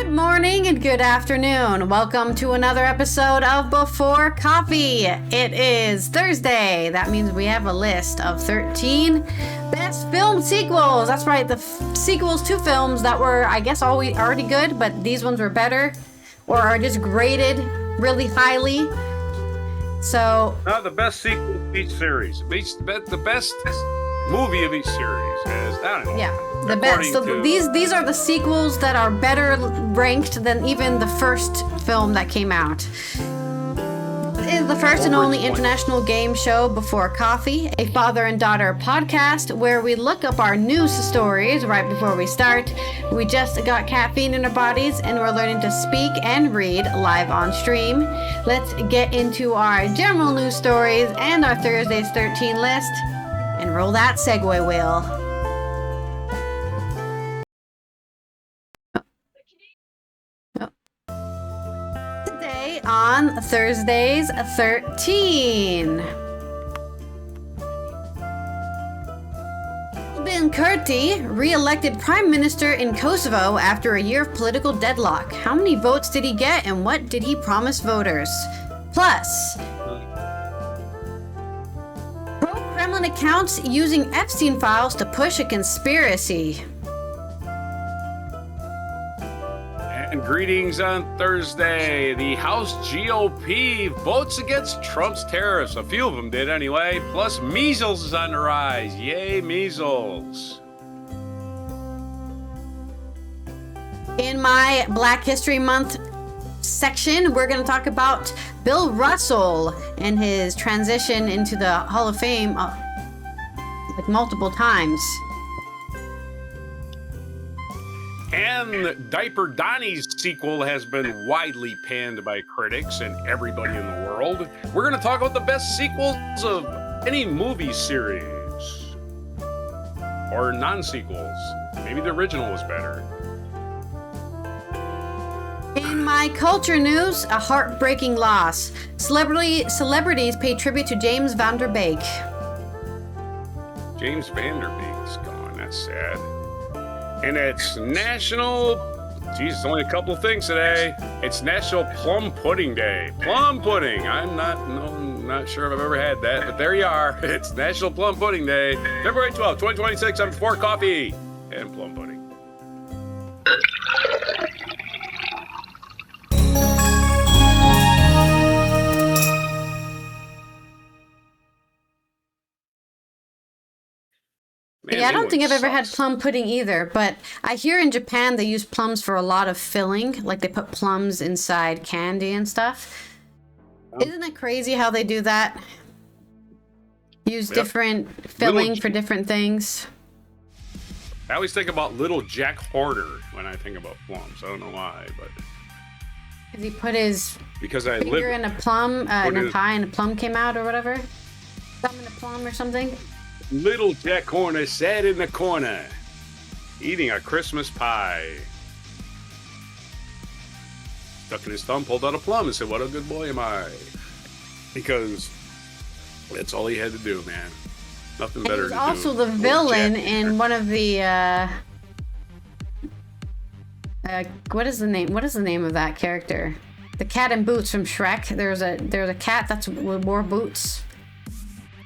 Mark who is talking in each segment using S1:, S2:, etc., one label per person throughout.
S1: Good morning and good afternoon. Welcome to another episode of Before Coffee. It is Thursday. That means we have a list of 13 best film sequels. That's right, the sequels to films that were, I guess, already good, but these ones were better or are just graded really highly. So,
S2: the best sequel of each series. The best movie of each series is, I don't know.
S1: Yeah, the best. So these are the sequels that are better ranked than even the first film that came out. It is the first and only international game show Before Coffee, a father and daughter podcast where we look up our news stories right before we start. We just got caffeine in our bodies and we're learning to speak and read live on stream. Let's get into our general news stories and our Thursday's 13 list and roll that segue wheel. Today on Thursday's 13. Albin Kurti re-elected prime minister in Kosovo after a year of political deadlock. How many votes did he get and what did he promise voters? Plus, Kremlin accounts using Epstein files to push a conspiracy.
S2: And greetings on Thursday. The House GOP votes against Trump's tariffs. A few of them did anyway. Plus, measles is on the rise. Yay, measles.
S1: In my Black History Month section, we're going to talk about Bill Russell and his transition into the Hall of Fame like multiple times.
S2: And Diaper Donnie's sequel has been widely panned by critics and everybody in the world. We're going to talk about the best sequels of any movie series. Or non-sequels. Maybe the original was better.
S1: In my culture news, a heartbreaking loss. Celebrities pay tribute to James Van Der Beek.
S2: James Van Der Beek's gone. That's sad. And it's National... Geez, only a couple of things today. It's National Plum Pudding Day. Plum pudding. I'm not sure if I've ever had that, but there you are. It's National Plum Pudding Day. February 12th, 2026. I'm Before Coffee and Plum Pudding.
S1: Man, yeah, I don't think I've ever had plum pudding either, but I hear in Japan they use plums for a lot of filling, like they put plums inside candy and stuff. Isn't it crazy how they do that? Use different filling for different things.
S2: I always think about Little Jack Horner when I think about plums. I don't know why, but...
S1: Because he put his
S2: finger
S1: in a plum, in a pie, and a plum came out or whatever? Thumb in a plum or something?
S2: Little Jack Horner sat in the corner, eating a Christmas pie. Stuck in his thumb, pulled out a plum, and said, "What a good boy am I." Because that's all he had to do, man. Nothing better to do.
S1: He's also the villain in one of the, what is the name of that character? The Cat in Boots from Shrek. There's a cat that wore boots.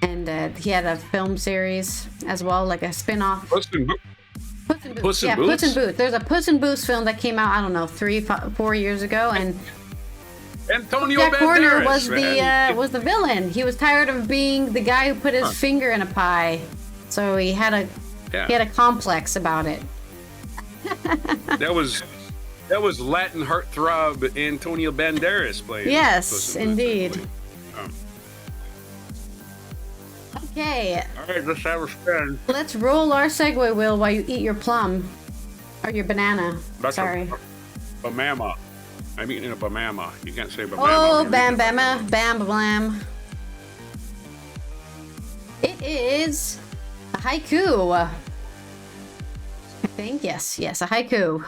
S1: And he had a film series as well, like a spin-off.
S2: Puss in Boots?
S1: Puss in Boots. There's a Puss in Boots film that came out, I don't know, 4 years ago, and
S2: Antonio
S1: Jack Horner
S2: Banderas
S1: was the villain. He was tired of being the guy who put his finger in a pie, so he had a complex about it.
S2: That was Latin heartthrob Antonio Banderas playing.
S1: Yes, indeed. Okay.
S2: All right, let's have a spin.
S1: Let's roll our segue wheel while you eat your plum. Or your banana. Sorry.
S2: Bamama. I'm eating a bamama. You can't say bamama.
S1: Oh, bam blam. It is a haiku. I think, yes, a haiku.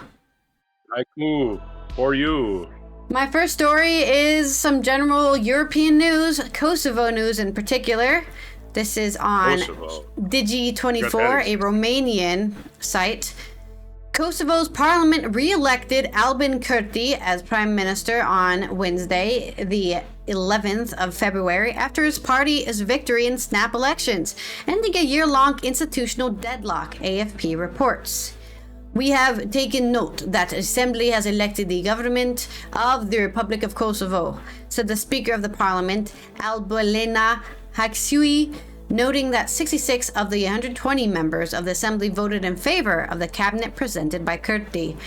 S2: Haiku for you.
S1: My first story is some general European news, Kosovo news in particular. This is on Digi24, a Romanian site. Kosovo's parliament re-elected Albin Kurti as prime minister on Wednesday, the 11th of February, after his party's victory in snap elections, ending a year-long institutional deadlock, AFP reports. We have taken note that the Assembly has elected the government of the Republic of Kosovo, said the Speaker of the Parliament, Albolena Haksui, noting that 66 of the 120 members of the Assembly voted in favor of the cabinet presented by Kurti.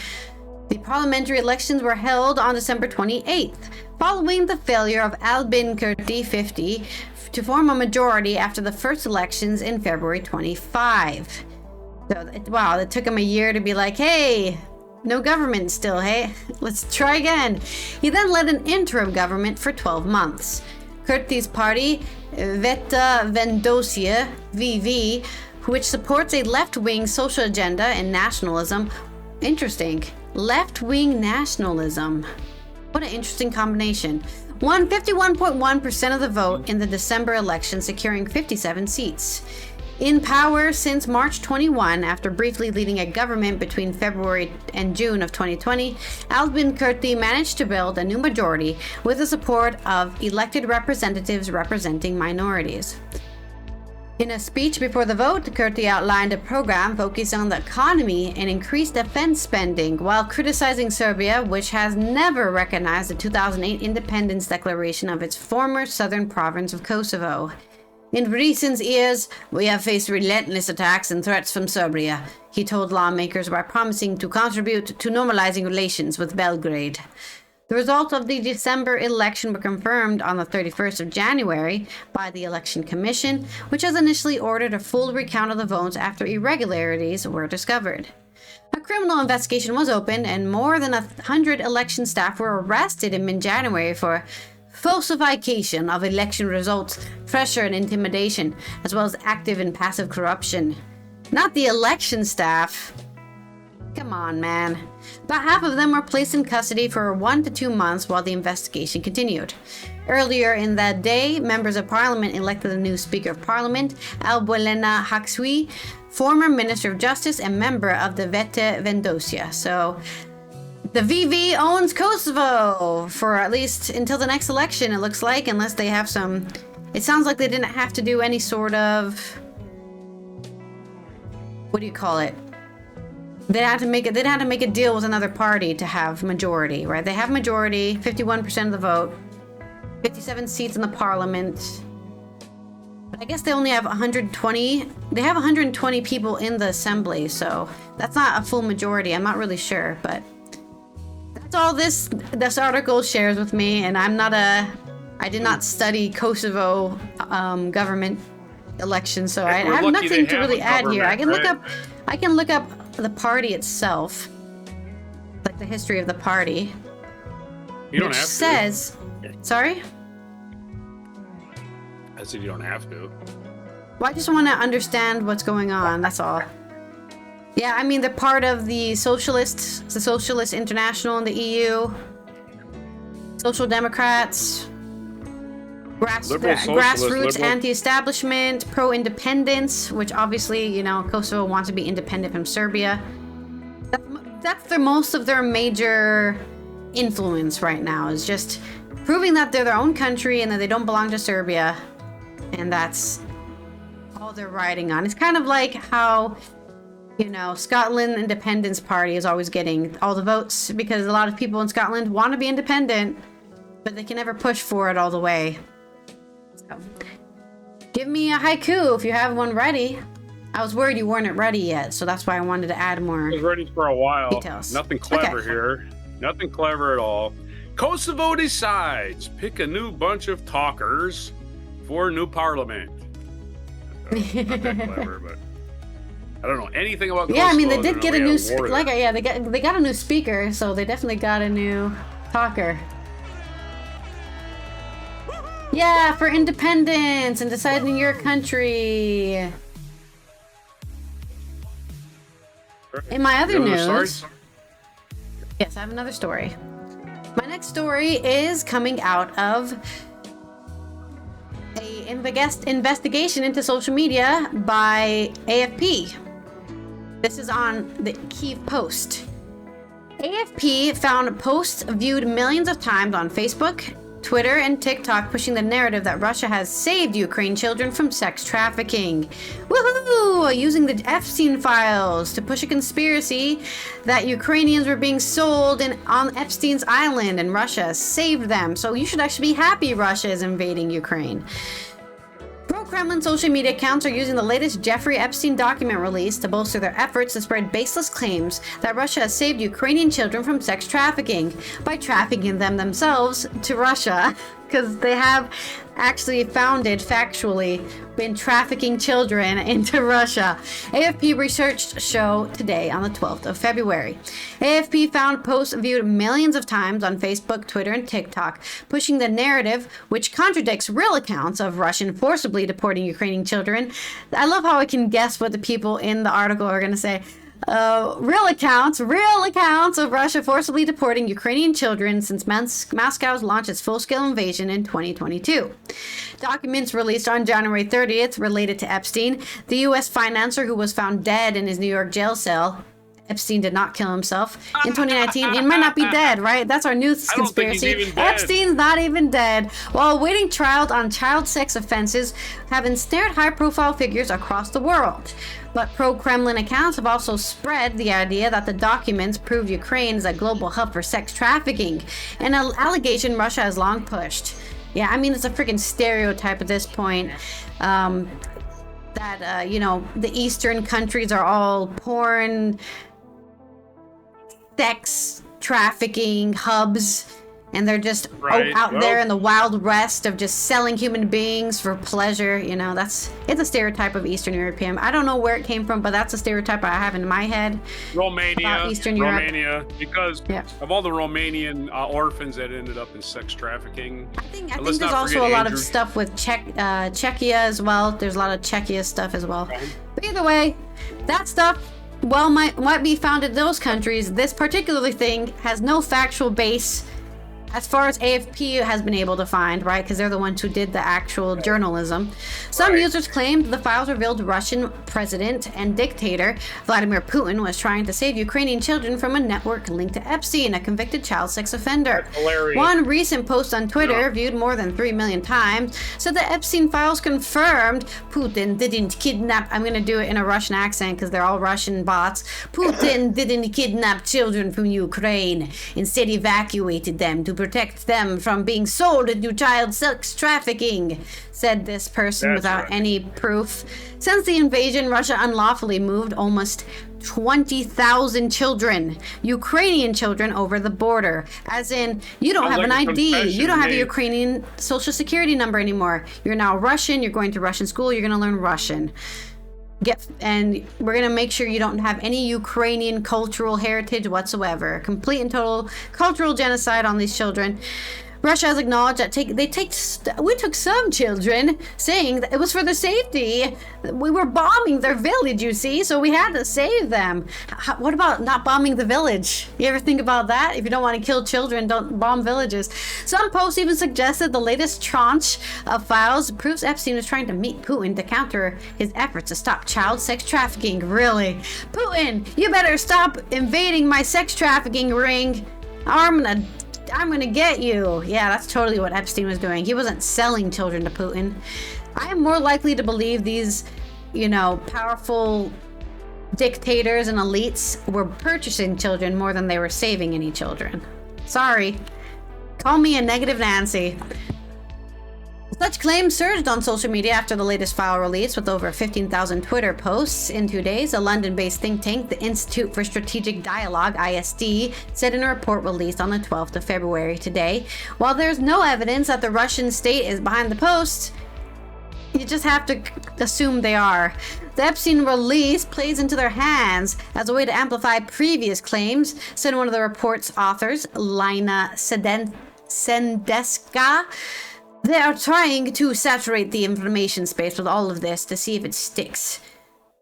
S1: The parliamentary elections were held on December 28th, following the failure of Albin Kurti 50 to form a majority after the first elections in February 25. So, wow, it took him a year to be like, hey, no government still, hey? Let's try again. He then led an interim government for 12 months. Kurti's party, Veta Vendosia, VV, which supports a left-wing social agenda and nationalism. Interesting. Left-wing nationalism. What an interesting combination. Won 51.1% of the vote in the December election, securing 57 seats. In power since March 21, after briefly leading a government between February and June of 2020, Albin Kurti managed to build a new majority with the support of elected representatives representing minorities. In a speech before the vote, Kurti outlined a program focused on the economy and increased defense spending, while criticizing Serbia, which has never recognized the 2008 independence declaration of its former southern province of Kosovo. In recent years, we have faced relentless attacks and threats from Serbia, he told lawmakers, while promising to contribute to normalizing relations with Belgrade. The results of the December election were confirmed on the 31st of January by the Election Commission, which has initially ordered a full recount of the votes after irregularities were discovered. A criminal investigation was opened, and more than 100 election staff were arrested in mid-January for falsification of election results, pressure and intimidation, as well as active and passive corruption. Not the election staff. Come on, man. About half of them were placed in custody for 1 to 2 months while the investigation continued. Earlier in that day, members of parliament elected a new Speaker of Parliament, Albolena Haksui, former Minister of Justice and member of the Vete Vendosia. So, the VV owns Kosovo for at least until the next election, it looks like, unless they have some... It sounds like they didn't have to do any sort of... What do you call it? They had to make a deal with another party to have majority, right? They have majority, 51% of the vote, 57 seats in the parliament. But I guess they only have 120. They have 120 people in the assembly, so that's not a full majority. I'm not really sure, but that's all this article shares with me. And I did not study Kosovo government elections, so I have nothing to really add here. I can look up the party itself, like the history of the party.
S2: You don't have
S1: says, sorry?
S2: I said you don't have to.
S1: Well, I just want to understand what's going on, that's all. Yeah, I mean, they're part of the Socialist International in the EU, Social Democrats, grassroots, anti-establishment, pro-independence, which obviously, Kosovo wants to be independent from Serbia. That's most of their major influence right now, is just proving that they're their own country and that they don't belong to Serbia. And that's all they're riding on. It's kind of like how, Scotland Independence Party is always getting all the votes because a lot of people in Scotland want to be independent, but they can never push for it all the way. So, give me a haiku if you have one ready. I was worried you weren't ready yet, so that's why I wanted to add more.
S2: I was ready for a while.
S1: Details.
S2: Nothing clever here. Nothing clever at all. Kosovo decides. Pick a new bunch of talkers for a new parliament. Not that clever, but I don't know anything about Kosovo.
S1: Yeah, I mean, they did get a new they got a new speaker, so they definitely got a new talker. Yeah, for independence and deciding your country. In my other news, yes, I have another story. My next story is coming out of an investigation into social media by AFP. This is on the Kyiv Post. AFP found posts viewed millions of times on Facebook, Twitter, and TikTok pushing the narrative that Russia has saved Ukraine children from sex trafficking. Woohoo! Using the Epstein files to push a conspiracy that Ukrainians were being sold on Epstein's island and Russia saved them. So you should actually be happy Russia is invading Ukraine. Pro-Kremlin social media accounts are using the latest Jeffrey Epstein document release to bolster their efforts to spread baseless claims that Russia has saved Ukrainian children from sex trafficking by trafficking them themselves to Russia, because they have actually factually been trafficking children into Russia. AFP research show today on the 12th of February. AFP found posts viewed millions of times on Facebook, Twitter, and TikTok, pushing the narrative which contradicts real accounts of Russian forcibly deporting Ukrainian children. I love how I can guess what the people in the article are going to say. Real accounts of Russia forcibly deporting Ukrainian children since Moscow's launched its full-scale invasion in 2022. Documents released on January 30th related to Epstein, the U.S. financier who was found dead in his New York jail cell. Epstein did not kill himself in 2019. He might not be dead, right? That's our new conspiracy. Epstein's not even dead. While awaiting trial on child sex offenses, have ensnared high-profile figures across the world. But pro-Kremlin accounts have also spread the idea that the documents prove Ukraine is a global hub for sex trafficking, an allegation Russia has long pushed. Yeah, I mean, it's a freaking stereotype at this point. That, the Eastern countries are all porn, sex trafficking hubs, and they're just out there in the wild west of just selling human beings for pleasure. It's a stereotype of Eastern European. I don't know where it came from, but that's a stereotype I have in my head.
S2: Romania,
S1: Eastern Europe.
S2: Because of all the Romanian orphans that ended up in sex trafficking.
S1: I think there's also a lot of stuff with Czechia as well. There's a lot of Czechia stuff as well. But either way, that stuff might be found in those countries. This particular thing has no factual base as far as AFP has been able to find, right? Because they're the ones who did the actual journalism. Some users claimed the files revealed Russian president and dictator Vladimir Putin was trying to save Ukrainian children from a network linked to Epstein, a convicted child sex offender. One recent post on Twitter, viewed more than 3 million times, said the Epstein files confirmed Putin didn't kidnap. I'm going to do it in a Russian accent because they're all Russian bots. Putin didn't kidnap children from Ukraine. Instead, evacuated them to protect them from being sold into child sex trafficking, said this person without any proof. Since the invasion, Russia unlawfully moved almost 20,000 children, Ukrainian children, over the border. As in, you don't have an ID. You don't have a Ukrainian social security number anymore. You're now Russian. You're going to Russian school. You're going to learn Russian. And we're going to make sure you don't have any Ukrainian cultural heritage whatsoever. Complete and total cultural genocide on these children. Russia has acknowledged that we took some children, saying that it was for their safety. We were bombing their village, you see, so we had to save them. What about not bombing the village? You ever think about that? If you don't want to kill children, don't bomb villages. Some posts even suggested the latest tranche of files proves Epstein was trying to meet Putin to counter his efforts to stop child sex trafficking. Really? Putin, you better stop invading my sex trafficking ring. I'm gonna get you. Yeah, that's totally what Epstein was doing. He wasn't selling children to Putin. I am more likely to believe these, powerful dictators and elites were purchasing children more than they were saving any children. Sorry. Call me a negative Nancy. Such claims surged on social media after the latest file release, with over 15,000 Twitter posts in 2 days. A London-based think tank, the Institute for Strategic Dialogue, ISD, said in a report released on the 12th of February today. While there's no evidence that the Russian state is behind the posts, you just have to assume they are. The Epstein release plays into their hands as a way to amplify previous claims, said one of the report's authors, Lina Sendeska. They are trying to saturate the information space with all of this to see if it sticks.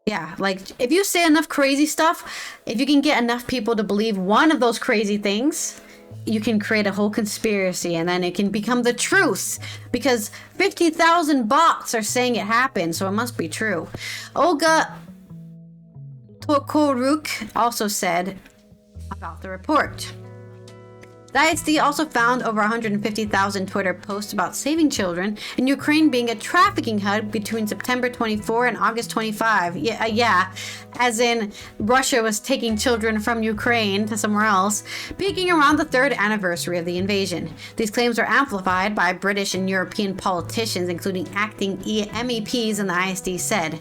S1: Yeah, if you say enough crazy stuff, if you can get enough people to believe one of those crazy things, you can create a whole conspiracy, and then it can become the truth, because 50,000 bots are saying it happened, so it must be true. Olga Tokoruk also said about the report. The ISD also found over 150,000 Twitter posts about saving children and Ukraine being a trafficking hub between September 24 and August 25. Yeah, as in Russia was taking children from Ukraine to somewhere else, peaking around the 3rd anniversary of the invasion. These claims are amplified by British and European politicians, including acting MEPs, and the ISD said.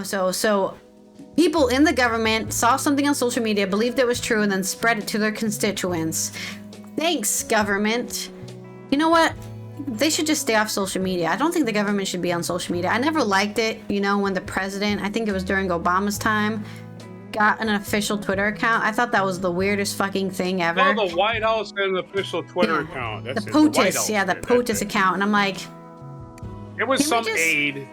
S1: So people in the government saw something on social media, believed it was true, and then spread it to their constituents. Thanks, government. You know what? They should just stay off social media. I don't think the government should be on social media. I never liked it, when the president, I think it was during Obama's time, got an official Twitter account. I thought that was the weirdest fucking thing ever.
S2: Oh, the White House had an official Twitter account. That's
S1: the POTUS, the POTUS account. And I'm like...
S2: It was some aide.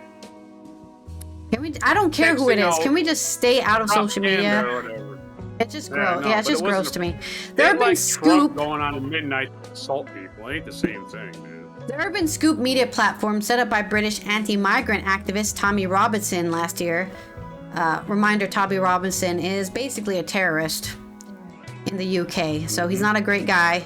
S1: I don't care who it is. Can we just stay out of social media? It's just gross. Yeah, it's just gross to me. The Urban Scoop
S2: going on at midnight to assault people. It ain't the same thing, man.
S1: The Urban Scoop media platform set up by British anti-migrant activist Tommy Robinson last year. Reminder: Tommy Robinson is basically a terrorist in the UK, so he's not a great guy.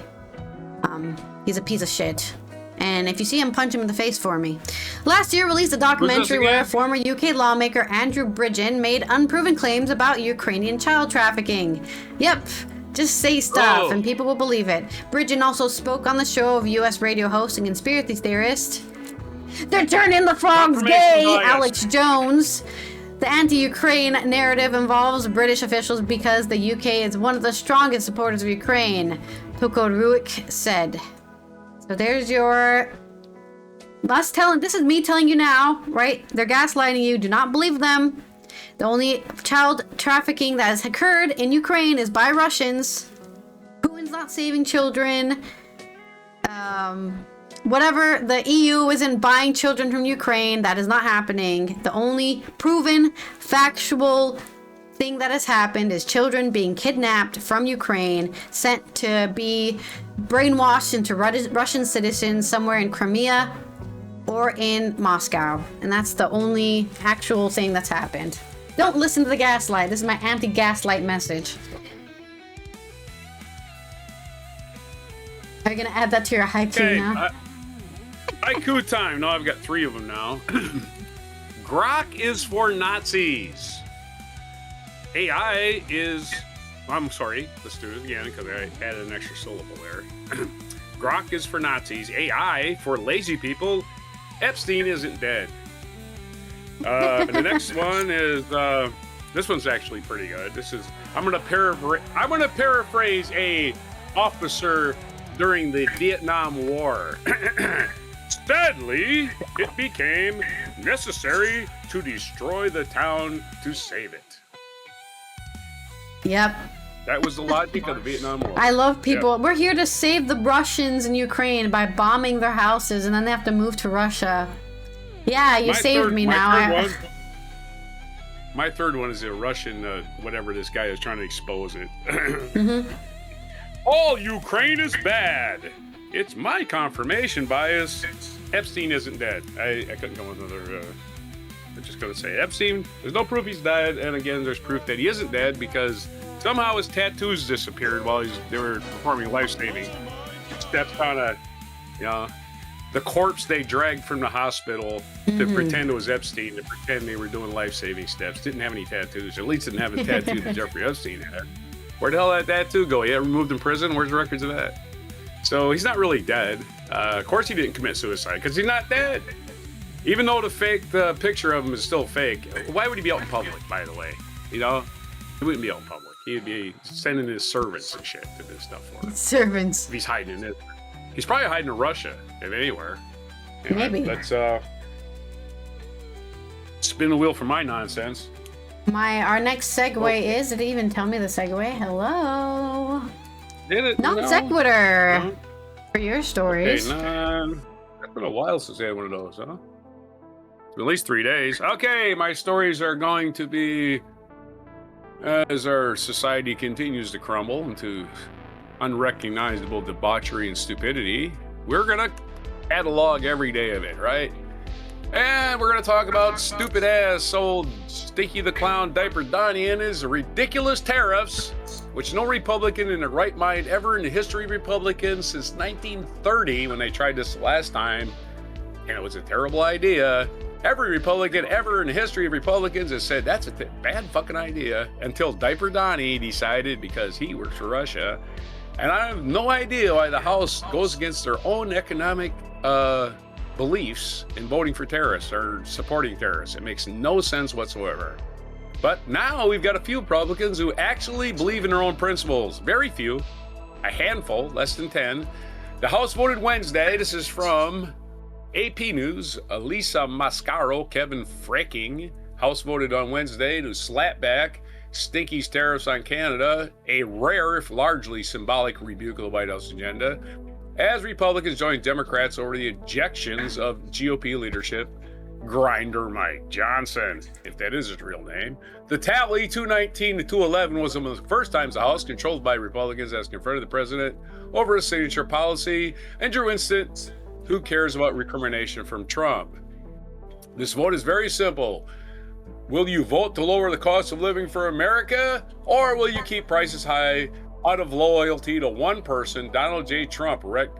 S1: He's a piece of shit. And if you see him, punch him in the face for me. Last year released a documentary where former UK lawmaker Andrew Bridgen made unproven claims about Ukrainian child trafficking. Yep, just say stuff and people will believe it. Bridgen also spoke on the show of US radio host and conspiracy theorist. They're turning the frogs gay, Alex Jones. The anti-Ukraine narrative involves British officials because the UK is one of the strongest supporters of Ukraine, Tokoruk said. So there's your... This is me telling you now, right? They're gaslighting you. Do not believe them. The only child trafficking that has occurred in Ukraine is by Russians. Putin's not saving children. Whatever, the EU isn't buying children from Ukraine. That is not happening. The only proven, factual thing that has happened is children being kidnapped from Ukraine, sent to be brainwashed into Russian citizens somewhere in Crimea or in Moscow. And that's the only actual thing that's happened. Don't listen to the gaslight. This is my anti-gaslight message. Are you going to add that to your haiku now?
S2: Haiku time. No, I've got 3 of them now. Grok is for Nazis. AI is... I'm sorry. Let's do it again because I added an extra syllable there. Grok is for Nazis. AI for lazy people. Epstein isn't dead. And the next one is... this one's actually pretty good. This is... I'm gonna paraphrase a officer during the Vietnam War. Sadly, it became necessary to destroy the town to save it.
S1: Yep.
S2: That was the logic of the Vietnam War.
S1: I love people. Yep. We're here to save the Russians in Ukraine by bombing their houses, and then they have to move to Russia. Yeah, you saved me now.
S2: My third one is a Russian, whatever this guy is trying to expose it. All Ukraine is bad. It's my confirmation bias. Epstein isn't dead. I couldn't come with another... I'm just going to say Epstein, there's no proof he's dead, and again, there's proof that he isn't dead because somehow his tattoos disappeared while they were performing life-saving steps on the corpse they dragged from the hospital to pretend it was Epstein, to pretend they were doing life-saving steps. Didn't have any tattoos, or at least didn't have a tattoo that Jeffrey Epstein had. Where the hell did that tattoo go? He got removed in prison? Where's the records of that? So he's not really dead. Of course he didn't commit suicide, because he's not dead. Even though the picture of him is still fake, why would he be out in public, by the way? He wouldn't be out in public. He'd be sending his servants and shit to do stuff for him.
S1: Servants.
S2: If he's hiding in it. He's probably hiding in Russia, if anywhere.
S1: Maybe.
S2: Let's spin the wheel for my nonsense.
S1: Our next segue is, did it even tell me the segue? Hello.
S2: Did it?
S1: Non sequitur for your stories.
S2: Okay, it's been a while since I had one of those, huh? It's been at least 3 days. Okay, my stories are going to be, as our society continues to crumble into unrecognizable debauchery and stupidity, we're gonna catalog every day of it, right? And we're going to talk about stupid ass old Stinky the Clown Diaper Donnie and his ridiculous tariffs, which no Republican in their right mind ever in the history of Republicans since 1930 when they tried this last time, and it was a terrible idea. Every Republican ever in the history of Republicans has said that's a bad fucking idea until Diaper Donnie decided because he works for Russia. And I have no idea why the House goes against their own economic beliefs in voting for terrorists or supporting terrorists. It makes no sense whatsoever. But now we've got a few Republicans who actually believe in their own principles. Very few, a handful, less than 10. The House voted Wednesday. This is from AP News. Lisa Mascaro, Kevin Fracking. House voted on Wednesday to slap back Stinky's tariffs on Canada, a rare, if largely symbolic rebuke of the White House agenda, as Republicans joined Democrats over the ejections of GOP leadership Grinder Mike Johnson, if that is his real name. The tally, 219 to 211, was one of the first times the House, controlled by Republicans, has confronted the president over his signature policy and drew instant who cares about recrimination from Trump. This vote is very simple. Will you vote to lower the cost of living for America, or will you keep prices high out of loyalty to one person, Donald J. Trump? Rep.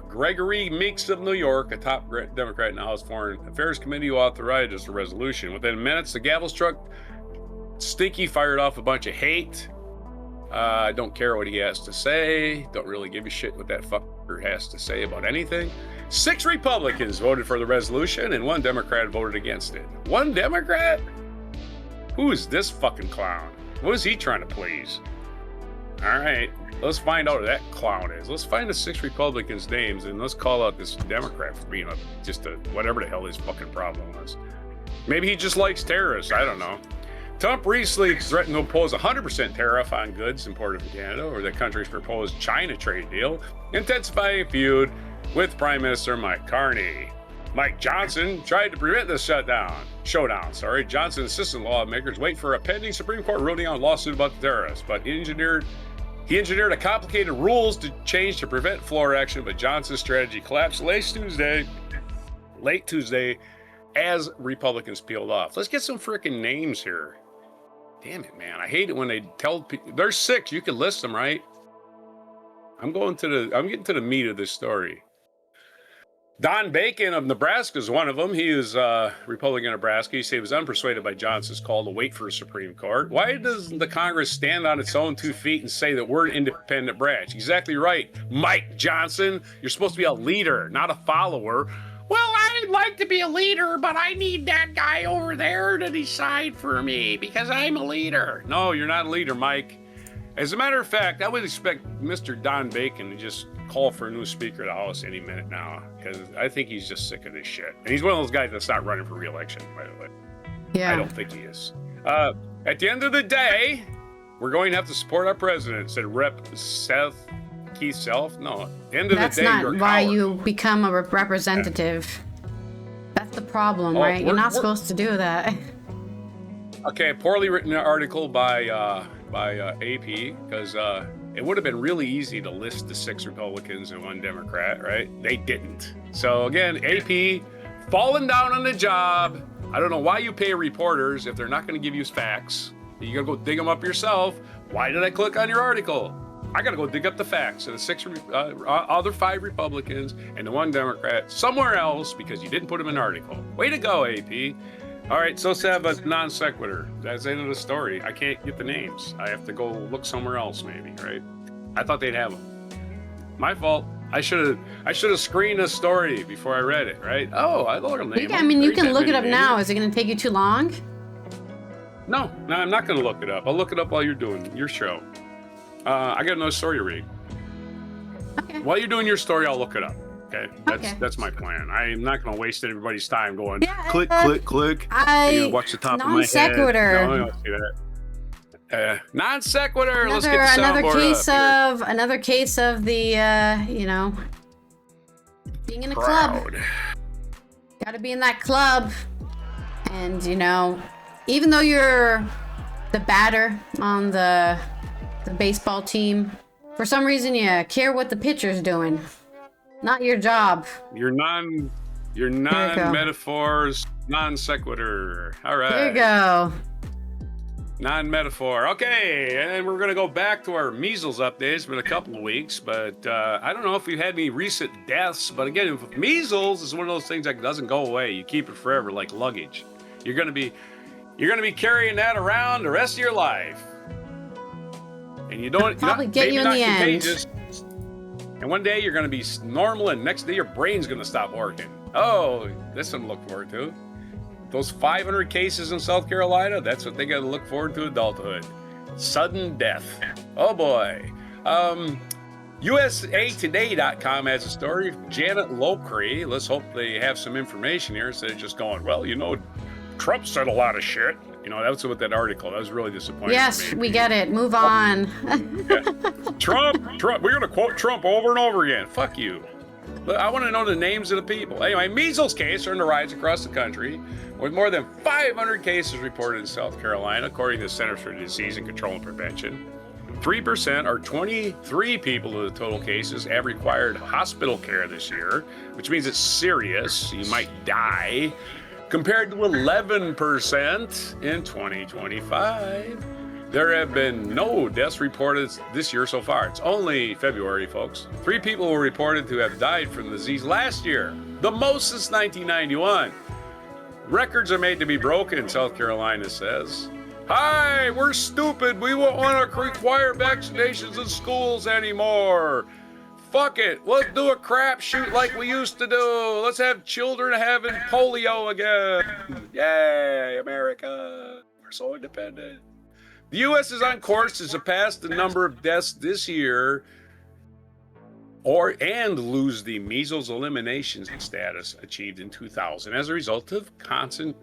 S2: Gregory Meeks of New York, a top Democrat in the House Foreign Affairs Committee, who authorized the resolution. Within minutes, the gavel struck. Stinky fired off a bunch of hate. I don't care what he has to say. Don't really give a shit what that fucker has to say about anything. 6 Republicans voted for the resolution, and 1 Democrat voted against it. 1 Democrat? Who is this fucking clown? What is he trying to please? All right, let's find out who that clown is. Let's find the 6 Republicans' names, and let's call out this Democrat for being just a whatever the hell his fucking problem was. Maybe he just likes terrorists. I don't know. Trump recently threatened to impose a 100% tariff on goods imported from Canada over the country's proposed China trade deal, intensifying a feud with Prime Minister Mike Carney. Mike Johnson tried to prevent this showdown. Johnson insisted lawmakers wait for a pending Supreme Court ruling on a lawsuit about the terrorists, but he engineered a complicated rules to change to prevent floor action, but Johnson's strategy collapsed late Tuesday as Republicans peeled off. Let's get some freaking names here. Damn it, man. I hate it when they tell people. There's 6. You can list them, right? I'm getting to the meat of this story. Don Bacon of Nebraska is one of them. He is Republican of Nebraska. He said he was unpersuaded by Johnson's call to wait for a Supreme Court. Why doesn't the Congress stand on its own 2 feet and say that we're an independent branch? Exactly right, Mike Johnson. You're supposed to be a leader, not a follower. Well, I'd like to be a leader, but I need that guy over there to decide for me because I'm a leader. No, you're not a leader, Mike. As a matter of fact, I would expect Mr. Don Bacon to just call for a new Speaker of the House any minute now, because I think he's just sick of this shit. And he's one of those guys that's not running for re-election, by the way. Yeah. I don't think he is. At the end of the day, we're going to have to support our president, said Rep. Keith Self. No, at the end of the day,
S1: that's not why you become a representative. That's the problem, right? You're not supposed to do that.
S2: Okay, a poorly written article by AP, because it would have been really easy to list the 6 Republicans and 1 Democrat, right? They didn't. So again, AP falling down on the job. I don't know why you pay reporters if they're not going to give you facts. You got to go dig them up yourself. Why did I click on your article? I got to go dig up the facts. And the 6 other 5 Republicans and the 1 Democrat somewhere else because you didn't put them in an article. Way to go, AP. All right, so let's have a non sequitur. That's the end of the story. I can't get the names. I have to go look somewhere else, maybe, right? I thought they'd have them. My fault. I should have screened the story before I read it, right? Oh, I look at the name.
S1: I mean, you can look it up now. Is it going to take you too long?
S2: No, I'm not going to look it up. I'll look it up while you're doing your show. I got another story to read. Okay. While you're doing your story, I'll look it up. Okay, that's my plan. I'm not going to waste everybody's time going click. Watch the top of my head.
S1: Non-sequitur.
S2: No, I don't see that. Non sequitur. Let's get the soundboard up.
S1: Another case of the being in a club. Got to be in that club, and even though you're the batter on the baseball team, for some reason you care what the pitcher's doing. Not your job.
S2: You're Your non-metaphors, non-sequitur. All right.
S1: There you go.
S2: Non-metaphor. Okay, and we're going to go back to our measles update. It's been a couple of weeks, but I don't know if we've had any recent deaths. But again, measles is one of those things that doesn't go away. You keep it forever, like luggage. You're going to be carrying that around the rest of your life, and you don't
S1: probably get you in the
S2: contagious. And one day you're going to be normal, and next day your brain's going to stop working. Oh, that's something to look forward to. Those 500 cases in South Carolina, that's what they got to look forward to adulthood. Sudden death. Oh boy. USAtoday.com has a story. Janet Lockery. Let's hope they have some information here instead of just going, well, Trump said a lot of shit. That's what that article, that was really disappointing.
S1: Yes, we get it. Move on.
S2: Yeah. Trump. We're going to quote Trump over and over again. Fuck you. But I want to know the names of the people. Anyway, measles cases are on the rise across the country, with more than 500 cases reported in South Carolina, according to the Centers for Disease and Control and Prevention. 3%, or 23 people of the total cases, have required hospital care this year, which means it's serious. You might die, compared to 11% in 2025. There have been no deaths reported this year so far. It's only February, folks. 3 people were reported to have died from the disease last year, the most since 1991. Records are made to be broken, South Carolina says. Hi, we're stupid. We won't want to require vaccinations in schools anymore. Fuck it. Let's do a crapshoot like we used to do. Let's have children having polio again. Yay, America. We're so independent. The U.S. is on course to surpass the number of deaths this year and lose the measles elimination status achieved in 2000 as a result of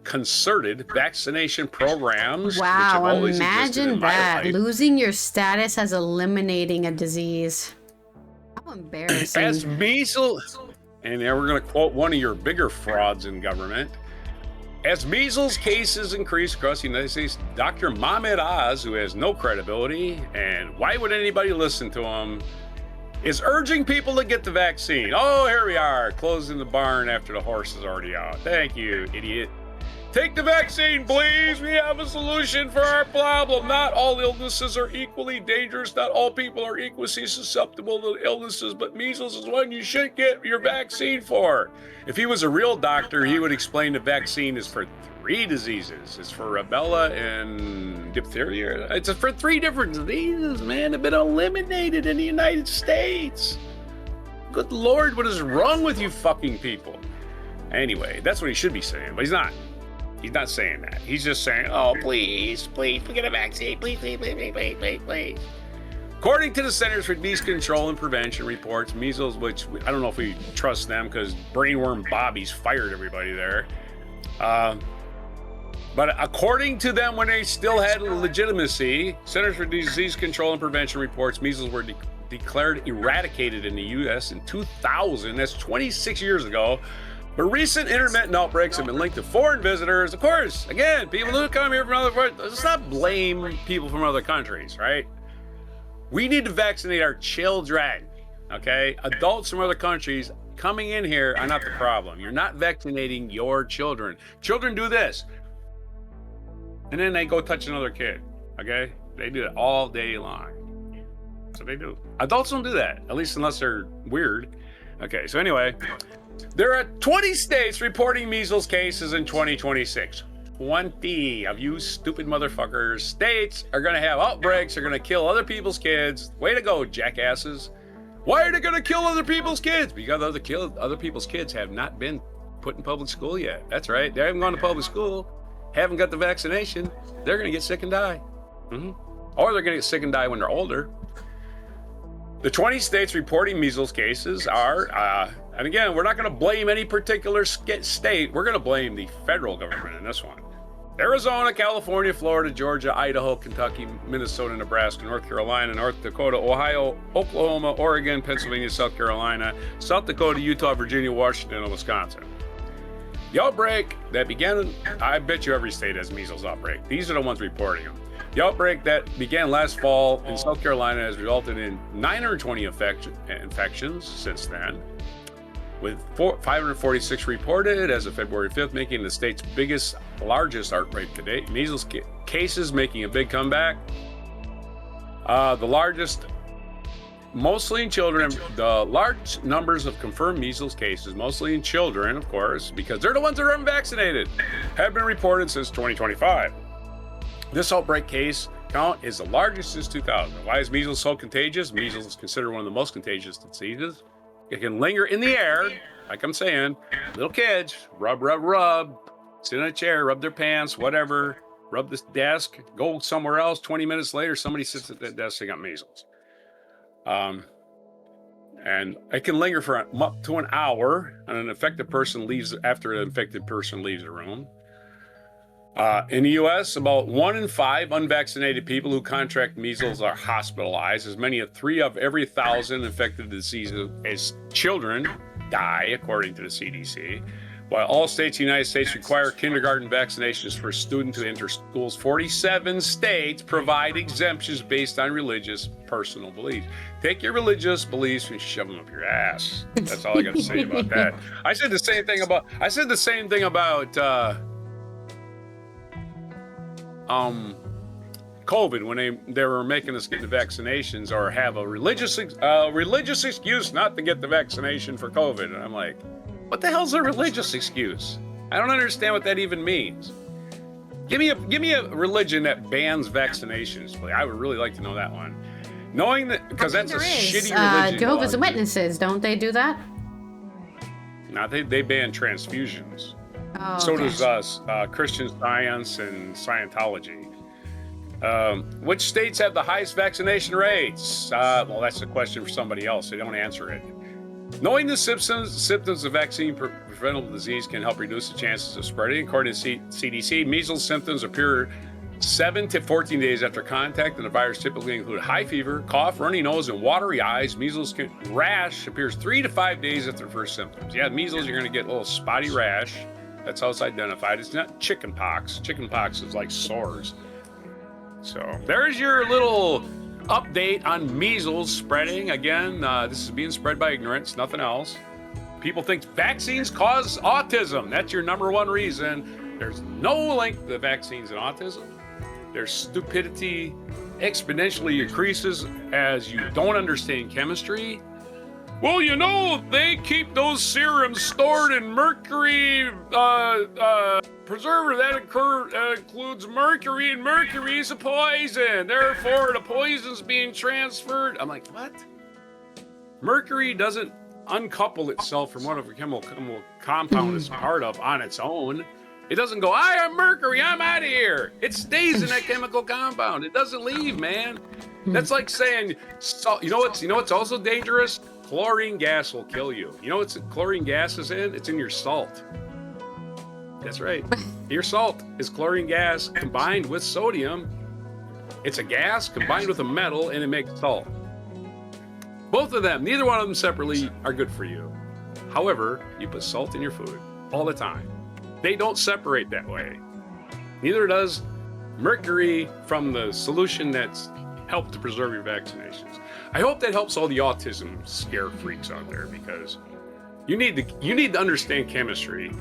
S2: concerted vaccination programs.
S1: Wow, imagine that. Losing your status as eliminating a disease. How embarrassing.
S2: As measles, and now we're going to quote one of your bigger frauds in government. As measles cases increase across the United States, Dr. Mohammed Oz, who has no credibility, and why would anybody listen to him, is urging people to get the vaccine. Oh, here we are, closing the barn after the horse is already out. Thank you, idiot. Take the vaccine, please. We have a solution for our problem. Not all illnesses are equally dangerous. Not all people are equally susceptible to illnesses, but measles is one you should get your vaccine for. If he was a real doctor, he would explain the vaccine is for 3 diseases. It's for rubella and diphtheria. It's for 3 different diseases, man. They've been eliminated in the United States. Good Lord, what is wrong with you fucking people? Anyway, that's what he should be saying, but he's not. He's not saying that. He's just saying, oh, please, we get a vaccine. Please. According to the Centers for Disease Control and Prevention reports, measles, which I don't know if we trust them because Brainworm Bobby's fired everybody there. But according to them, when they still had legitimacy, Centers for Disease Control and Prevention reports measles were declared eradicated in the U.S. in 2000. That's 26 years ago. But recent intermittent outbreaks have been linked to foreign visitors. Of course, again, people who come here from other countries. Let's not blame people from other countries, right? We need to vaccinate our children, okay? Adults from other countries coming in here are not the problem. You're not vaccinating your children. Children do this, and then they go touch another kid, okay? They do it all day long. That's what they do. Adults don't do that, at least unless they're weird. Okay, so anyway, there are 20 states reporting measles cases in 2026. 20 of you stupid motherfuckers. States are going to have outbreaks, are going to kill other people's kids. Way to go, jackasses. Why are they going to kill other people's kids? Because other people's kids have not been put in public school yet. That's right. They haven't gone to public school, haven't got the vaccination. They're going to get sick and die. Or they're going to get sick and die when they're older. The 20 states reporting measles cases are, and again, we're not going to blame any particular state. We're going to blame the federal government in this one. Arizona, California, Florida, Georgia, Idaho, Kentucky, Minnesota, Nebraska, North Carolina, North Dakota, Ohio, Oklahoma, Oregon, Pennsylvania, South Carolina, South Dakota, Utah, Virginia, Washington, and Wisconsin. The outbreak that began, I bet you every state has measles outbreak. These are the ones reporting them. The outbreak that began last fall in South Carolina has resulted in 920 infections since then. with 546 reported as of February 5th, making the state's largest outbreak to date. Measles cases making a big comeback. The largest, mostly in children, the large numbers of confirmed measles cases, mostly in children, of course, because they're the ones that are unvaccinated, have been reported since 2025. This outbreak case count is the largest since 2000. Why is measles so contagious? Measles is considered one of the most contagious diseases. It can linger in the air, like I'm saying. Little kids, rub, sit in a chair, rub their pants, whatever, rub this desk, go somewhere else. 20 minutes later, somebody sits at that desk, they got measles. And it can linger for up to an hour, and an infected person leaves after an infected person leaves the room. In the U.S., about 1 in 5 unvaccinated people who contract measles are hospitalized. As many as 3 of every 1,000 infected disease as children die, according to the CDC. While all states in the United States require kindergarten vaccinations for students to enter schools, 47 states provide exemptions based on religious personal beliefs. Take your religious beliefs and shove them up your ass. That's all I got to say about that. I said the same thing about COVID when they were making us get the vaccinations or have a religious excuse not to get the vaccination for COVID. And I'm like, what the hell's a religious excuse? I don't understand what that even means. Give me a religion that bans vaccinations. I would really like to know that one. Knowing that, because that's a shitty religion.
S1: Jehovah's Witnesses, don't they do that?
S2: No, they ban transfusions.
S1: Oh,
S2: So
S1: okay.
S2: does Christian Science and Scientology. Which states have the highest vaccination rates? Well, that's a question for somebody else. They don't answer it. Knowing the symptoms of vaccine-preventable disease can help reduce the chances of spreading. According to CDC, measles symptoms appear 7 to 14 days after contact, and the virus typically include high fever, cough, runny nose, and watery eyes. Measles rash appears 3 to 5 days after the first symptoms. Yeah, measles, you're going to get a little spotty rash. That's how it's identified. It's not chicken pox. Chicken pox is like sores. So there's your little update on measles spreading. Again, this is being spread by ignorance, nothing else. People think vaccines cause autism. That's your number one reason. There's no link to the vaccines and autism. Their stupidity exponentially increases as you don't understand chemistry. Well, you know, they keep those serums stored in mercury preserver. That includes mercury, and mercury is a poison. Therefore, the poison's being transferred. I'm like, what? Mercury doesn't uncouple itself from whatever chemical compound it's part of on its own. It doesn't go, I am mercury, I'm out of here. It stays in that chemical compound. It doesn't leave, man. That's like saying, you know what's also dangerous? Chlorine gas will kill you. You know what chlorine gas is in? It's in your salt. That's right. Your salt is chlorine gas combined with sodium. It's a gas combined with a metal, and it makes salt. Both of them, neither one of them separately, are good for you. However, you put salt in your food all the time. They don't separate that way. Neither does mercury from the solution that's helped to preserve your vaccinations. I hope that helps all the autism scare freaks out there, because you need to understand chemistry.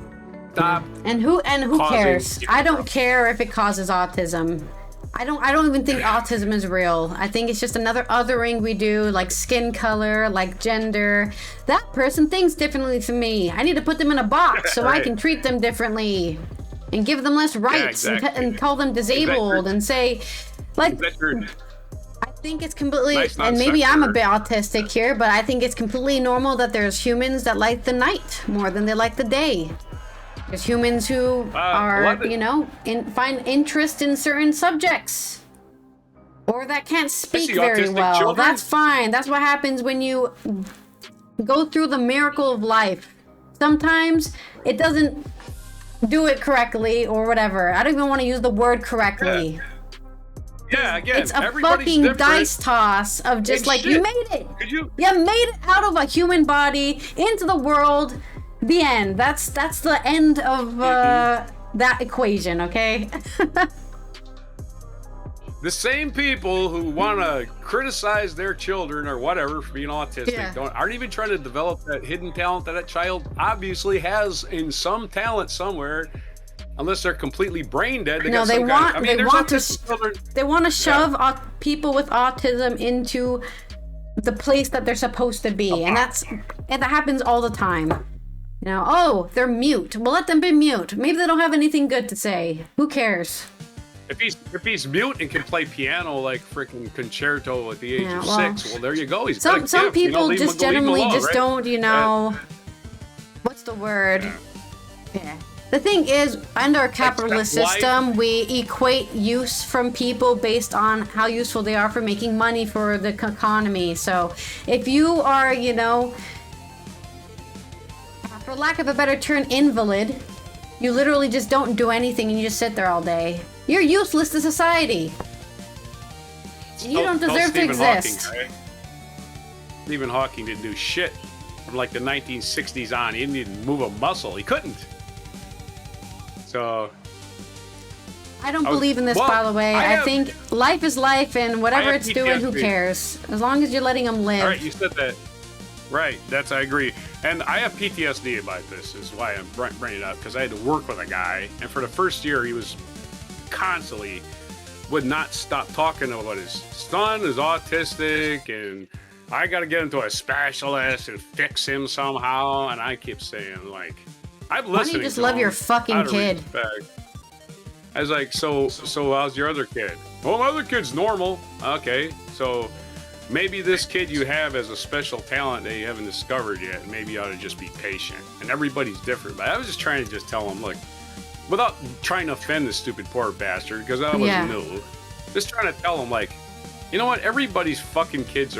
S2: Stop.
S1: And who cares? I don't care if it causes autism. I don't even think autism is real. I think it's just another othering we do, like skin color, like gender. That person thinks differently from me. I need to put them in a box so I can treat them differently and give them less rights, and call them disabled and say, like, I think it's completely, and maybe I'm a bit autistic here, but I think it's completely normal that there's humans that like the night more than they like the day. There's humans who are, find interest in certain subjects, or that can't speak very well. Children. That's fine. That's what happens when you go through the miracle of life. Sometimes it doesn't do it correctly or whatever. I don't even want to use the word correctly.
S2: Yeah, again,
S1: it's a fucking dice toss of just like, you made it. You made it out of a human body into the world. The end. That's the end of that equation, okay?
S2: The same people who want to criticize their children or whatever for being autistic aren't even trying to develop that hidden talent that child obviously has in some talent somewhere, unless they're completely brain dead.
S1: They want to shove people with autism into the place that they're supposed to be, and that happens all the time. They're mute. Well, let them be mute. Maybe they don't have anything good to say. Who cares?
S2: If he's mute and can play piano like freaking concerto at the age of 6, well, there you go. He's
S1: some people just generally just don't, what's the word? Yeah. The thing is, under our capitalist system, we equate use from people based on how useful they are for making money for the economy. So if you are, for lack of a better term, invalid, you literally just don't do anything and you just sit there all day. You're useless to society. You don't deserve to exist.
S2: Stephen Hawking didn't do shit from like the 1960s on. He didn't even move a muscle. He couldn't. So
S1: I don't believe in this, by the way. I think life is life, and whatever it's doing, who cares? As long as you're letting them live.
S2: All right, you said that. Right, I agree. And I have PTSD about this, is why I'm bringing it up, because I had to work with a guy, and for the first year, he was constantly would not stop talking about his son is autistic, and I got to get him to a specialist and fix him somehow. And I keep saying, like, I'm listening. Why don't you
S1: just love your fucking kid?
S2: I was like, so how's your other kid? Well, my other kid's normal. Okay, so maybe this kid you have has a special talent that you haven't discovered yet. Maybe you ought to just be patient. And everybody's different. But I was just trying to tell him, look, without trying to offend this stupid poor bastard, because I was new. Just trying to tell him, like, you know what? Everybody's fucking kids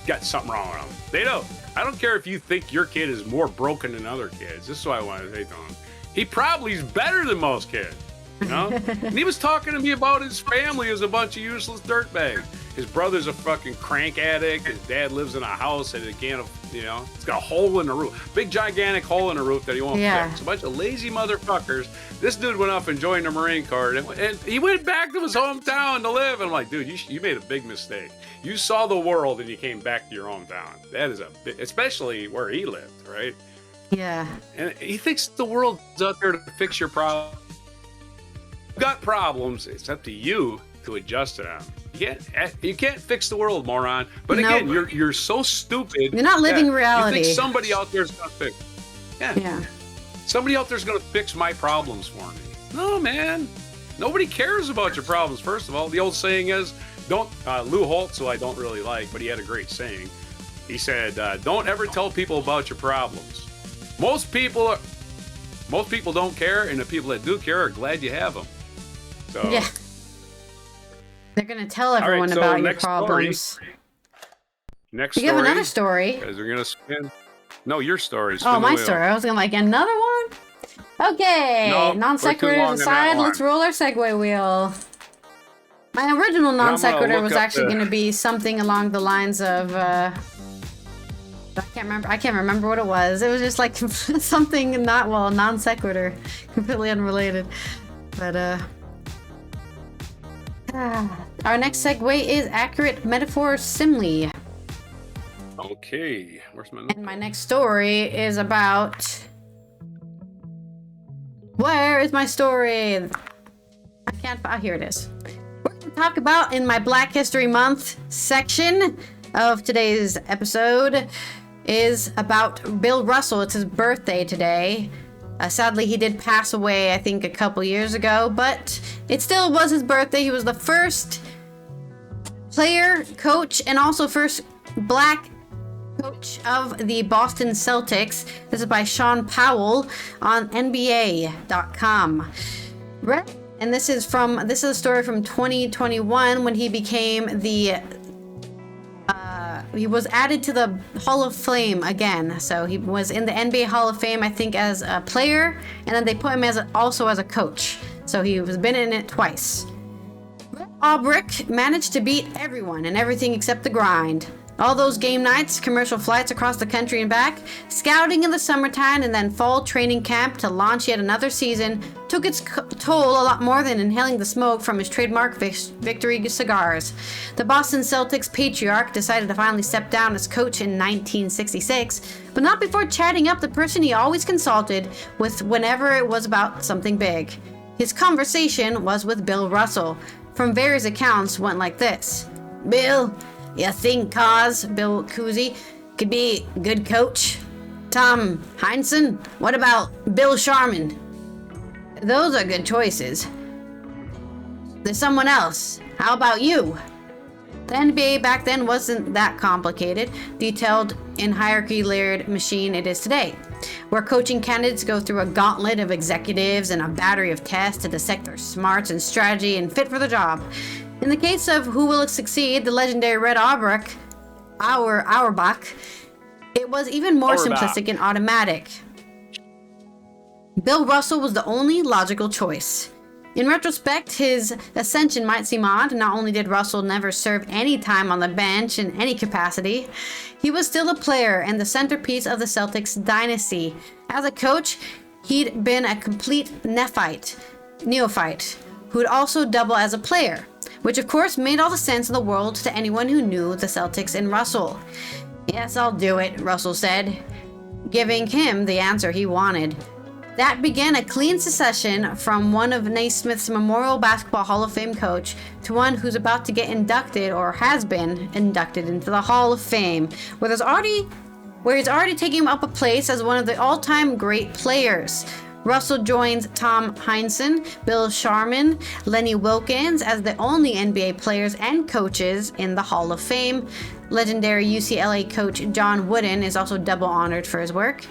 S2: got something wrong with them. They don't. I don't care if you think your kid is more broken than other kids. This is what I want to say to him. He probably is better than most kids. And he was talking to me about his family as a bunch of useless dirtbags. His brother's a fucking crank addict. His dad lives in a house that it can't, it's got a hole in the roof. Big, gigantic hole in the roof that he won't fix. A bunch of lazy motherfuckers. This dude went off and joined the Marine Corps, and he went back to his hometown to live. And I'm like, dude, you made a big mistake. You saw the world and you came back to your hometown. That is especially where he lived, right?
S1: Yeah.
S2: And he thinks the world's out there to fix your problem. You've got problems. It's up to you to adjust to them. You can't fix the world, moron. But again, you're so stupid.
S1: You're not living reality.
S2: You think somebody out there's gonna fix? Yeah. Somebody out there's gonna fix my problems for me. No, man. Nobody cares about your problems. First of all, the old saying is, Lou Holtz, who I don't really like, but he had a great saying. He said, "Don't ever tell people about your problems. Most people don't care, and the people that do care are glad you have them." So.
S1: Yeah. They're going to tell everyone about your problems.
S2: Next story.
S1: You have another story.
S2: Because we're going to spin. No, your story.
S1: Oh, my story. I was going to like, another one? Okay.
S2: No,
S1: non sequiturs aside, let's roll our segue wheel. My original non sequitur was actually going to be something along the lines of... I can't remember what it was. It was just like something non sequitur. Completely unrelated. But, our next segue is accurate metaphor simile.
S2: Okay, where's my notebook?
S1: And my next story is about... Where is my story? I can't... here it is. We're going to talk about, in my Black History Month section of today's episode, is about Bill Russell. It's his birthday today. Sadly, he did pass away, I think, a couple years ago, but it still was his birthday. He was the first player, coach, and also first black coach of the Boston Celtics. This is by Sean Powell on NBA.com. Right? And this is a story from 2021 when he became he was added to the Hall of Fame again. So he was in the NBA Hall of Fame, I think, as a player, and then they put him also as a coach. So he has been in it twice. Aubrick managed to beat everyone and everything except the grind. All those game nights, commercial flights across the country and back, scouting in the summertime, and then fall training camp to launch yet another season took its toll a lot more than inhaling the smoke from his trademark victory cigars. The Boston Celtics patriarch decided to finally step down as coach in 1966, but not before chatting up the person he always consulted with whenever it was about something big. His conversation was with Bill Russell. From various accounts went like this. Bill, you think Bill Cousy, could be a good coach? Tom Heinsohn? What about Bill Sharman? Those are good choices. There's someone else. How about you? The NBA back then wasn't that complicated, detailed and hierarchy-layered machine it is today, where coaching candidates go through a gauntlet of executives and a battery of tests to dissect their smarts and strategy and fit for the job. In the case of who will succeed, the legendary Red Auerbach, it was even more simplistic and automatic. Bill Russell was the only logical choice. In retrospect, his ascension might seem odd. Not only did Russell never serve any time on the bench in any capacity, he was still a player and the centerpiece of the Celtics dynasty. As a coach, he'd been a complete neophyte who'd also double as a player, which of course made all the sense in the world to anyone who knew the Celtics and Russell. Yes, I'll do it, Russell said, giving him the answer he wanted. That began a clean succession from one of Naismith's Memorial Basketball Hall of Fame coach to one who's about to get inducted or has been inducted into the Hall of Fame, where he's already taking up a place as one of the all-time great players. Russell joins Tom Heinsohn, Bill Sharman, Lenny Wilkens as the only NBA players and coaches in the Hall of Fame. Legendary UCLA coach John Wooden is also double honored for his work.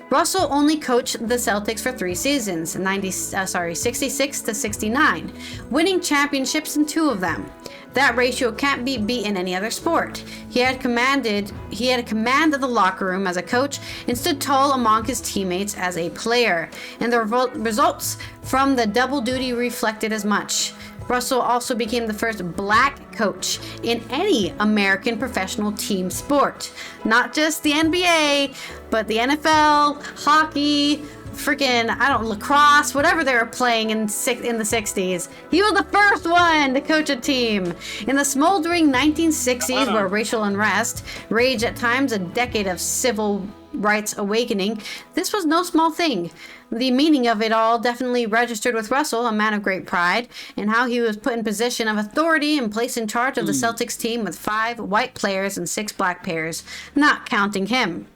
S1: Russell only coached the Celtics for 3 seasons, 66 to 69, winning championships in 2 of them. That ratio can't be beat in any other sport. He had a command of the locker room as a coach and stood tall among his teammates as a player, and the results from the double duty reflected as much. Russell also became the first black coach in any American professional team sport. Not just the NBA, but the NFL, hockey, lacrosse, whatever they were playing in the 60s. He was the first one to coach a team. In the smoldering 1960s, where racial unrest raged at times, a decade of civil rights awakening, this was no small thing. The meaning of it all definitely registered with Russell, a man of great pride, and how he was put in position of authority and placed in charge of the Celtics team with 5 white players and 6 black players, not counting him.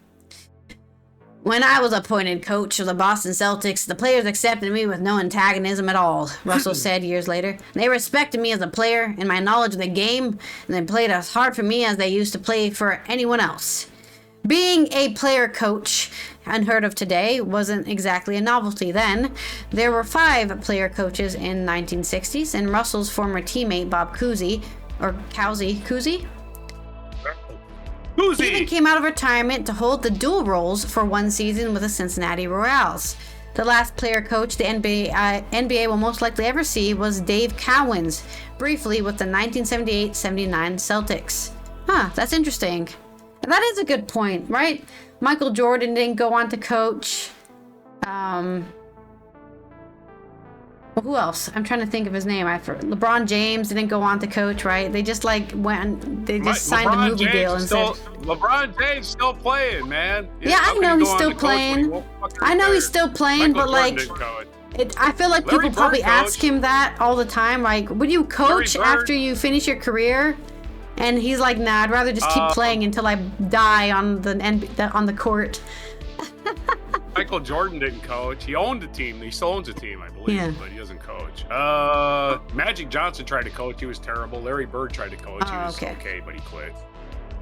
S1: When I was appointed coach of the Boston Celtics, the players accepted me with no antagonism at all, Russell said years later. They respected me as a player and my knowledge of the game, and they played as hard for me as they used to play for anyone else. Being a player coach, unheard of today, wasn't exactly a novelty then. There were 5 player coaches in 1960s, and Russell's former teammate Bob Cousy even came out of retirement to hold the dual roles for 1 season with the Cincinnati Royals. The last player coach the NBA will most likely ever see was Dave Cowens, briefly with the 1978-79 Celtics. That's interesting. That is a good point, right? Michael Jordan didn't go on to coach. Who else? I'm trying to think of his name. LeBron James didn't go on to coach, right? They just signed a movie deal and said.
S2: LeBron James still playing, man.
S1: Yeah, I know he's still playing. But I feel like people probably ask him that all the time. Like, would you coach after you finish your career? And he's like, nah, I'd rather just keep playing until I die on the court.
S2: Michael Jordan didn't coach. He owned a team. He still owns a team, I believe, but he doesn't coach. Magic Johnson tried to coach. He was terrible. Larry Bird tried to coach. He was okay, but he quit.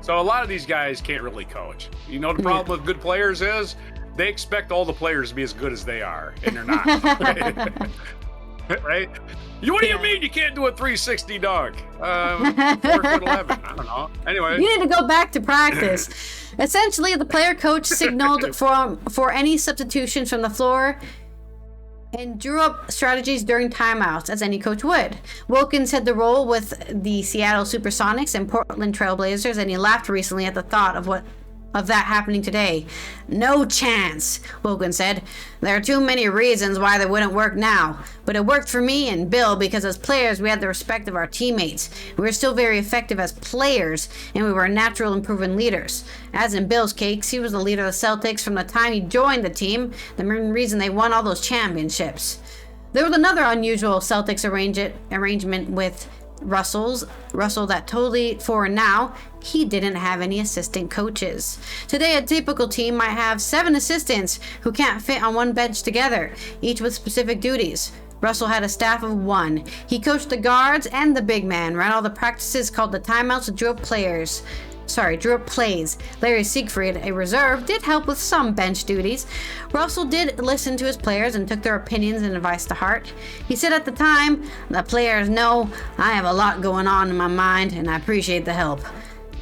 S2: So a lot of these guys can't really coach. You know, the problem with good players is they expect all the players to be as good as they are, and they're not. Right? What do you mean you can't do a 360 dunk? 4'11". I don't know. Anyway,
S1: you need to go back to practice. Essentially, the player coach signaled for any substitutions from the floor, and drew up strategies during timeouts, as any coach would. Wilkins had the role with the Seattle Supersonics and Portland Trailblazers, and he laughed recently at the thought of that happening today. No chance, Wilkins said. There are too many reasons why that wouldn't work now. But it worked for me and Bill because as players we had the respect of our teammates. We were still very effective as players, and we were natural and proven leaders. As in Bill's case, he was the leader of the Celtics from the time he joined the team, the main reason they won all those championships. There was another unusual Celtics arrangement with Russell that totally foreign now. He didn't have any assistant coaches. Today, a typical team might have 7 assistants who can't fit on one bench together, each with specific duties. Russell had a staff of 1. He coached the guards and the big man, ran all the practices, called the timeouts, and drew up plays. Larry Siegfried, a reserve, did help with some bench duties. Russell did listen to his players and took their opinions and advice to heart. He said at the time, "The players know I have a lot going on in my mind, and I appreciate the help.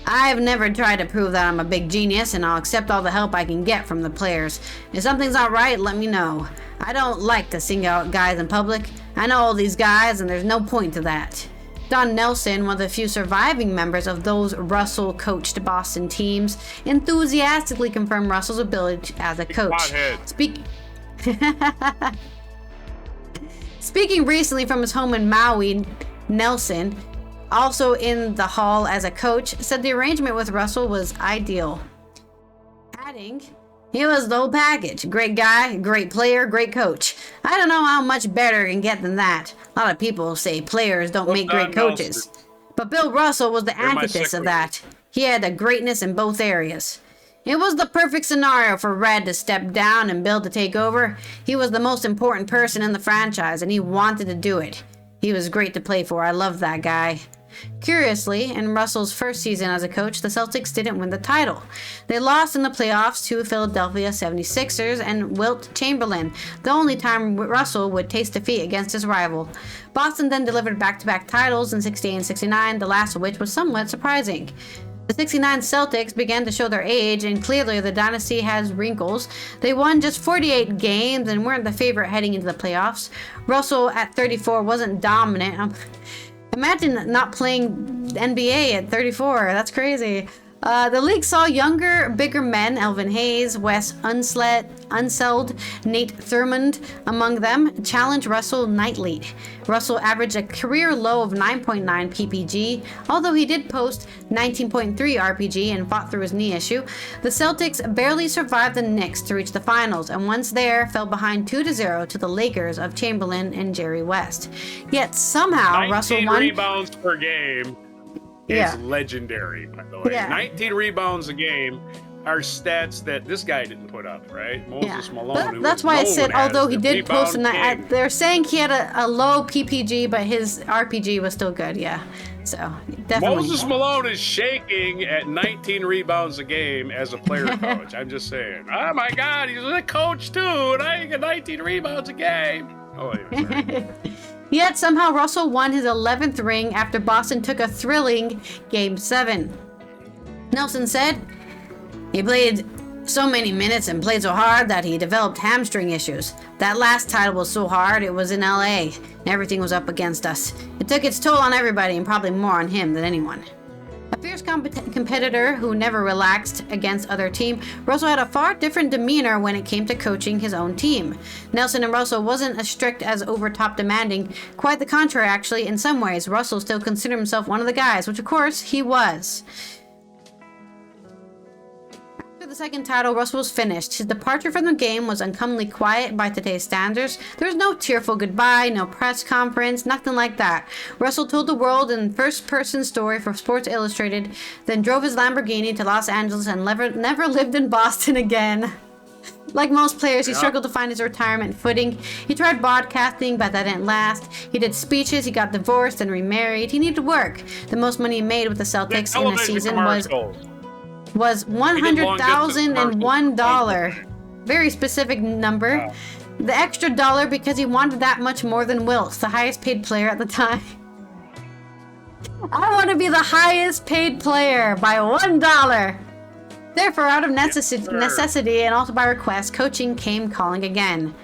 S1: I've never tried to prove that I'm a big genius, and I'll accept all the help I can get from the players. If something's not right, let me know. I don't like to single out guys in public. I know all these guys, and there's no point to that." Don Nelson, one of the few surviving members of those Russell-coached Boston teams, enthusiastically confirmed Russell's ability as a coach. Speaking recently from his home in Maui, Nelson, also in the hall as a coach, said the arrangement with Russell was ideal. Adding, "He was the whole package. Great guy, great player, great coach. I don't know how much better it can get than that. A lot of people say players don't make great coaches. But Bill Russell was the antithesis of that. He had the greatness in both areas. It was the perfect scenario for Red to step down and Bill to take over. He was the most important person in the franchise, and he wanted to do it. He was great to play for. I loved that guy." Curiously, in Russell's first season as a coach, the Celtics didn't win the title. They lost in the playoffs to Philadelphia 76ers and Wilt Chamberlain, the only time Russell would taste defeat against his rival. Boston then delivered back-to-back titles in 68 and 69, the last of which was somewhat surprising. The 69 Celtics began to show their age, and clearly the dynasty has wrinkles. They won just 48 games and weren't the favorite heading into the playoffs. Russell, at 34, wasn't dominant. Imagine not playing NBA at 34. That's crazy. The league saw younger, bigger men, Elvin Hayes, Wes Unseld, Nate Thurmond among them, challenge Russell nightly. Russell averaged a career low of 9.9 PPG, although he did post 19.3 RPG and fought through his knee issue. The Celtics barely survived the Knicks to reach the finals, and once there, fell behind 2-0 to the Lakers of Chamberlain and Jerry West. Yet somehow, Russell won...
S2: 19 rebounds per game. Is legendary, by the way. 19 rebounds a game are stats that this guy didn't put up, right? Moses Malone.
S1: That's why I said, although he did post a night, they're saying he had a low PPG, but his RPG was still good. Yeah, so definitely.
S2: Moses Malone is shaking at 19 rebounds a game as a player coach. I'm just saying. Oh my God, he's a coach too, and I get 19 rebounds a game. Oh, yeah,
S1: Yet somehow Russell won his 11th ring after Boston took a thrilling Game 7. Nelson said, "He played so many minutes and played so hard that he developed hamstring issues. That last title was so hard, it was in LA, and everything was up against us. It took its toll on everybody and probably more on him than anyone." A fierce competitor who never relaxed against other team, Russell had a far different demeanor when it came to coaching his own team. Nelson and Russell wasn't as strict as over-top demanding. Quite the contrary, actually. In some ways, Russell still considered himself one of the guys, which of course he was. After the second title, Russell was finished. His departure from the game was uncommonly quiet by today's standards. There was no tearful goodbye, no press conference, nothing like that. Russell told the world in first-person story for Sports Illustrated, then drove his Lamborghini to Los Angeles and never lived in Boston again. Like most players, he struggled to find his retirement footing. He tried broadcasting, but that didn't last. He did speeches, he got divorced and remarried. He needed work. The most money he made with the Celtics in a season was $100,001. Very specific number. Wow. The extra dollar because he wanted that much more than Wilt, the highest paid player at the time. I want to be the highest paid player by $1. Therefore, out of necessity and also by request, coaching came calling again.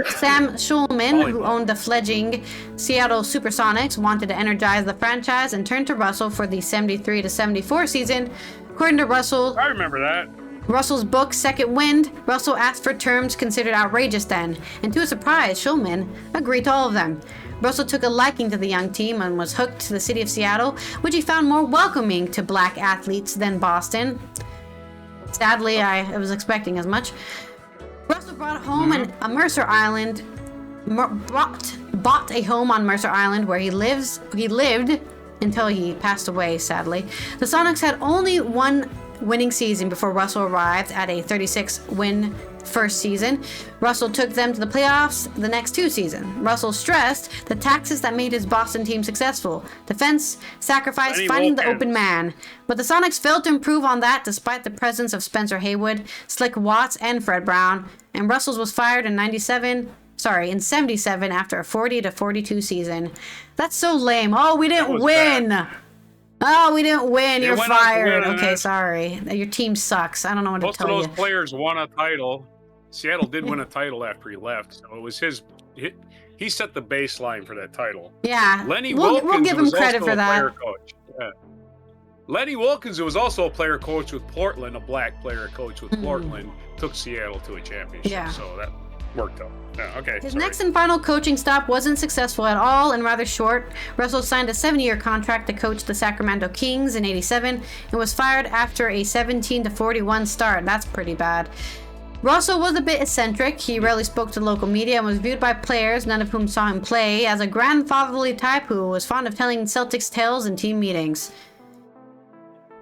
S1: Sam Schulman, who owned the fledgling Seattle Supersonics, wanted to energize the franchise and turned to Russell for the 73 to 74 season. According to Russell,
S2: I remember that.
S1: Russell's book, Second Wind, Russell asked for terms considered outrageous then, and to his surprise, Schulman agreed to all of them. Russell took a liking to the young team and was hooked to the city of Seattle, which he found more welcoming to black athletes than Boston. Sadly, I was expecting as much. Russell brought home a Mercer Island, bought a home on Mercer Island where he lived until he passed away, sadly. The Sonics had only one winning season before Russell arrived at a 36-win first season. Russell took them to the playoffs the next two seasons. Russell stressed the tactics that made his Boston team successful: defense, sacrifice, finding the open man. But the Sonics failed to improve on that despite the presence of Spencer Haywood, Slick Watts, and Fred Brown. And Russell was fired in 77 after a 40-42 season. That's so lame. Oh, we didn't win. Bad. Oh, we didn't win. You're fired. Okay, sorry. Your team sucks. I don't know what to tell you.
S2: Most of those players won a title. Seattle did win a title after he left, so it was his. He set the baseline for that title.
S1: Yeah,
S2: Lenny
S1: we'll give him credit for that.
S2: Player coach. Yeah. Lenny Wilkins, who was also a player coach with Portland, a black player coach with Portland, took Seattle to a championship. Yeah. So that worked out. Yeah, okay.
S1: His next and final coaching stop wasn't successful at all and rather short. Russell signed a 7-year contract to coach the Sacramento Kings in '87 and was fired after a 17-41 start. That's pretty bad. Russell was a bit eccentric. He rarely spoke to local media and was viewed by players, none of whom saw him play, as a grandfatherly type who was fond of telling Celtics tales in team meetings.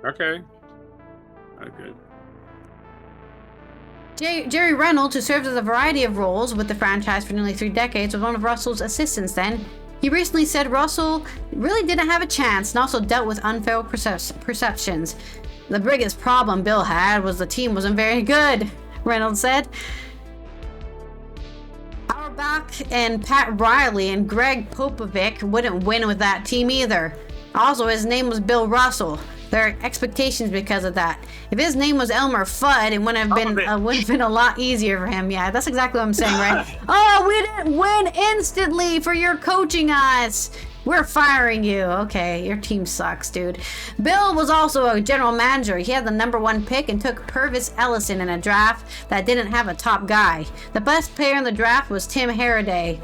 S2: Okay. Okay.
S1: Jerry Reynolds, who served as a variety of roles with the franchise for nearly 3 decades, was one of Russell's assistants then. He recently said Russell really didn't have a chance and also dealt with unfair perceptions. The biggest problem Bill had was the team wasn't very good, Reynolds said. Auerbach and Pat Riley and Greg Popovich wouldn't win with that team either. Also, his name was Bill Russell. There are expectations because of that. If his name was Elmer Fudd, it wouldn't have been a lot easier for him. Yeah, that's exactly what I'm saying, right? Oh, we didn't win instantly for your coaching us. We're firing you. Okay, your team sucks, dude. Bill was also a general manager. He had the #1 pick and took Purvis Ellison in a draft that didn't have a top guy. The best player in the draft was Tim Hardaway,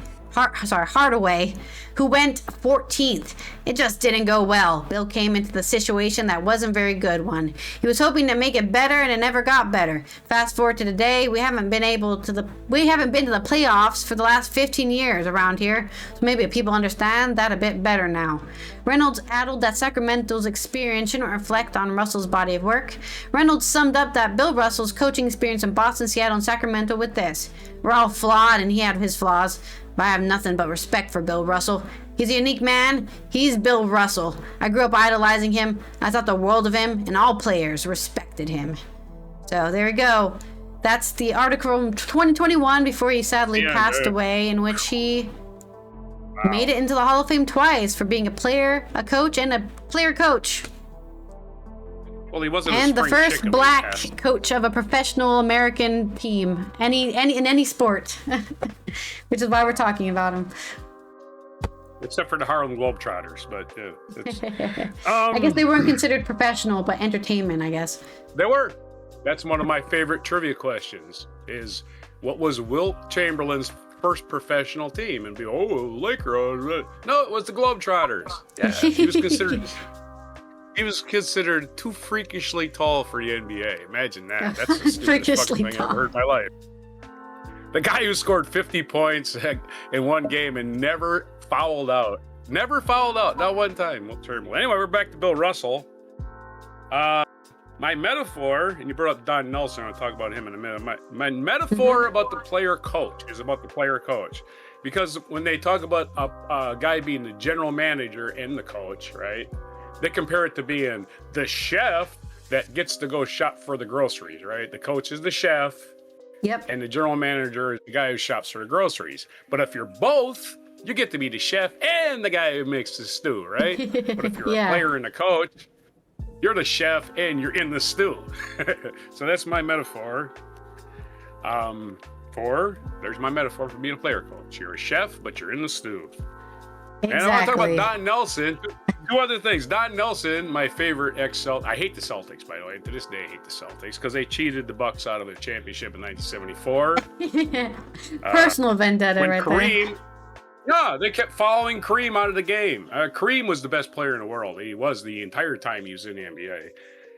S1: who went 14th. It just didn't go well. Bill came into the situation that wasn't a very good one. He was hoping to make it better, and it never got better. Fast forward to today, we haven't been to the playoffs for the last 15 years around here. So maybe people understand that a bit better now. Reynolds added that Sacramento's experience shouldn't reflect on Russell's body of work. Reynolds summed up that Bill Russell's coaching experience in Boston, Seattle, and Sacramento with this: "We're all flawed, and he had his flaws. But I have nothing but respect for Bill Russell. He's a unique man. He's Bill Russell. I grew up idolizing him. I thought the world of him, and all players respected him." So there we go. That's the article from 2021 before he sadly passed away, in which he made it into the Hall of Fame twice for being a player, a coach, and a player coach.
S2: Well, he wasn't
S1: and the first black coach of a professional American team, in any sport, which is why we're talking about him.
S2: Except for the Harlem Globetrotters, but
S1: I guess they weren't considered professional, but entertainment, I guess.
S2: They were. That's one of my favorite trivia questions: is what was Wilt Chamberlain's first professional team? And be Lakers. No, it was the Globetrotters. Yeah, He was considered too freakishly tall for the NBA. Imagine that. That's the stupidest fucking thing I've ever heard in my life. The guy who scored 50 points in one game and never fouled out. Never fouled out. Not one time. Anyway, we're back to Bill Russell. My metaphor, and you brought up Don Nelson. I'll talk about him in a minute. My metaphor about the player coach is about the player coach. Because when they talk about a guy being the general manager and the coach, right? They compare it to being the chef that gets to go shop for the groceries, right? The coach is the chef.
S1: Yep.
S2: And the general manager is the guy who shops for the groceries. But if you're both, you get to be the chef and the guy who makes the stew, right? But if you're a player and a coach, you're the chef and you're in the stew. So that's my metaphor. There's my metaphor for being a player coach. You're a chef, but you're in the stew.
S1: Exactly.
S2: And I want to talk about Don Nelson. Two other things. Don Nelson, my favorite ex-Celt. I hate the Celtics, by the way. To this day, I hate the Celtics because they cheated the Bucks out of their championship in 1974.
S1: Personal vendetta
S2: when
S1: right
S2: Kareem,
S1: there.
S2: Yeah, they kept following Kareem out of the game. Kareem was the best player in the world. He was the entire time he was in the NBA.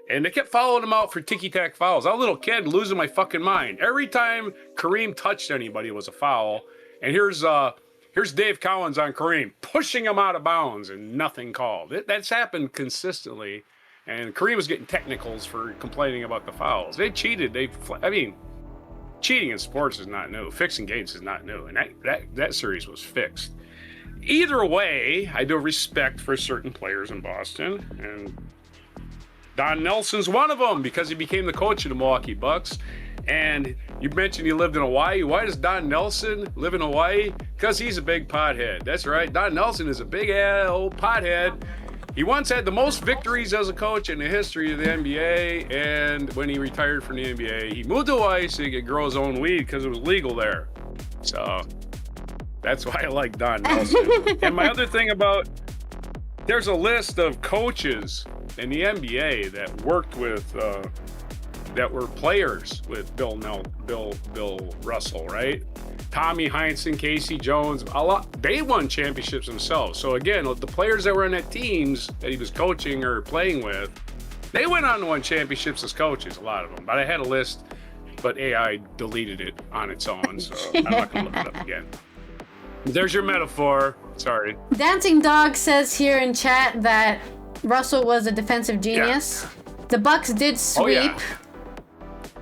S2: And they kept following him out for ticky-tack fouls. I was a little kid losing my fucking mind. Every time Kareem touched anybody, it was a foul. And here's Dave Cowens on Kareem, pushing him out of bounds and nothing called. That's happened consistently. And Kareem was getting technicals for complaining about the fouls. They cheated. Cheating in sports is not new. Fixing games is not new. And that series was fixed. Either way, I do have respect for certain players in Boston. And Don Nelson's one of them because he became the coach of the Milwaukee Bucks. And you mentioned he lived in Hawaii. Why does Don Nelson live in Hawaii? Because he's a big pothead. That's right. Don Nelson is a big old pothead. He once had the most victories as a coach in the history of the NBA. And when he retired from the NBA, he moved to Hawaii so he could grow his own weed because it was legal there. So that's why I like Don Nelson. And my other thing there's a list of coaches in the NBA that worked with, that were players with Bill Russell, right? Tommy Heinsohn, Casey Jones, they won championships themselves. So again, the players that were on that teams that he was coaching or playing with, they went on to win championships as coaches, a lot of them. But I had a list, but AI deleted it on its own, so I'm not gonna look it up again. There's your metaphor. Sorry.
S1: Dancing Dog says here in chat that Russell was a defensive genius. Yeah. The Bucks did sweep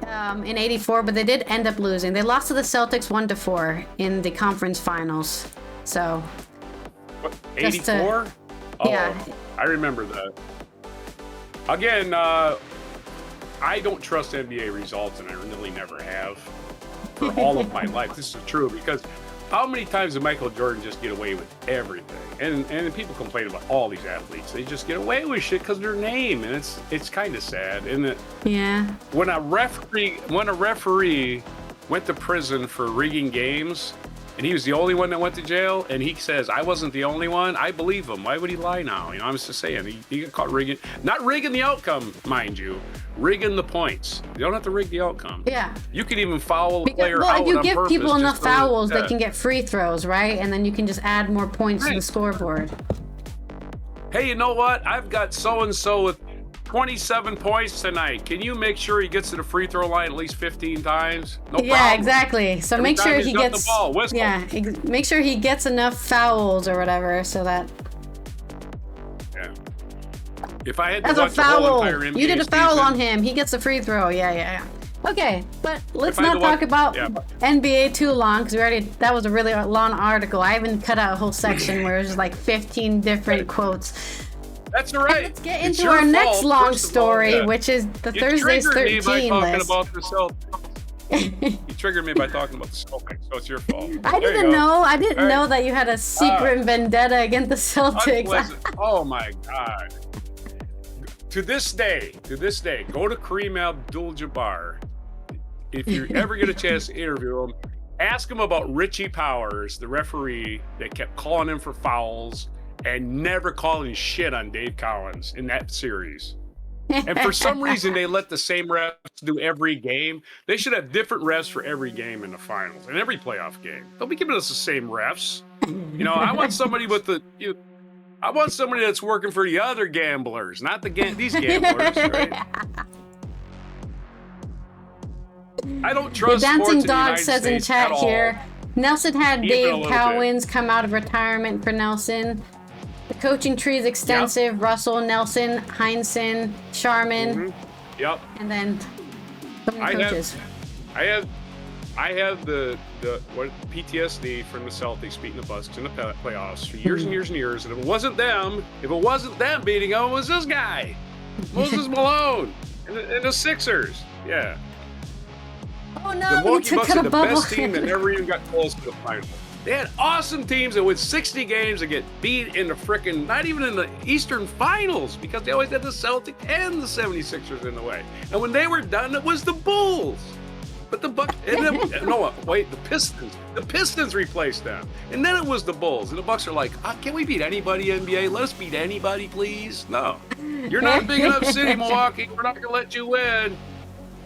S1: in '84, but they did end up losing. They lost to the Celtics 1-4 in the conference finals. So.
S2: 84?
S1: Yeah.
S2: I remember that. Again, I don't trust NBA results, and I really never have for all of my life. This is true because how many times did Michael Jordan just get away with everything? And people complain about all these athletes. They just get away with shit because of their name, and it's kind of sad, isn't it?
S1: Yeah.
S2: When a referee went to prison for rigging games, and he was the only one that went to jail, and he says, I wasn't the only one, I believe him. Why would he lie now? You know, I'm just saying, he got caught rigging, not rigging the outcome, mind you, rigging the points. You don't have to rig the outcome.
S1: Yeah.
S2: You can even foul the player out on
S1: if you
S2: purpose.
S1: give people enough fouls, they can get free throws, right? And then you can just add more points to the scoreboard.
S2: Hey, you know what? I've got so-and-so with 27 points tonight. Can you make sure he gets to the free throw line at least 15 times? No problem.
S1: Yeah, exactly. So make sure he gets
S2: the ball, whistle.
S1: Yeah, make sure he gets enough fouls or whatever so that.
S2: Yeah. If I had to
S1: That's
S2: watch
S1: a
S2: the whole
S1: foul.
S2: entire NBA
S1: You did a foul
S2: season,
S1: on him. He gets a free throw. Yeah. Okay, but let's not talk about NBA too long because that was a really long article. I even cut out a whole section where it was like 15 different quotes.
S2: That's all right.
S1: Let's get into our next long story, which is the Thursday's 13 list.
S2: You triggered me by talking about the Celtics, so it's your fault.
S1: I didn't know that you had a secret vendetta against the Celtics.
S2: Oh my God. To this day, go to Kareem Abdul-Jabbar. If you ever get a chance to interview him, ask him about Richie Powers, the referee that kept calling him for fouls and never calling shit on Dave Cowens in that series. And for some reason, they let the same refs do every game. They should have different refs for every game in the finals and every playoff game. Don't be giving us the same refs. You know, I want somebody I want somebody that's working for the other gamblers, not these gamblers. Right? I don't trust
S1: the Dancing
S2: sports
S1: Dog
S2: in the
S1: says
S2: United
S1: in
S2: States
S1: chat
S2: at
S1: here, Nelson had
S2: Even
S1: Dave Cowens come out of retirement for Nelson. The coaching tree is extensive. Yep. Russell, Nelson, Heinsohn, Sharman.
S2: Mm-hmm. Yep.
S1: And then so many coaches.
S2: I have the PTSD from the Celtics beating the Bucks in the playoffs for years and years and years. And if it wasn't them beating them, it was this guy, Moses Malone, and the Sixers. Yeah.
S1: Oh no,
S2: the Milwaukee Bucks are the best
S1: team
S2: that never even got close to the final. They had awesome teams that win 60 games and get beat in the frickin' not even in the Eastern Finals because they always had the Celtics and the 76ers in the way. And when they were done, it was the Bulls. But the Bucks, the Pistons replaced them, and then it was the Bulls, and the Bucks are like, can we beat anybody, NBA? Let us beat anybody, please. No, you're not a big enough city, Milwaukee. We're not gonna let you win.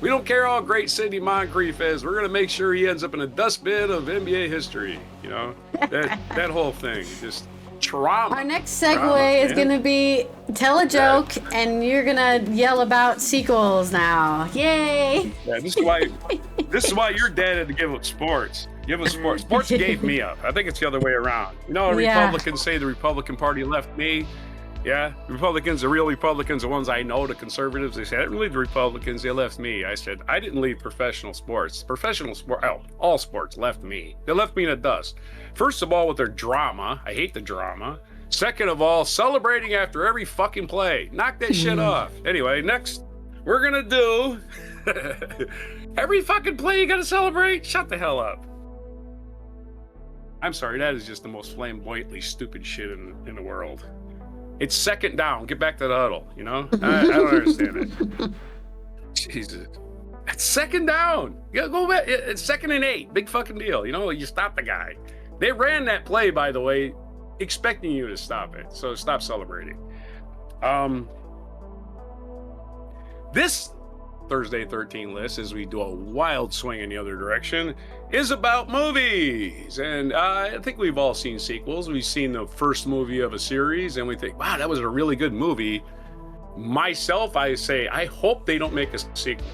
S2: We don't care how great Sidney Moncrief is. We're gonna make sure he ends up in a dustbin of NBA history. You know, that whole thing, just trauma.
S1: Our next segue is gonna be tell a joke, and you're gonna yell about sequels now. Yay!
S2: Yeah, this is why your dad had to give up sports. Give up sports. Sports gave me up. I think it's the other way around. You know, Republicans say the Republican Party left me. Yeah, Republicans, the real Republicans, the ones I know, the conservatives, they say, I didn't leave the Republicans, they left me. I said, I didn't leave professional sports. All sports left me. They left me in the dust. First of all, with their drama. I hate the drama. Second of all, celebrating after every fucking play. Knock that shit off. Anyway, next, we're gonna do every fucking play you gotta celebrate? Shut the hell up. I'm sorry, that is just the most flamboyantly stupid shit in the world. It's second down. Get back to the huddle, you know? I don't understand it. Jesus. It's second down. Go back. It's 2nd and 8. Big fucking deal. You know, you stop the guy. They ran that play, by the way, expecting you to stop it. So stop celebrating. This Thursday 13 list, as we do a wild swing in the other direction, is about movies. And I think we've all seen sequels. We've seen the first movie of a series and we think, wow, that was a really good movie. Myself, I say, I hope they don't make a sequel.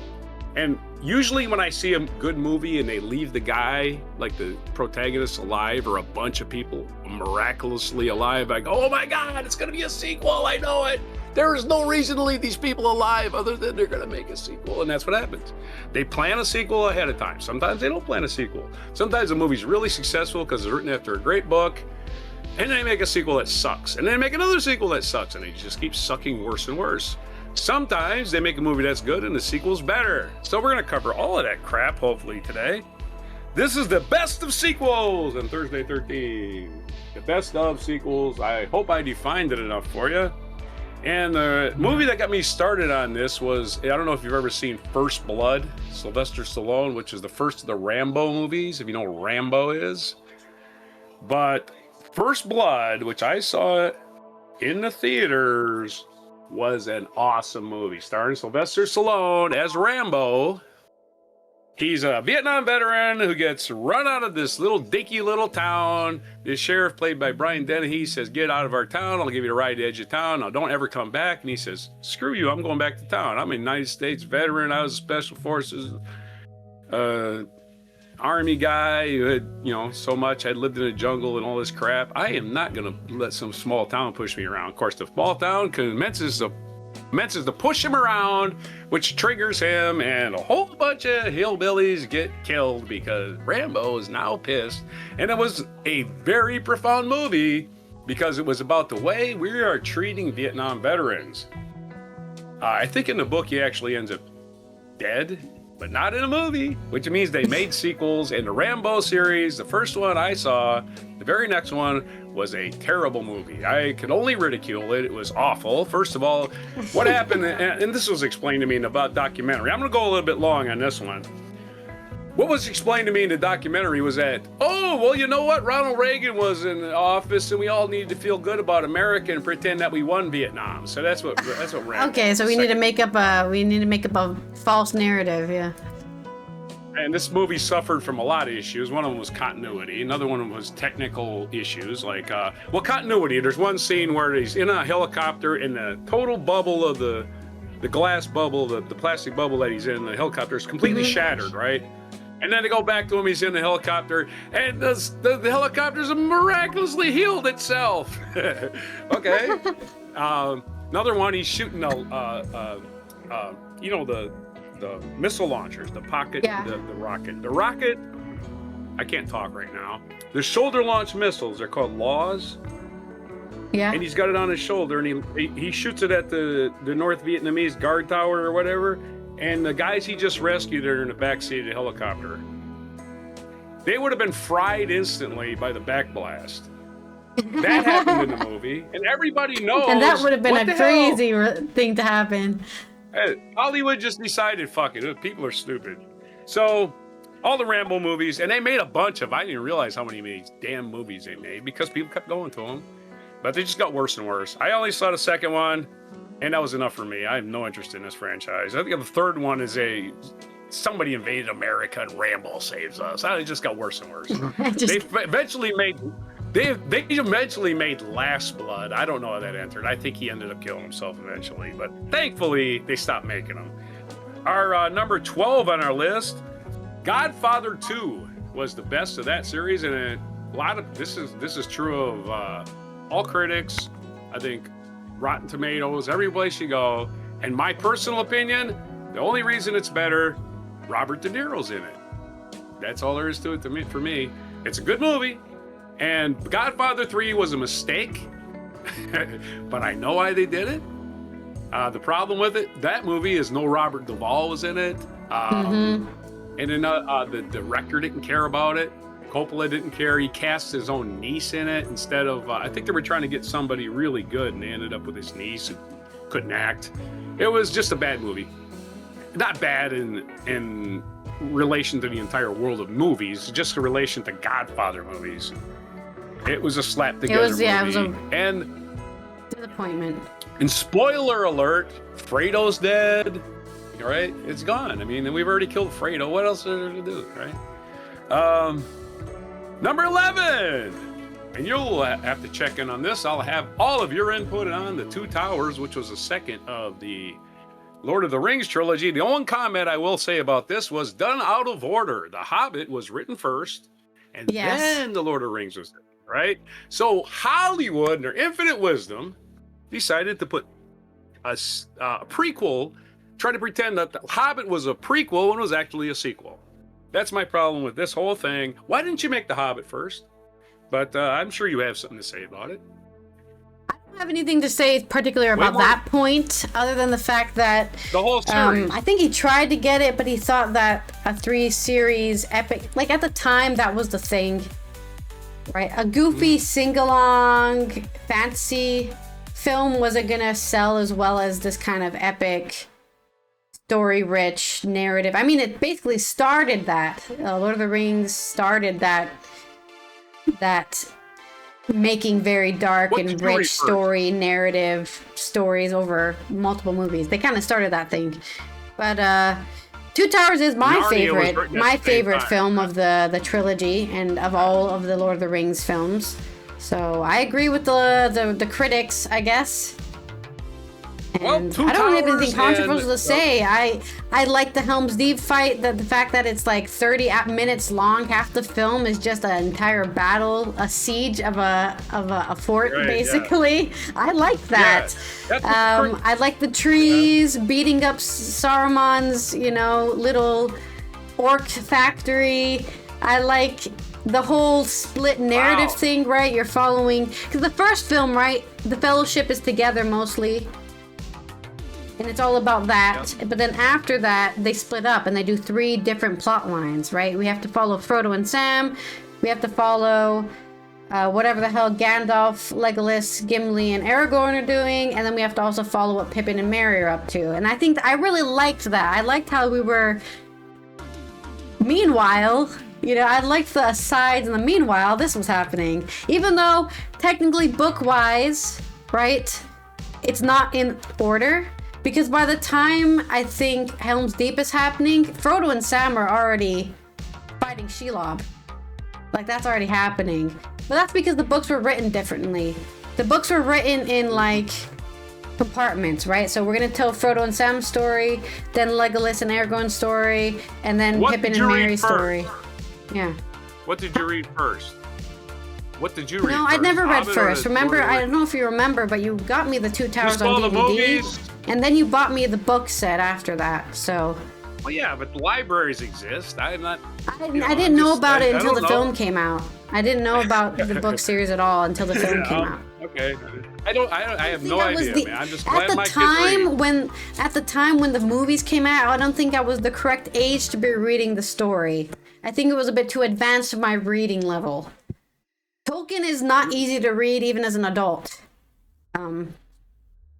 S2: And usually when I see a good movie and they leave the guy, like the protagonist, alive, or a bunch of people miraculously alive, I go, oh my God, it's gonna be a sequel, I know it. There is no reason to leave these people alive other than they're gonna make a sequel, and that's what happens. They plan a sequel ahead of time. Sometimes they don't plan a sequel. Sometimes a movie's really successful because it's written after a great book, and they make a sequel that sucks. And then they make another sequel that sucks, and they just keep sucking worse and worse. Sometimes they make a movie that's good and the sequel's better. So we're gonna cover all of that crap, hopefully, today. This is the best of sequels on Thursday 13. The best of sequels. I hope I defined it enough for you. And the movie that got me started on this was, I don't know if you've ever seen First Blood, Sylvester Stallone, which is the first of the Rambo movies, if you know what Rambo is. But First Blood, which I saw in the theaters, was an awesome movie, starring Sylvester Stallone as Rambo. He's a Vietnam veteran who gets run out of this little dinky little town. The sheriff, played by Brian Dennehy, says, get out of our town. I'll give you a ride to the edge of town. Now, don't ever come back. And he says, screw you. I'm going back to town. I'm a United States veteran. I was a Special Forces Army guy who had, so much. I'd lived in the jungle and all this crap. I am not going to let some small town push me around. Of course, the small town commences to push him around, which triggers him, and a whole bunch of hillbillies get killed because Rambo is now pissed. And it was a very profound movie because it was about the way we are treating Vietnam veterans. I think in the book he actually ends up dead, but not in a movie, which means they made sequels. In the Rambo series, the first one I saw, the very next one was a terrible movie. I could only ridicule it. It was awful. First of all, what happened, and this was explained to me in the documentary. I'm going to go a little bit long on this one. What was explained to me in the documentary was that, oh, well, you know what? Ronald Reagan was in office, and we all needed to feel good about America and pretend that we won Vietnam. So that's what Rambo.
S1: Okay, so we need to make up a false narrative, yeah.
S2: And this movie suffered from a lot of issues. One of them was continuity. Another one was technical issues, like, continuity. There's one scene where he's in a helicopter and the total bubble of the glass bubble, the plastic bubble that he's in, the helicopter is completely shattered, right? And then they go back to him, he's in the helicopter, and the helicopter's miraculously healed itself. Okay. Another one, he's shooting the missile launchers, the pocket, the rocket. The rocket, I can't talk right now. The shoulder launch missiles, they're called LAWs. Yeah. And he's got it on his shoulder, and he shoots it at the North Vietnamese guard tower or whatever. And the guys he just rescued are in the backseat of the helicopter. They would have been fried instantly by the backblast. That happened in the movie, and everybody knows. And
S1: that would have been a crazy thing to happen.
S2: Hollywood just decided, fuck it, people are stupid. So All the Rambo movies, and they made a bunch of. I didn't even realize how many damn movies they made because people kept going to them. But they just got worse and worse. I only saw the second one, and that was enough for me. I have no interest in this franchise. I think the third one is somebody invaded America and Rambo saves us. It just got worse and worse. They eventually made Last Blood. I don't know how that entered. I think he ended up killing himself eventually, but thankfully they stopped making them. Our number 12 on our list, Godfather 2 was the best of that series, and a lot of this is true of all critics. I think Rotten Tomatoes, every place you go. And my personal opinion, the only reason it's better, Robert De Niro's in it. That's all there is to it for me. It's a good movie, and Godfather 3 was a mistake, but I know why they did it. The problem with it, that movie is no Robert Duvall was in it. And then the director didn't care about it. Coppola didn't care. He cast his own niece in it instead of, I think they were trying to get somebody really good, and they ended up with his niece who couldn't act. It was just a bad movie. Not bad in relation to the entire world of movies, just in relation to Godfather movies. It was a slap together movie.
S1: It was a
S2: and
S1: disappointment.
S2: And spoiler alert, Fredo's dead. Right? It's gone. I mean, we've already killed Fredo. What else is there to do, right? Number 11. And you'll have to check in on this. I'll have all of your input on The Two Towers, which was the second of the Lord of the Rings trilogy. The only comment I will say about this was done out of order. The Hobbit was written first, and then The Lord of the Rings was written, right? So Hollywood, in their infinite wisdom, decided to put a prequel, try to pretend that The Hobbit was a prequel when it was actually a sequel. That's my problem with this whole thing. Why didn't you make The Hobbit first? But I'm sure you have something to say about it.
S1: I don't have anything to say particular about that point, other than the fact that
S2: the whole series.
S1: I think he tried to get it, but he thought that a 3-series epic, like at the time, that was the thing, right? A goofy sing-along fantasy film wasn't gonna sell as well as this kind of epic, story-rich narrative. I mean, it basically started that. Lord of the Rings started that making very dark and rich story narrative stories over multiple movies. They kind of started that thing. But Two Towers is my favorite film of the trilogy and of all of the Lord of the Rings films. So I agree with the critics, I guess. And I don't have anything controversial to say. I like the Helm's Deep fight. The fact that it's like 30 minutes long, half the film is just an entire battle, a siege of a fort, basically. Yeah. I like that. Yeah, I like the trees beating up Saruman's, little orc factory. I like the whole split narrative thing, right? You're following, because the first film, right, the Fellowship is together mostly. And it's all about that. Yep. But then after that, they split up and they do 3 different plot lines, right? We have to follow Frodo and Sam. We have to follow whatever the hell Gandalf, Legolas, Gimli, and Aragorn are doing. And then we have to also follow what Pippin and Merry are up to. And I think I really liked that. I liked how we were... Meanwhile, I liked the asides, and the meanwhile, this was happening. Even though, technically, book-wise, right, it's not in order. Because by the time I think Helm's Deep is happening, Frodo and Sam are already fighting Shelob. Like, that's already happening. But that's because the books were written differently. The books were written in, like, compartments, right? So we're going to tell Frodo and Sam's story, then Legolas and Aragorn's story, and then Pippin and Merry's story. Yeah.
S2: What did you read first? What did you read
S1: No,
S2: first?
S1: I'd never read first. Remember, I don't know if you remember, but you got me the Two Towers on DVD. And then you bought me the book set after that, so...
S2: Well, yeah, but libraries exist. I
S1: didn't know about it until the film came out. I didn't know about the book series at all until the film came out.
S2: Okay. I have no idea, man. I'm just glad my kids read.
S1: At the time when the movies came out, I don't think I was the correct age to be reading the story. I think it was a bit too advanced for my reading level. Tolkien is not easy to read even as an adult.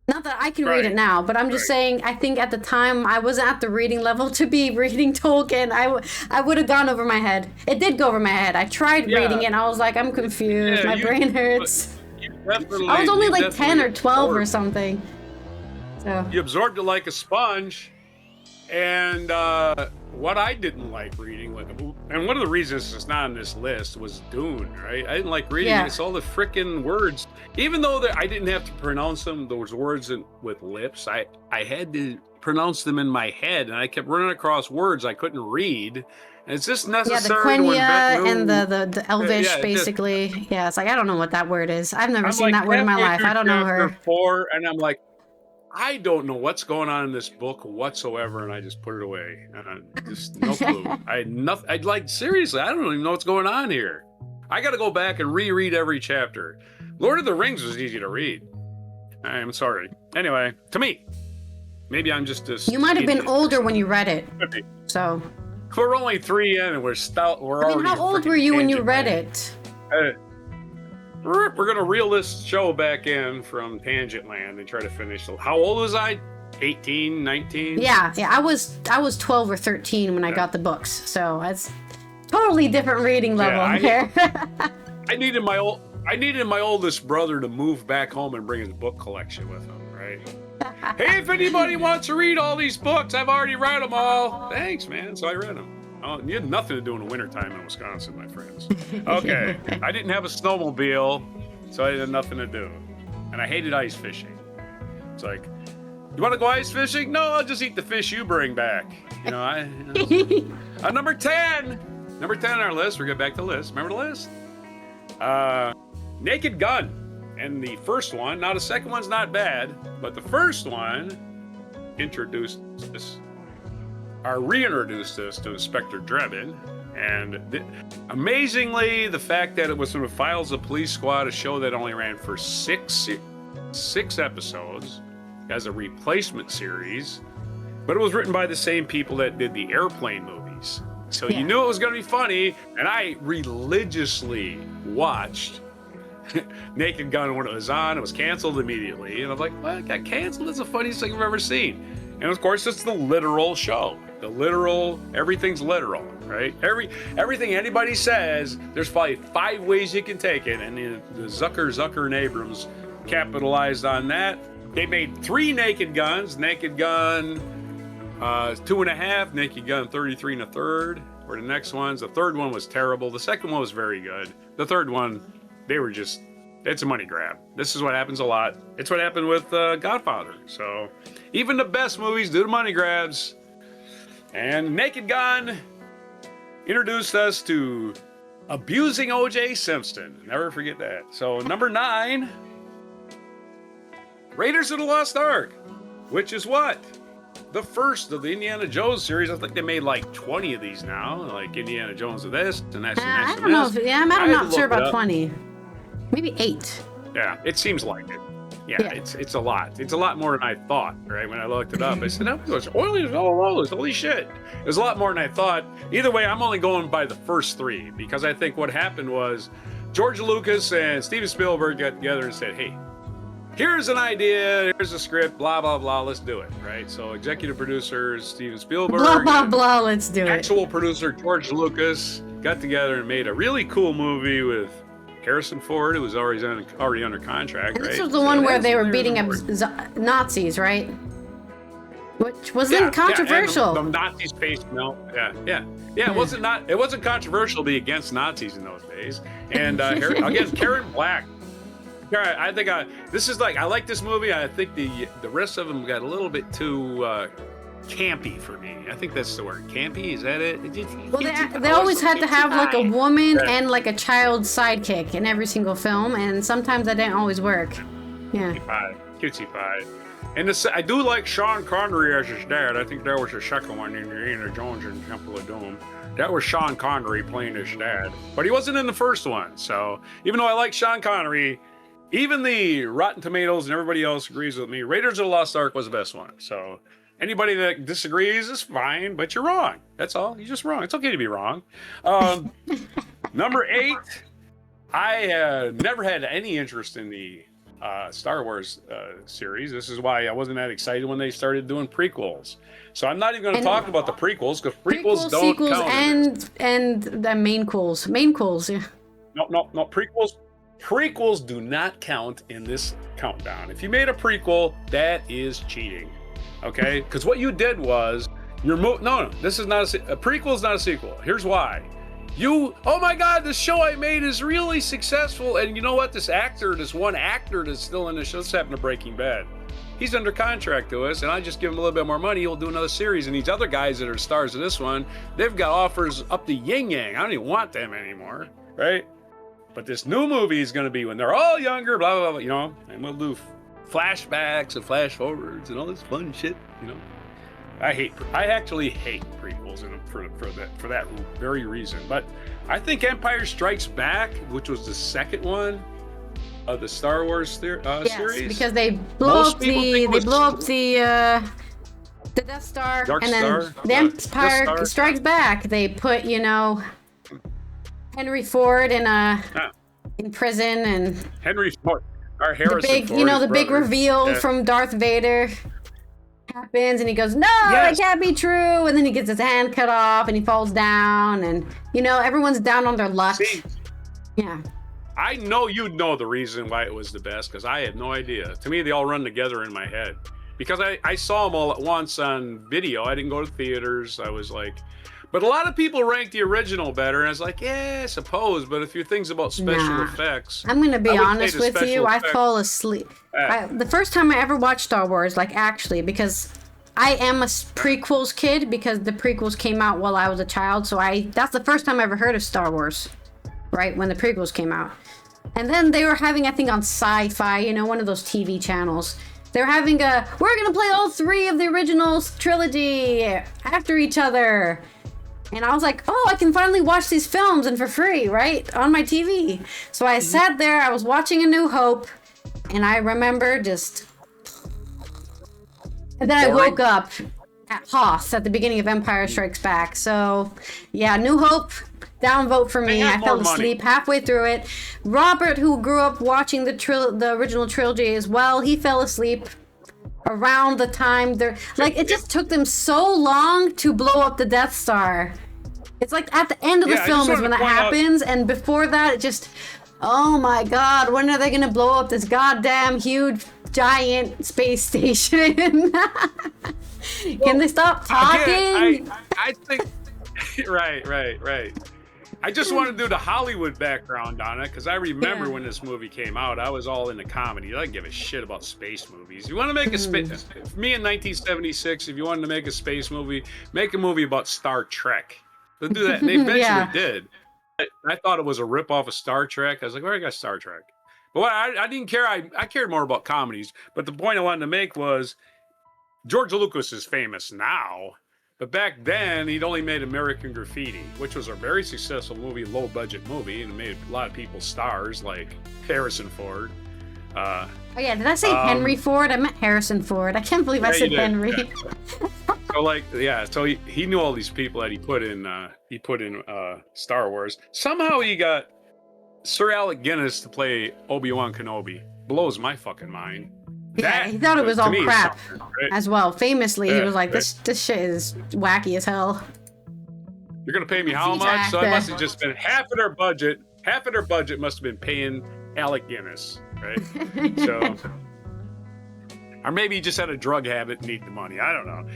S1: Not that I can read
S2: Right.
S1: it now, but I'm just saying, I think at the time I wasn't at the reading level to be reading Tolkien. I would have gone over my head. It did go over my head. I tried reading it and I was like, I'm confused. My brain hurts. I was only like 10 or 12 or something. So
S2: You absorbed it like a sponge. And what I didn't like reading, and one of the reasons it's not on this list was Dune, right? I didn't like reading it. It's all the frickin' words. Even though I didn't have to pronounce them, those words with lips, I had to pronounce them in my head, and I kept running across words I couldn't read. And it's just necessary
S1: the Quenya and the Elvish, basically. It's like, I don't know what that word is. I've never seen that word in my life. I don't know her.
S2: 4, and I'm like, I don't know what's going on in this book whatsoever, and I just put it away. Just no clue. I had nothing. I'd like, seriously, I don't even know what's going on here. I got to go back and reread every chapter. Lord of the Rings was easy to read. I'm sorry. Anyway, to me, maybe I'm just a.
S1: You might have been older when you read it. So.
S2: We're only 3 in, and we're stout.
S1: How old were you when you read it?
S2: We're going to reel this show back in from Tangent Land and try to finish. How old was I? 18, 19?
S1: Yeah. I was 12 or 13 when I got the books. So it's totally different reading level here.
S2: I needed my oldest brother to move back home and bring his book collection with him, right? Hey, if anybody wants to read all these books, I've already read them all. Thanks, man. So I read them. Oh, you had nothing to do in the wintertime in Wisconsin, my friends. Okay. I didn't have a snowmobile, so I had nothing to do. And I hated ice fishing. It's like, you want to go ice fishing? No, I'll just eat the fish you bring back. Number 10 on our list, we'll get back to the list. Remember the list? Naked Gun. And the first one, now the second one's not bad, but the first one reintroduced us to Inspector Drebin. And amazingly, the fact that it was from the Files of Police Squad, a show that only ran for six episodes as a replacement series, but it was written by the same people that did the Airplane movies. So you knew it was going to be funny, and I religiously watched Naked Gun when it was on. It was canceled immediately, and I was like, "What? It got canceled? That's the funniest thing I've ever seen." And of course, it's the literal show. Everything's literal, right? Everything anybody says, there's probably 5 ways you can take it, and the Zucker and Abrams capitalized on that. They made 3 Naked Guns: Naked Gun 2.5, Naked Gun 33 1/3 were the next ones. The third one was terrible. The second one was very good. The third one, it's a money grab. This is what happens a lot. It's what happened with Godfather. So even the best movies do the money grabs. And Naked Gun introduced us to abusing O.J. Simpson. Never forget that. So number 9, Raiders of the Lost Ark, which is what? The first of the Indiana Jones series. I think they made like 20 of these now, like Indiana Jones of this and that.
S1: I don't know. I'm not sure about 20. Maybe 8.
S2: Yeah, it seems like it. Yeah, it's a lot. It's a lot more than I thought, right? When I looked it up, I said, "That was oily as all those. Holy shit!" It was a lot more than I thought. Either way, I'm only going by the first 3 because I think what happened was George Lucas and Steven Spielberg got together and said, "Hey, here's an idea. Here's a script. Blah blah blah. Let's do it." Right? So executive producers Steven Spielberg,
S1: blah blah blah. Let's do it.
S2: Actual producer George Lucas got together and made a really cool movie with Harrison Ford, who was already under contract,
S1: and
S2: right?
S1: this was the one where they were beating up Nazis, right? Which wasn't controversial.
S2: The Nazis faced yeah. It wasn't controversial to be against Nazis in those days. And against Karen Black. I think this is like, I like this movie. I think the rest of them got a little bit too campy for me. I think that's the word. Campy, is that it?
S1: Well, they always had to have like a woman and like a child sidekick in every single film, and sometimes that didn't always work. Yeah.
S2: Cutesy pie. And I do like Sean Connery as his dad. I think that was the second one in Indiana Jones and Temple of Doom. That was Sean Connery playing his dad. But he wasn't in the first one. So even though I like Sean Connery, even the Rotten Tomatoes and everybody else agrees with me, Raiders of the Lost Ark was the best one. So anybody that disagrees is fine, but you're wrong. That's all. You're just wrong. It's okay to be wrong. Number 8, I never had any interest in the Star Wars series. This is why I wasn't that excited when they started doing prequels. So I'm not even going to talk about the prequels because prequels don't
S1: sequels,
S2: count.
S1: and the main calls. Yeah.
S2: No. Prequels do not count in this countdown. If you made a prequel, that is cheating. Okay? Because what you did was no, this is not a prequel is not a sequel. Here's why. Oh my God, this show I made is really successful. And you know what? This one actor that's still in the show, this happened to Breaking Bad. He's under contract to us, and I just give him a little bit more money. He'll do another series. And these other guys that are stars of this one, they've got offers up the yin yang. I don't even want them anymore, right? But this new movie is going to be when they're all younger, blah, blah, blah, you know, and we'll do flashbacks and flash forwards and all this fun shit, you know. I actually hate prequels for that very reason. But I think Empire Strikes Back, which was the second one of the Star Wars series,
S1: because they blow up the Death Star, the Empire Strikes Back. They put Henry Ford in prison, and
S2: Henry Ford, our Harrison Ford,
S1: the big reveal from Darth Vader happens, and he goes, "No, that can't be true," and then he gets his hand cut off, and he falls down, and everyone's down on their luck. Yeah.
S2: I know you'd know the reason why it was the best, because I had no idea. To me, they all run together in my head. Because I saw them all at once on video. I didn't go to theaters. I was like... But a lot of people ranked the original better, and I was like, yeah, I suppose. But if your thing's about special effects...
S1: I'm going to be honest with you. I fall asleep. The first time I ever watched Star Wars, because I am a prequels kid, because the prequels came out while I was a child. So that's the first time I ever heard of Star Wars, right, when the prequels came out. And then they were having, I think on Sci-Fi, one of those TV channels, they're having we're going to play all three of the original trilogy after each other. And I was like, oh, I can finally watch these films and for free, right, on my TV. So I sat there, I was watching A New Hope, and I remember and then I woke up at Hoth at the beginning of Empire Strikes Back. So, yeah, New Hope, downvote for me. I fell asleep halfway through it. Robert, who grew up watching the original trilogy as well, he fell asleep around the time it just took them so long to blow up the Death Star. It's like at the end of the film is when that happens, and before that, it just, oh my God, when are they gonna blow up this goddamn huge giant space station? Can they stop talking?
S2: Again, I think right. I just want to do the Hollywood background on it, because I remember when this movie came out, I was all into comedy. I didn't give a shit about space movies. You want to make me in 1976, if you wanted to make a space movie, make a movie about Star Trek. They'll do that. And they eventually did. I thought it was a ripoff of Star Trek. I was like, where I got Star Trek? But I didn't care. I cared more about comedies. But the point I wanted to make was George Lucas is famous now. But back then, he'd only made American Graffiti, which was a very successful movie, low-budget movie, and it made a lot of people stars, like Harrison Ford.
S1: Oh yeah, did I say Henry Ford? I meant Harrison Ford. I can't believe I said Henry.
S2: Yeah. So he knew all these people that he put in Star Wars. Somehow he got Sir Alec Guinness to play Obi-Wan Kenobi. Blows my fucking mind.
S1: Yeah, he thought it was all crap as well. Famously, he was like, this shit is wacky as hell.
S2: You're going to pay me how much? So it must have just been half of their budget. Half of their budget must have been paying Alec Guinness, right? So, or maybe he just had a drug habit and needed the money. I don't know.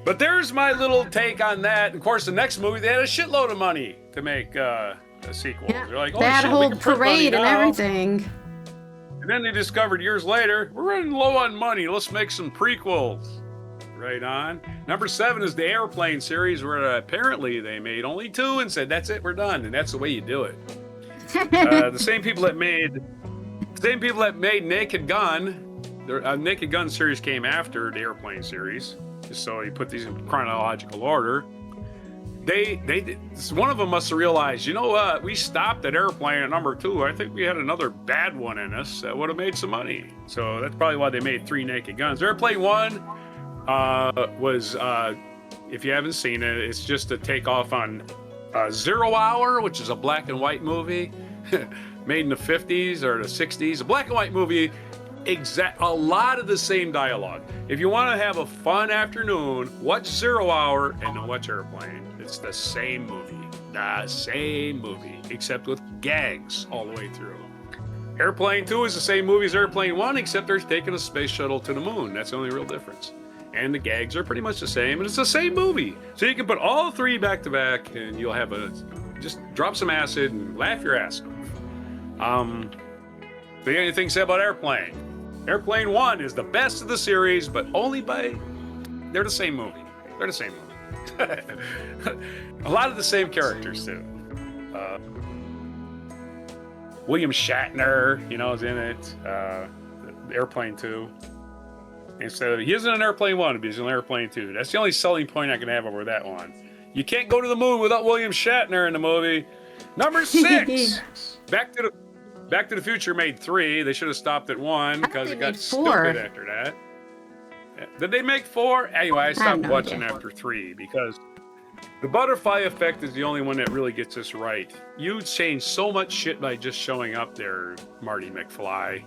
S2: But there's my little take on that. Of course, the next movie, they had a shitload of money to make a sequel.
S1: Yeah.
S2: They're like, oh,
S1: they had
S2: shit,
S1: a whole parade and everything.
S2: And then they discovered years later, we're running low on money. Let's make some prequels. Right on. Number 7 is the Airplane series, where apparently they made only 2 and said, that's it, we're done. And that's the way you do it. The same people that made Naked Gun, the Naked Gun series came after the Airplane series. So you put these in chronological order. One of them must have realized, you know what, we stopped at Airplane at number 2. I think we had another bad one in us that would have made some money. So that's probably why they made 3 Naked Guns. Airplane 1 was, if you haven't seen it, it's just a takeoff on 0 Hour, which is a black and white movie made in the 50s or the 60s. A black and white movie a lot of the same dialogue. If you want to have a fun afternoon, watch 0 Hour and then watch Airplane. It's the same movie. The same movie, except with gags all the way through. Airplane 2 is the same movie as Airplane 1, except they're taking a space shuttle to the moon. That's the only real difference. And the gags are pretty much the same, and it's the same movie. So you can put all three back to back, and you'll have just drop some acid and laugh your ass off. Do you have anything to say about Airplane? Airplane 1 is the best of the series, but only they're the same movie. They're the same movie. A lot of the same characters, too. William Shatner, is in it. Airplane 2. Instead of, he isn't an Airplane 1, but he's an Airplane 2. That's the only selling point I can have over that one. You can't go to the moon without William Shatner in the movie. Number 6. Back to the Future made 3. They should have stopped at 1 because it got stupid after that. Did they make 4? Anyway, I stopped watching after 3 because the butterfly effect is the only one that really gets us right. You change so much shit by just showing up there, Marty McFly.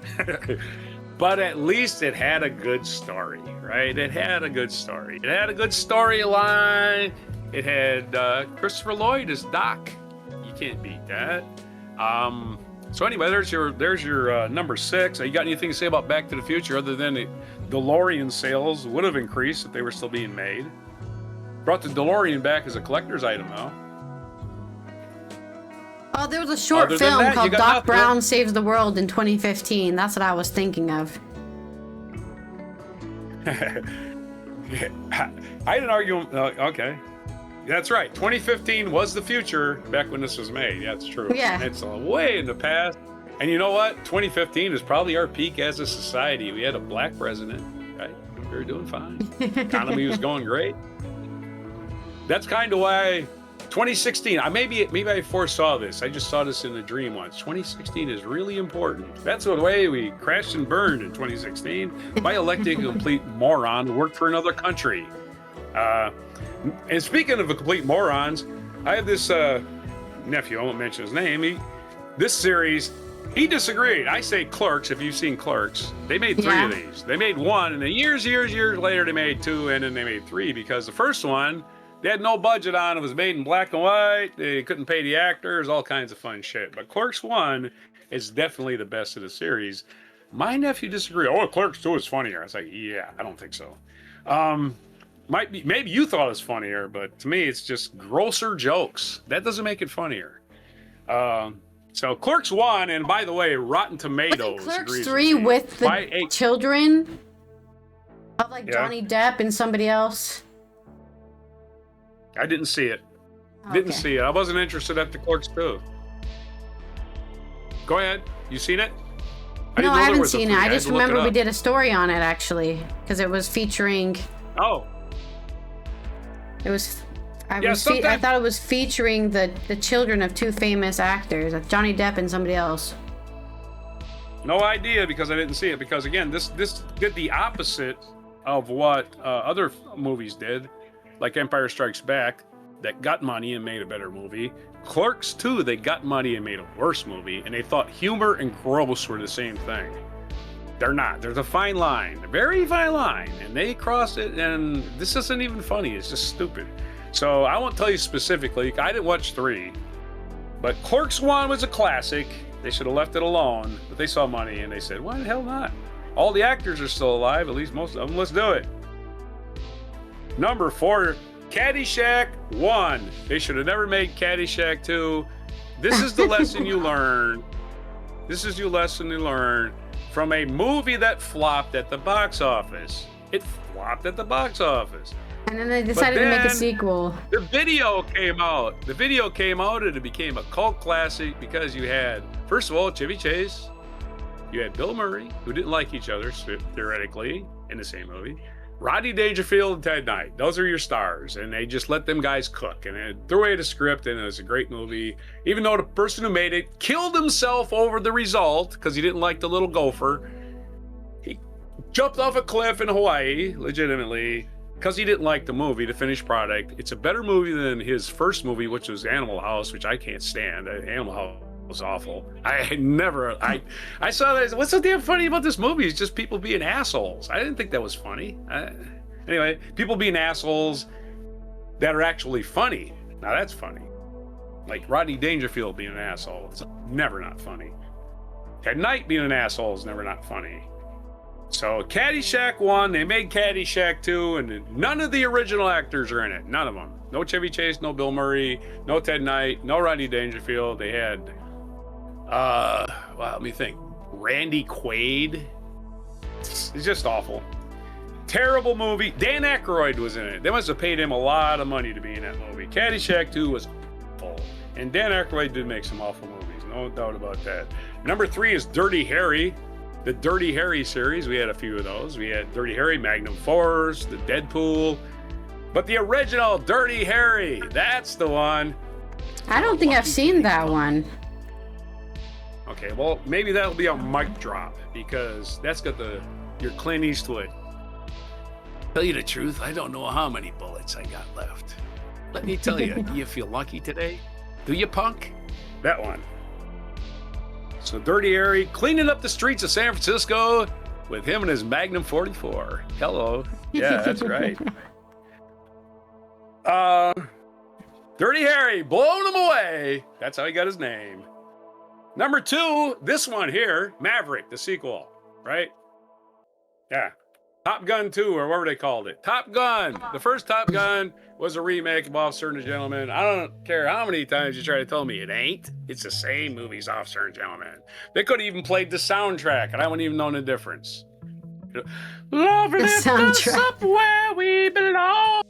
S2: But at least it had a good story, right? It had a good story. It had a good storyline. It had Christopher Lloyd as Doc. You can't beat that. So anyway, there's your number 6. You got anything to say about Back to the Future other than the DeLorean sales would have increased if they were still being made? Brought the DeLorean back as a collector's item, though.
S1: Oh, there was a short film called Doc Brown Saves the World in 2015. That's what I was thinking of.
S2: I didn't argue. Okay. That's right. 2015 was the future back when this was made. That's true.
S1: Yeah.
S2: It's way in the past. And you know what? 2015 is probably our peak as a society. We had a black president, right? We were doing fine. Economy was going great. That's kind of why 2016, maybe I foresaw this. I just saw this in a dream once. 2016 is really important. That's the way we crashed and burned in 2016 by electing a complete moron to work for another country. And speaking of complete morons, I have this nephew, I won't mention his name. This series, he disagreed. I say Clerks, if you've seen Clerks. They made 3 of these. They made 1, and then years later they made 2, and then they made 3 because the first one, they had no budget on. It was made in black and white. They couldn't pay the actors, all kinds of fun shit. But Clerks 1 is definitely the best of the series. My nephew disagreed. Oh, Clerks 2 is funnier. I was like, yeah, I don't think so. Maybe you thought it was funnier, but to me, it's just grosser jokes. That doesn't make it funnier. So Clerks 1, and by the way, Rotten Tomatoes.
S1: Clerks 3 with the children of Johnny Depp and somebody else.
S2: I didn't see it.
S1: Okay.
S2: Didn't see it. I wasn't interested after Clerks 2. Go ahead. You seen it?
S1: No, I haven't seen it. I just remember we did a story on it, actually, because it was featuring...
S2: Oh.
S1: It was... I thought it was featuring the children of 2 famous actors, Johnny Depp and somebody else.
S2: No idea, because I didn't see it. Because, again, this did the opposite of what other movies did. Like Empire Strikes Back, that got money and made a better movie. Clerks 2, they got money and made a worse movie, and they thought humor and gross were the same thing. They're not. There's a fine line, a very fine line, and they cross it, and this isn't even funny. It's just stupid. So I won't tell you specifically. I didn't watch 3, but Clerks 1 was a classic. They should have left it alone, but they saw money, and they said, why the hell not? All the actors are still alive, at least most of them. Let's do it. Number 4, Caddyshack 1. They should have never made Caddyshack 2. This is the lesson you learn. This is your lesson you learn from a movie that flopped at the box office. It flopped at the box office.
S1: And then they decided to make a sequel.
S2: The video came out. The video came out and it became a cult classic because you had, first of all, Chevy Chase. You had Bill Murray, who didn't like each other, theoretically, in the same movie. Rodney Dangerfield and Ted Knight. Those are your stars. And they just let them guys cook. And they threw away the script, and it was a great movie. Even though the person who made it killed himself over the result because he didn't like the little gopher. He jumped off a cliff in Hawaii, legitimately, because he didn't like the movie, the finished product. It's a better movie than his first movie, which was Animal House, which I can't stand. Animal House was awful. I saw that. What's so damn funny about this movie? It's just people being assholes. I didn't think that was funny. Anyway, people being assholes that are actually funny. Now that's funny. Like Rodney Dangerfield being an asshole. It's never not funny. Ted Knight being an asshole is never not funny. So Caddyshack 1, they made Caddyshack 2, and none of the original actors are in it. None of them. No Chevy Chase, no Bill Murray, no Ted Knight, no Rodney Dangerfield. They had, well, let me think. Randy Quaid. It's just awful. Terrible movie. Dan Aykroyd was in it. They must have paid him a lot of money to be in that movie. Caddyshack 2 was awful. And Dan Aykroyd did make some awful movies. No doubt about that. Number 3 is Dirty Harry. The Dirty Harry series. We had a few of those. We had Dirty Harry, Magnum Force, the Deadpool. But the original Dirty Harry, that's the one.
S1: I don't think I've seen that one.
S2: Okay, well, maybe that'll be a mic drop because that's got your Clint Eastwood. Tell you the truth, I don't know how many bullets I got left. Let me tell you, do you feel lucky today? Do you, punk? That one. So Dirty Harry cleaning up the streets of San Francisco with him and his Magnum 44. Hello. Yeah, that's right. Dirty Harry, blowing him away. That's how he got his name. Number 2, this one here, Maverick, the sequel, right? Yeah. Top Gun 2, or whatever they called it. Top Gun. The first Top Gun was a remake of Officer and Gentleman. I don't care how many times you try to tell me it ain't. It's the same movie as Officer and Gentleman. They could have even played the soundtrack, and I wouldn't even know the difference. Love lifts us up where we belong.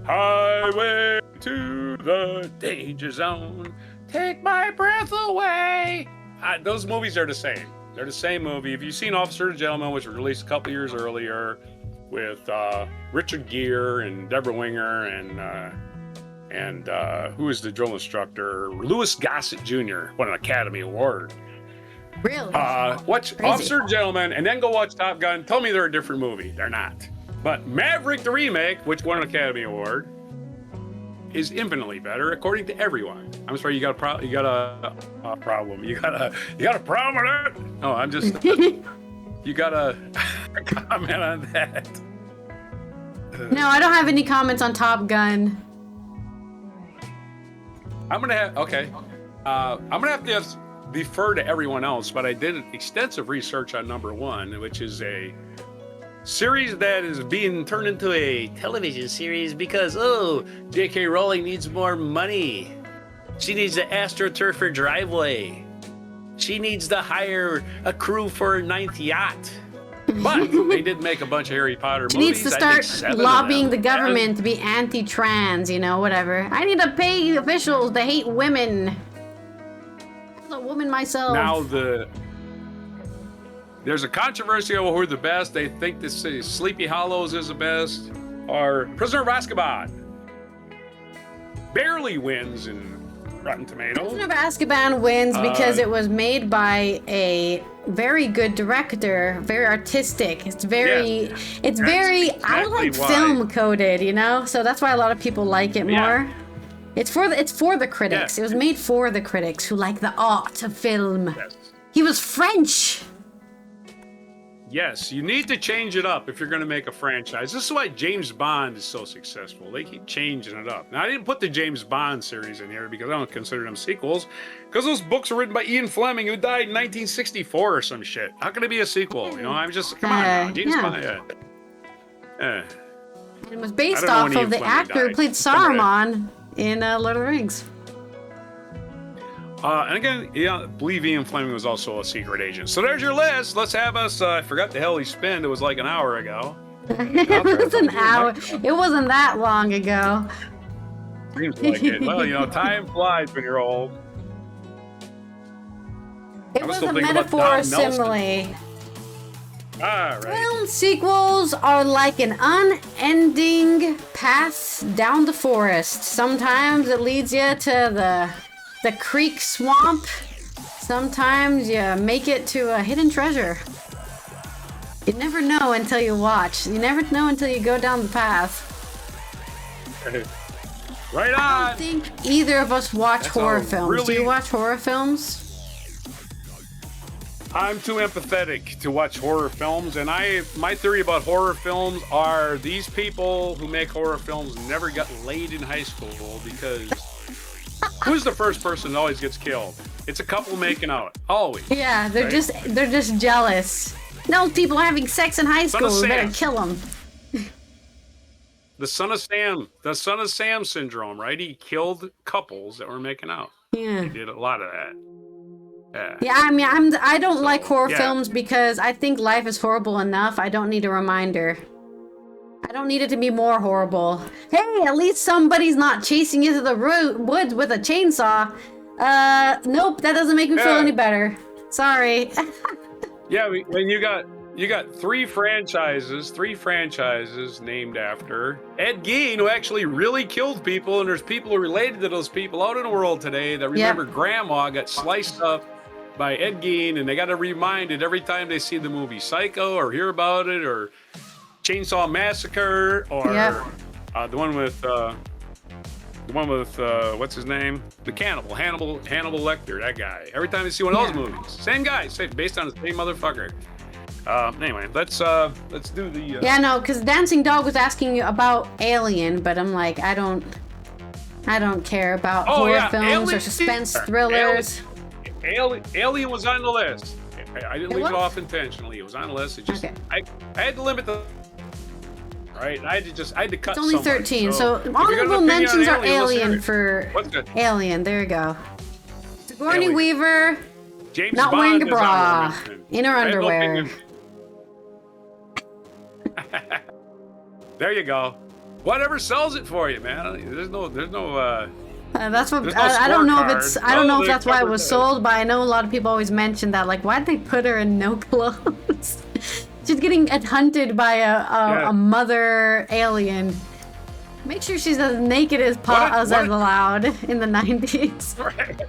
S2: Highway to the danger zone. Take my breath away. Those movies are the same. They're the same movie. If you've seen Officer and Gentleman, which was released a couple years earlier with Richard Gere and Deborah Winger and who is the drill instructor? Louis Gossett Jr. won an Academy Award.
S1: Really?
S2: Watch Officer and Gentleman and then go watch Top Gun. Tell me they're a different movie. They're not. But Maverick the remake, which won an Academy Award, is infinitely better according to everyone. I'm sorry, you got a problem. You got a problem with it? No, I'm just. You got a comment on that?
S1: No, I don't have any comments on Top Gun.
S2: I'm gonna have to defer to everyone else, but I did extensive research on number 1, which is a series that is being turned into a television series because, J.K. Rowling needs more money. She needs to astroturf her driveway. She needs to hire a crew for her 9th yacht. But they did make a bunch of Harry Potter movies.
S1: She needs to start lobbying the government to be anti-trans, whatever. I need to pay officials to hate women. As a woman myself.
S2: Now there's a controversy over who are the best. They think this Sleepy Hollows is the best, or Prisoner of Azkaban. Barely wins in Rotten Tomatoes.
S1: Prisoner of Azkaban wins because it was made by a very good director, very artistic. It's very, exactly I like film coded, So that's why a lot of people like it more. It's for the critics. It was made for the critics who like the art of film.
S2: Yes.
S1: He was French.
S2: Yes, you need to change it up if you're going to make a franchise. This is why James Bond is so successful. They keep changing it up. Now, I didn't put the James Bond series in here because I don't consider them sequels, because those books were written by Ian Fleming, who died in 1964 or some shit. How can it be a sequel? I'm just, come on now. James Bond.
S1: It was based off of the actor who played Saruman in Lord of the Rings.
S2: And again, I believe Ian Fleming was also a secret agent. So there's your list. Let's have us. I forgot the hell he spent. It was like an hour ago.
S1: It was an hour. It wasn't that long ago.
S2: Seems like it. Well, time flies when you're old.
S1: It was a metaphor or simile.
S2: All right.
S1: Film sequels are like an unending path down the forest. Sometimes it leads you to the creek swamp. Sometimes you make it to a hidden treasure. You never know until you watch. You never know until you go down the path.
S2: Right
S1: I
S2: on.
S1: don't think either of us watch
S2: That's
S1: horror
S2: a
S1: films.
S2: really-
S1: Do you watch horror films?
S2: I'm too empathetic to watch horror films, and my theory about horror films are these people who make horror films never got laid in high school because who's the first person that always gets killed? It's a couple making out, always.
S1: Yeah, they're
S2: Right?
S1: they're just jealous. No, people are having sex in high
S2: Son of
S1: school. We better
S2: Sam.
S1: kill them.
S2: The son of Sam syndrome, right? He killed couples that were making out.
S1: Yeah.
S2: He did a lot of that. Yeah.
S1: Yeah, I mean, I don't like horror
S2: yeah.
S1: films because I think life is horrible enough. I don't need a reminder. I don't need it to be more horrible. Hey, at least somebody's not chasing you to the woods with a chainsaw. Nope, that doesn't make me feel
S2: Yeah.
S1: any better. Sorry.
S2: Yeah, when you got three franchises named after Ed Gein, who actually really killed people, and there's people related to those people out in the world today that remember Grandma got sliced up by Ed Gein, and they got to remind it every time they see the movie Psycho or hear about it or Chainsaw Massacre or the one with what's his name? The cannibal, Hannibal Lecter, that guy. Every time they see one of those movies, same guy, based on the same motherfucker. Anyway, let's do the.
S1: Yeah, no, because Dancing Dog was asking you about Alien, but I'm like, I don't care about horror films or suspense thrillers.
S2: Alien was on the list. I didn't leave it off intentionally. It was on the list. It just I had to limit the. Right, I had to cut.
S1: It's only 13, so
S2: if
S1: honorable mentions are
S2: let's hear
S1: Alien
S2: it.
S1: for
S2: What's good?
S1: Alien. There you go. Sigourney
S2: Alien.
S1: Weaver,
S2: James
S1: not
S2: Bond
S1: wearing a
S2: is
S1: bra,
S2: honorable mention.
S1: in her
S2: I had no
S1: underwear.
S2: opinion. There you go. Whatever sells it for you, man. There's no.
S1: That's what
S2: There's no
S1: I don't know if
S2: scorecard.
S1: it's. I don't know if
S2: they
S1: that's why it
S2: covered
S1: was
S2: that.
S1: sold, but I know a lot of people always mention that. Like, why'd they put her in no clothes? She's getting hunted by a mother alien. Make sure she's as naked as allowed in the 90s.
S2: Right.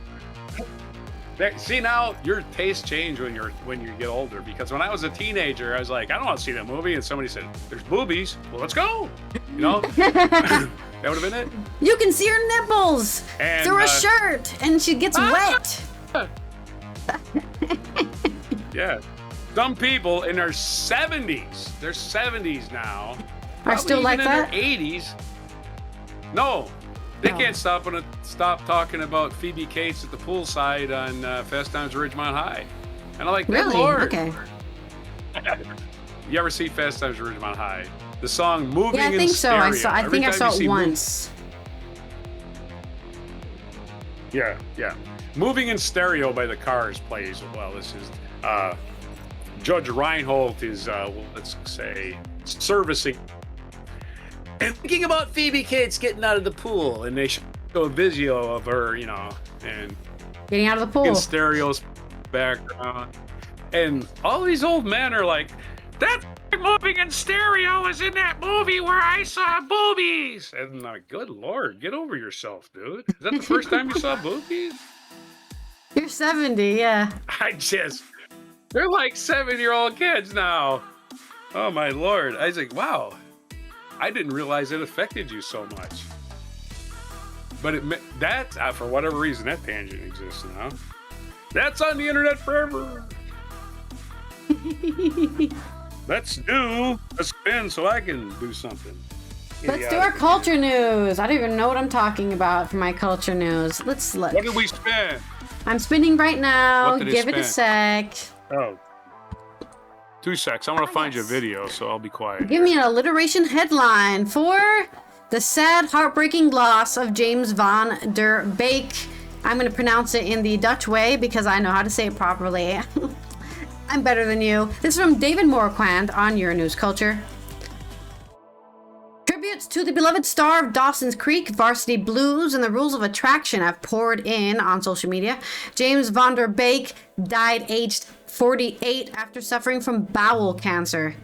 S2: See, now your tastes change when you get older. Because when I was a teenager, I was like, I don't want to see that movie, and somebody said, "There's boobies." Well, let's go. You know, that would have been it.
S1: You can see her nipples
S2: And,
S1: through a shirt, and she gets wet.
S2: Yeah. Some people in their 70s, they're 70s now,
S1: Are still
S2: probably
S1: like
S2: even
S1: that?
S2: in their 80s. No, they can't stop talking about Phoebe Cates at the poolside on Fast Times at Ridgemont High. And I'm like, good
S1: Really?
S2: Lord.
S1: Okay.
S2: You ever see Fast Times at Ridgemont High? The song "Moving
S1: Yeah, I
S2: in
S1: think so.
S2: Stereo."
S1: I
S2: Every
S1: think I
S2: time
S1: saw
S2: you
S1: it
S2: see
S1: once.
S2: Yeah. "Moving in Stereo" by the Cars plays. Well, this is Judge Reinhold is let's say servicing and thinking about Phoebe Cates getting out of the pool, and they show a video of her, and
S1: Getting out of the pool.
S2: in stereo's background, and all these old men are like, "That moving in stereo is in that movie where I saw boobies." And I'm like, good Lord, get over yourself, dude. Is that the first time you saw boobies?
S1: You're 70, yeah.
S2: They're like 7-year-old kids now. Oh my Lord. I was like, wow, I didn't realize it affected you so much. But for whatever reason, that tangent exists now. That's on the internet forever. Let's do a spin so I can do something.
S1: Let's do our culture news. I don't even know what I'm talking about for my culture news. Let's look.
S2: What did we spin?
S1: I'm spinning right now.
S2: What did it
S1: Give it a sec.
S2: Oh. 2 secs. I'm going to find you a video, so I'll be quiet.
S1: Give me an alliteration headline for the sad, heartbreaking loss of James van der Beek. I'm going to pronounce it in the Dutch way because I know how to say it properly. I'm better than you. This is from David Morquand on Your News Culture. Tributes to the beloved star of Dawson's Creek, Varsity Blues, and the Rules of Attraction have poured in on social media. James van der Beek died aged 48 after suffering from bowel cancer.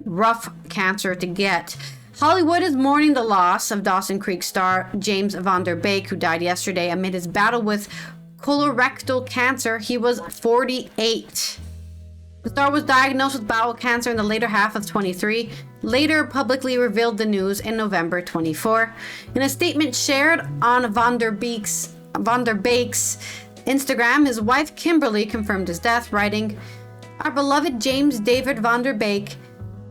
S1: Rough cancer to get. Hollywood is mourning the loss of Dawson Creek star James van der Beek, who died yesterday amid his battle with colorectal cancer. He was 48. The star was diagnosed with bowel cancer in the later half of 23, later publicly revealed the news in November 24. In a statement shared on Van der Beek's Instagram, his wife Kimberly confirmed his death, writing, "Our beloved James David Van der Beek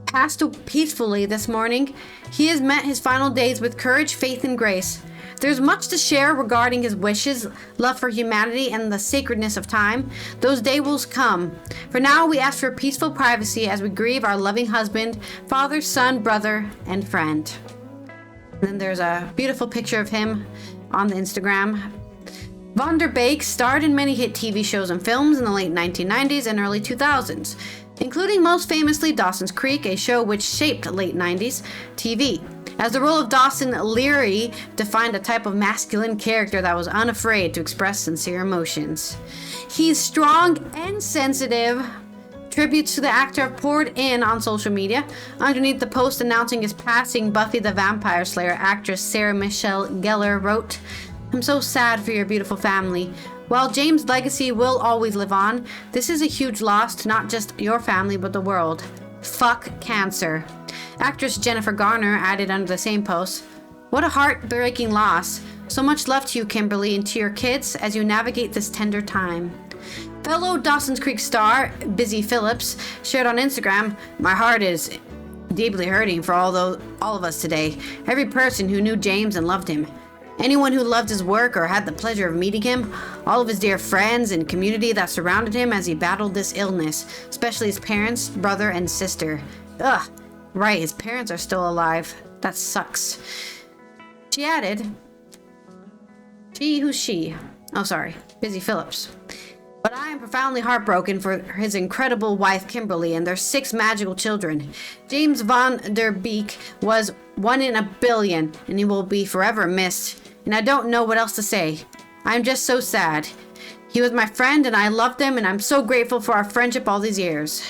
S1: passed peacefully this morning. He has met his final days with courage, faith, and grace. There's much to share regarding his wishes, love for humanity, and the sacredness of time. Those days will come. For now, we ask for peaceful privacy as we grieve our loving husband, father, son, brother, and friend." And then there's a beautiful picture of him on the Instagram. Van der Beek starred in many hit TV shows and films in the late 1990s and early 2000s, including most famously Dawson's Creek, a show which shaped late 90s TV. As the role of Dawson, Leary defined a type of masculine character that was unafraid to express sincere emotions. He's strong and sensitive. Tributes to the actor have poured in on social media. Underneath the post announcing his passing, Buffy the Vampire Slayer actress Sarah Michelle Gellar wrote, "I'm so sad for your beautiful family. While James' legacy will always live on, this is a huge loss to not just your family but the world. Fuck cancer." Actress Jennifer Garner added under the same post, "What a heartbreaking loss. So much love to you, Kimberly, and to your kids as you navigate this tender time." Fellow Dawson's Creek star Busy Phillips shared on Instagram, "My heart is deeply hurting for all of us today. Every person who knew James and loved him. Anyone who loved his work or had the pleasure of meeting him, all of his dear friends and community that surrounded him as he battled this illness, especially his parents, brother, and sister." Ugh, right, his parents are still alive. That sucks. She added, Busy Phillips. "But I am profoundly heartbroken for his incredible wife Kimberly and their 6 magical children. James Van der Beek was 1 in a billion, and he will be forever missed. And I don't know what else to say. I'm just so sad. He was my friend and I loved him, and I'm so grateful for our friendship all these years."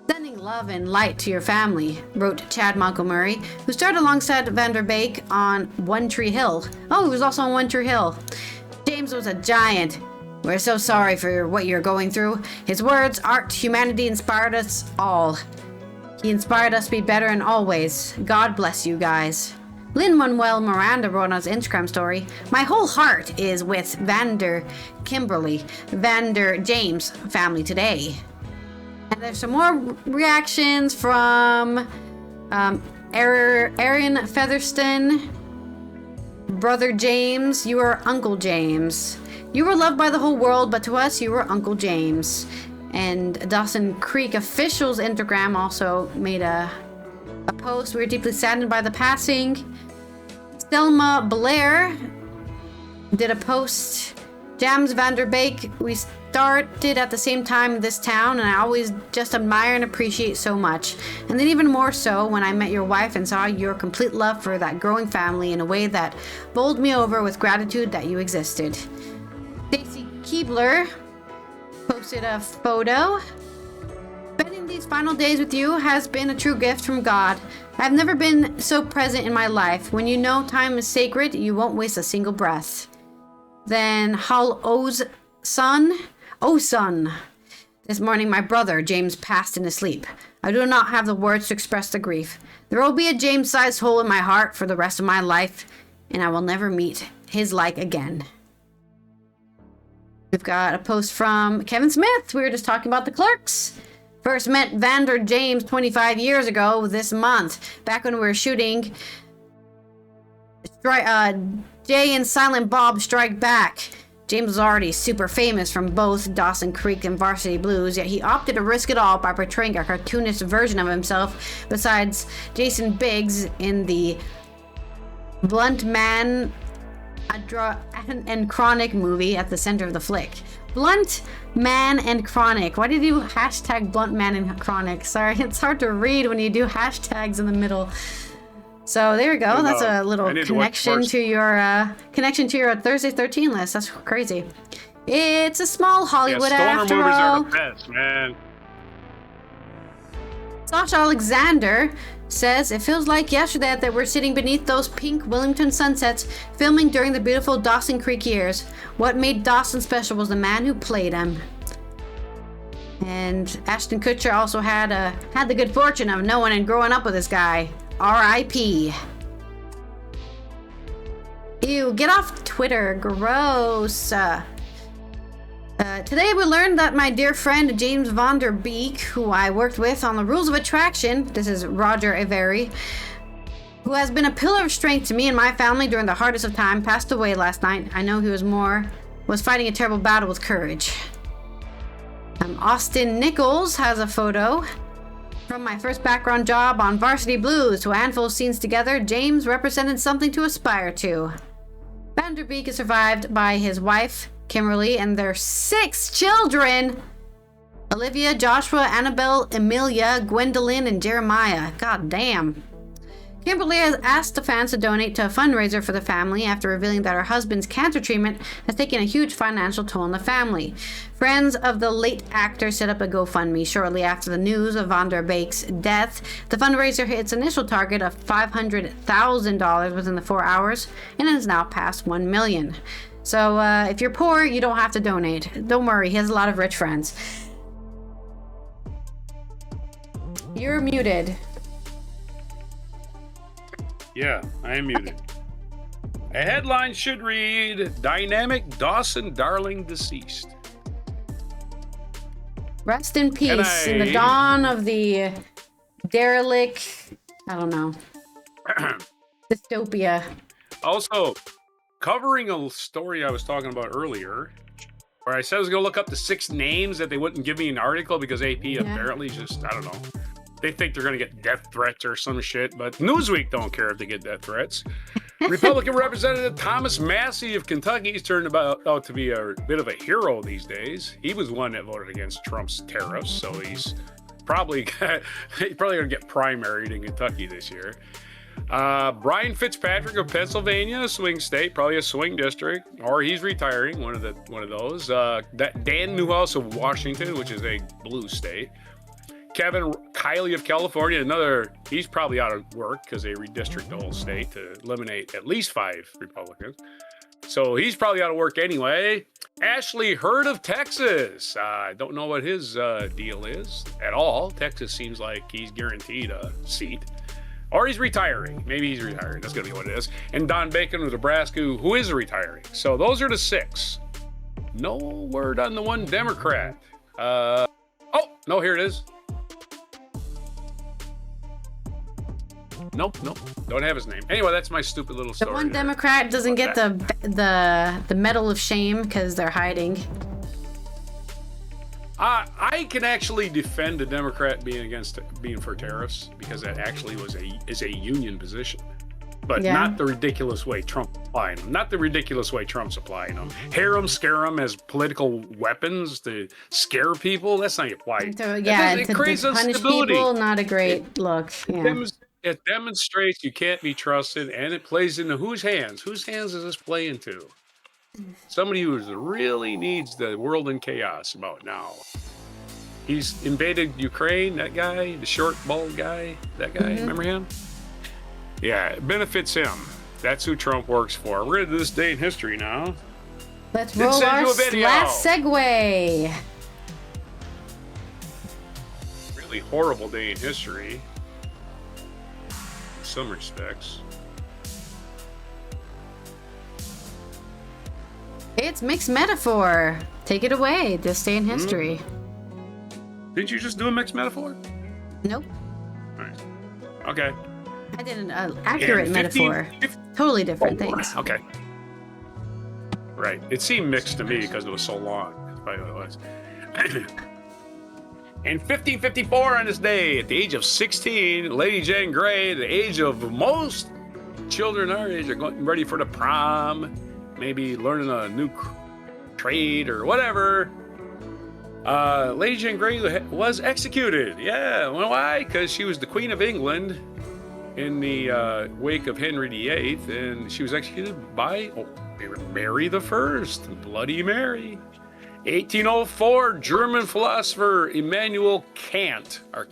S1: "Sending love and light to your family," wrote Chad Montgomery, who starred alongside Van der Beek on One Tree Hill. Oh, he was also on One Tree Hill. "James was a giant. We're so sorry for what you're going through. His words, art, humanity inspired us all. He inspired us to be better in all ways. God bless you guys." Lin-Manuel Miranda wrote on his Instagram story, "My whole heart is with Kimberly, Van der James family today." And there's some more reactions from Aaron Featherston. "Brother James, you are Uncle James. You were loved by the whole world, but to us, you were Uncle James." And Dawson Creek officials Instagram also made a post. "We are deeply saddened by the passing." Selma Blair did a post. "James Van der Beek, we started at the same time in this town, and I always just admire and appreciate so much. And then even more so when I met your wife and saw your complete love for that growing family in a way that bowled me over with gratitude that you existed." Stacy Keebler posted a photo. "Spending these final days with you has been a true gift from God. I've never been so present in my life. When you know time is sacred, you won't waste a single breath." Then Hal O's son. "This morning my brother James passed in his sleep. I do not have the words to express the grief. There will be a James-sized hole in my heart for the rest of my life, and I will never meet his like again." We've got a post from Kevin Smith. We were just talking about the Clerks. "First met Vander James 25 years ago this month, back when we were shooting Jay and Silent Bob Strike Back. James was already super famous from both Dawson Creek and Varsity Blues, yet he opted to risk it all by portraying a cartoonist version of himself besides Jason Biggs in the Blunt Man and Chronic movie at the center of the flick." Blunt Man and Chronic. Why did you hashtag Blunt Man and Chronic? Sorry, it's hard to read when you do hashtags in the middle. So there you go. That's a little connection to your Thursday 13 list. That's crazy. It's a small Hollywood after
S2: movies
S1: all.
S2: Are the best, man.
S1: Sasha Alexander says, "It feels like yesterday that we're sitting beneath those pink Wilmington sunsets, filming during the beautiful Dawson Creek years. What made Dawson special was the man who played him." And Ashton Kutcher also had the good fortune of knowing and growing up with this guy. R.I.P. Ew, get off Twitter. Gross. Today we learned that my dear friend James Van Der Beek, who I worked with on the Rules of Attraction, this is Roger Avery, who has been a pillar of strength to me and my family during the hardest of time, passed away last night. I know he was fighting a terrible battle with courage. Austin Nichols has a photo. From my first background job on Varsity Blues to a handful of scenes together, James represented something to aspire to. Van Der Beek is survived by his wife, Kimberly, and their 6 children. Olivia, Joshua, Annabelle, Emilia, Gwendolyn, and Jeremiah. God damn. Kimberly has asked the fans to donate to a fundraiser for the family after revealing that her husband's cancer treatment has taken a huge financial toll on the family. Friends of the late actor set up a GoFundMe shortly after the news of Van Der Beek's death. The fundraiser hit its initial target of $500,000 within the 4 hours and has now passed $1 million. So if you're poor, you don't have to donate. Don't worry, he has a lot of rich friends. You're muted.
S2: Yeah, I am muted. A headline should read, Dynamic Dawson Darling deceased.
S1: Rest in peace in the dawn of the derelict, I don't know, dystopia.
S2: Also, covering a story I was talking about earlier, where I said I was going to look up the 6 names that they wouldn't give me an article because AP apparently just, I don't know. They think they're going to get death threats or some shit, but Newsweek don't care if they get death threats. Republican Representative Thomas Massey of Kentucky has turned out to be a bit of a hero these days. He was one that voted against Trump's tariffs, so he's probably going to get primaried in Kentucky this year. Brian Fitzpatrick of Pennsylvania, a swing state, probably a swing district, or he's retiring, one of those. Dan Newhouse of Washington, which is a blue state. Kevin Kiley of California, he's probably out of work because they redistrict the whole state to eliminate at least 5 Republicans. So he's probably out of work anyway. Ashley Hurd of Texas. I don't know what his deal is at all. Texas seems like he's guaranteed a seat. Or he's retiring. Maybe he's retiring. That's going to be what it is. And Don Bacon of Nebraska, who is retiring. So those are the 6. No word on the one Democrat. Oh, no, here it is. Nope. Don't have his name. Anyway, that's my stupid little story.
S1: The one Democrat doesn't get the medal of shame because they're hiding.
S2: I can actually defend a Democrat being for tariffs because that actually is a union position, but not the ridiculous way Trump's applying them. Not the ridiculous way Trump's applying them. Scare them as political weapons to scare people. That's not applied.
S1: It creates punish people. Not a great look.
S2: It demonstrates you can't be trusted, and it plays into whose hands? Whose hands does this play into? Somebody who really needs the world in chaos about now. He's invaded Ukraine, that guy, the short, bald guy, that guy, remember him? Yeah, it benefits him. That's who Trump works for. We're into this day in history now.
S1: Let's roll our last segue.
S2: Really horrible day in history. Some respects.
S1: It's mixed metaphor. Take it away. This day in history.
S2: Didn't you just do a mixed metaphor?
S1: Nope.
S2: All right. Okay.
S1: I did an accurate metaphor. Totally different things.
S2: Okay. Right. It seemed mixed to me because it was so long. That's probably what it was. In 1554, on this day, at the age of 16, Lady Jane Grey, the age of most children our age, are getting ready for the prom, maybe learning a new trade or whatever. Lady Jane Grey was executed. Yeah, well, why? Because she was the Queen of England in the wake of Henry VIII, and she was executed by Mary the First, Bloody Mary. 1804, German philosopher Immanuel Kant, right?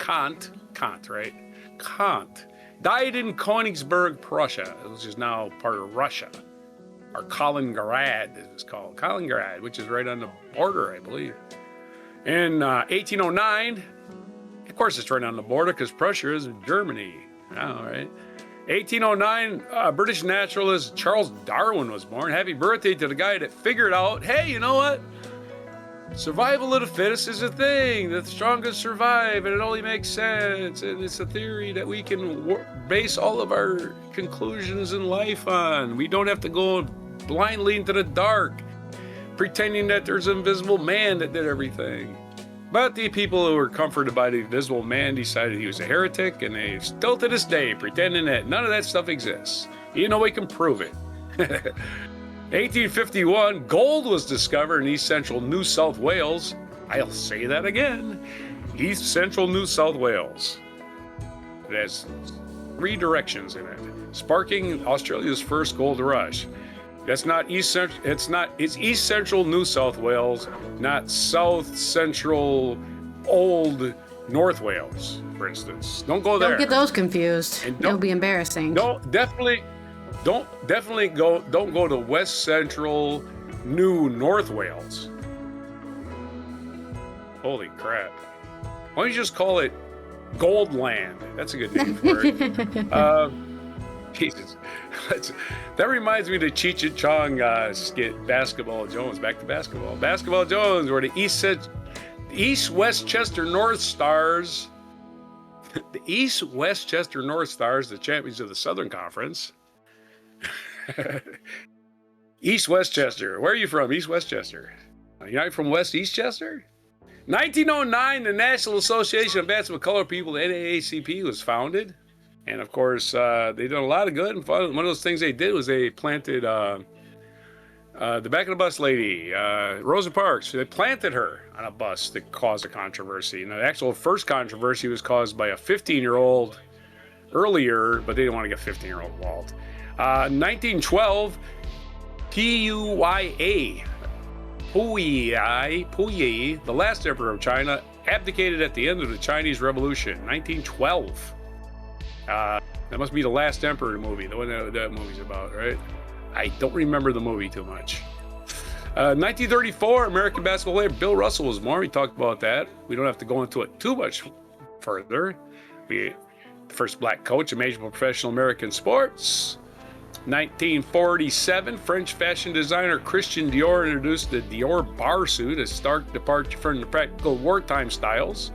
S2: Kant, died in Königsberg, Prussia, which is now part of Russia. Or Kaliningrad, as it's called. Kaliningrad, which is right on the border, I believe. In 1809, of course, it's right on the border because Prussia is Germany. All right. 1809, British naturalist Charles Darwin was born. Happy birthday to the guy that figured out, hey, you know what? Survival of the fittest is a thing. The strongest survive, and it only makes sense. And it's a theory that we can base all of our conclusions in life on. We don't have to go blindly into the dark, pretending that there's an invisible man that did everything. But the people who were comforted by the invisible man decided he was a heretic, and they still to this day pretending that none of that stuff exists. You know, we can prove it. 1851, gold was discovered in East Central New South Wales. I'll say that again. East Central New South Wales. It has 3 directions in it, sparking Australia's first gold rush. That's not East Central, it's East Central New South Wales, not South Central Old North Wales, for instance. Don't go there.
S1: Don't get those confused. It'll be embarrassing.
S2: Don't go to West Central New North Wales. Holy crap. Why don't you just call it Goldland? That's a good name for it. Jesus. That reminds me of the Cheech and Chong skit, Basketball Jones. Back to basketball. Basketball Jones, where the East Westchester North Stars, the East Westchester North Stars, the champions of the Southern Conference. East Westchester. Where are you from? East Westchester. You're not from West Eastchester? 1909, the National Association of Advancement of Colored People, the NAACP, was founded. And of course, they did a lot of good and fun. One of those things they did was they planted the back of the bus lady, Rosa Parks. They planted her on a bus that caused a controversy. And the actual first controversy was caused by a 15-year-old earlier, but they didn't want to get 15-year-old involved. 1912, Puyi, the last emperor of China, abdicated at the end of the Chinese Revolution, 1912. That must be the Last Emperor movie, the one that movie's about, right? I don't remember the movie too much. 1934, American basketball player Bill Russell was born. We talked about that. We don't have to go into it too much further. The first black coach in major professional American sports. 1947, French fashion designer Christian Dior introduced the Dior bar suit, a stark departure from the practical wartime styles.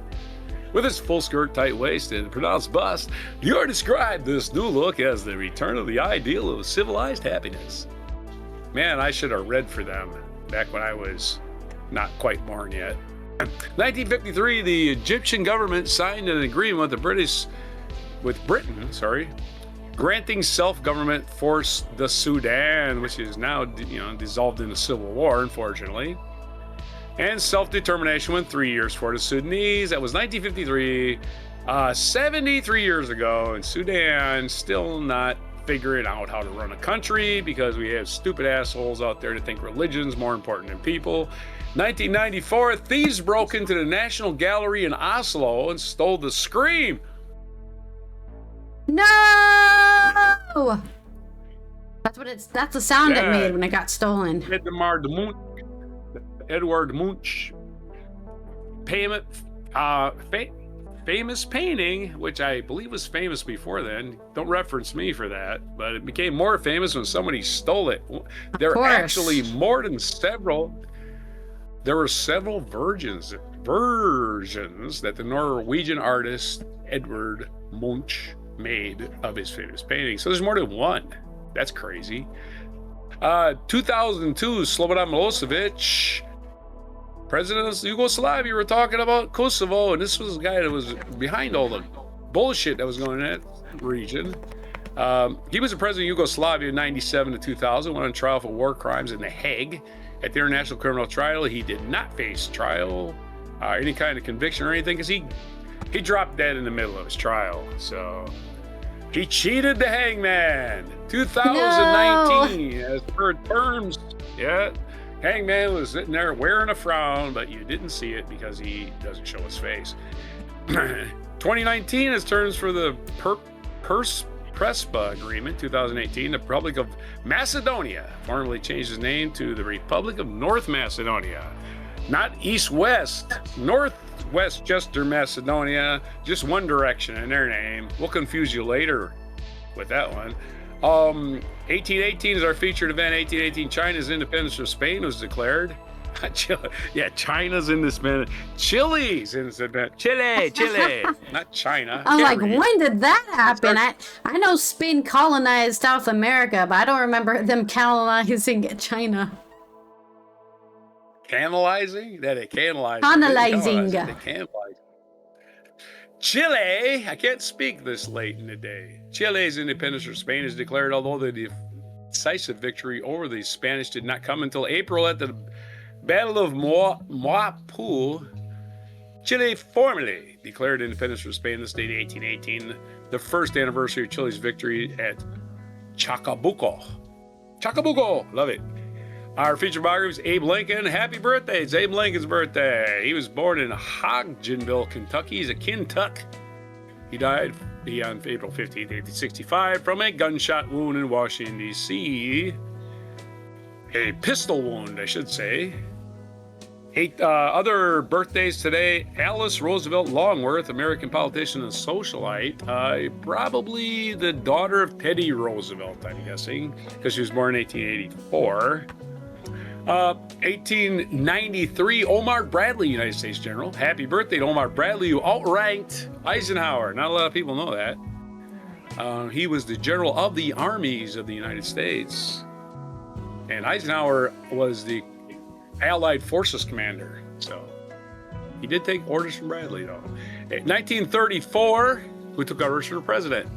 S2: With its full skirt, tight waist, and pronounced bust, Dior described this new look as the return of the ideal of civilized happiness. Man, I should have read for them back when I was not quite born yet. 1953, the Egyptian government signed an agreement with Britain, granting self-government for the Sudan, which is now dissolved in a civil war, unfortunately. And self-determination went 3 years for the Sudanese. That was 1953, 73 years ago, and Sudan still not figuring out how to run a country because we have stupid assholes out there that think religion's more important than people. 1994, thieves broke into the National Gallery in Oslo and stole the Scream.
S1: No! That's the sound it made when it got stolen.
S2: Edward Munch famous painting, which I believe was famous before then. Don't reference me for that, but it became more famous when somebody stole it. There were actually more than several. There were several versions that the Norwegian artist Edvard Munch made of his famous painting. So there's more than one. That's crazy. 2002, Slobodan Milosevic, president of Yugoslavia. We're talking about Kosovo, and this was the guy that was behind all the bullshit that was going in that region. He was the president of Yugoslavia in 1997 to 2000, went on trial for war crimes in The Hague. At the International Criminal Trial, he did not face trial, any kind of conviction or anything, because he dropped dead in the middle of his trial. So he cheated the hangman. 2019, as per terms. Yeah, hangman was sitting there wearing a frown, but you didn't see it because he doesn't show his face. 2019 is terms for the Prespa Agreement. 2018, the Republic of Macedonia formally changed its name to the Republic of North Macedonia. Not east-west, northwest Macedonia. Just one direction in their name. We'll confuse you later with that one. 1818 is our featured event. 1818, China's independence from Spain was declared. Yeah, China's independence. Chile's independence. Chile, not China.
S1: I was like, when did that happen? I know Spain colonized South America, but I don't remember them colonizing China.
S2: Canalizing? That it canalizing.
S1: Canalizing.
S2: Chile, I can't speak this late in the day. Chile's independence from Spain is declared, although the decisive victory over the Spanish did not come until April at the Battle of Maipú. Chile formally declared independence from Spain this date, 1818, the first anniversary of Chile's victory at Chacabuco. Love it. Our featured biography is Abe Lincoln. Happy birthday. It's Abe Lincoln's birthday. He was born in Hodgenville, Kentucky. He's a Kentuck. He died on April 15th, 1865 from a gunshot wound in Washington, D.C. A pistol wound, I should say. 8 other birthdays today. Alice Roosevelt Longworth, American politician and socialite. Probably the daughter of Teddy Roosevelt, I'm guessing, because she was born in 1884. 1893, Omar Bradley, United States General. Happy birthday to Omar Bradley, who outranked Eisenhower. Not a lot of people know that. He was the general of the armies of the United States. And Eisenhower was the Allied Forces commander. So he did take orders from Bradley, though. In 1934, we took orders from the president.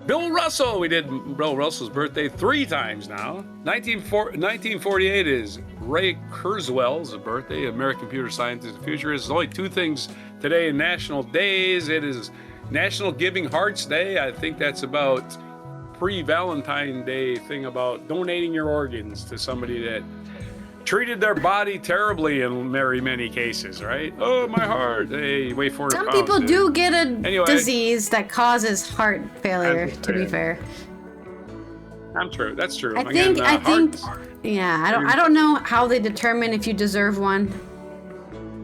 S2: Bill Russell, we did Bill Russell's birthday 3 times now. 1948 is Ray Kurzweil's birthday, American computer scientist and futurist. There's only 2 things today in national days. It is National Giving Hearts Day. I think that's about pre-Valentine Day thing about donating your organs to somebody that treated their body terribly in very many cases, right? Oh, my heart. Hey, weigh 400
S1: Some
S2: pounds.
S1: people do get a
S2: Anyway,
S1: disease that causes heart failure, to be fair.
S2: I'm true. That's true.
S1: I think, yeah, I don't know how they determine if you deserve one.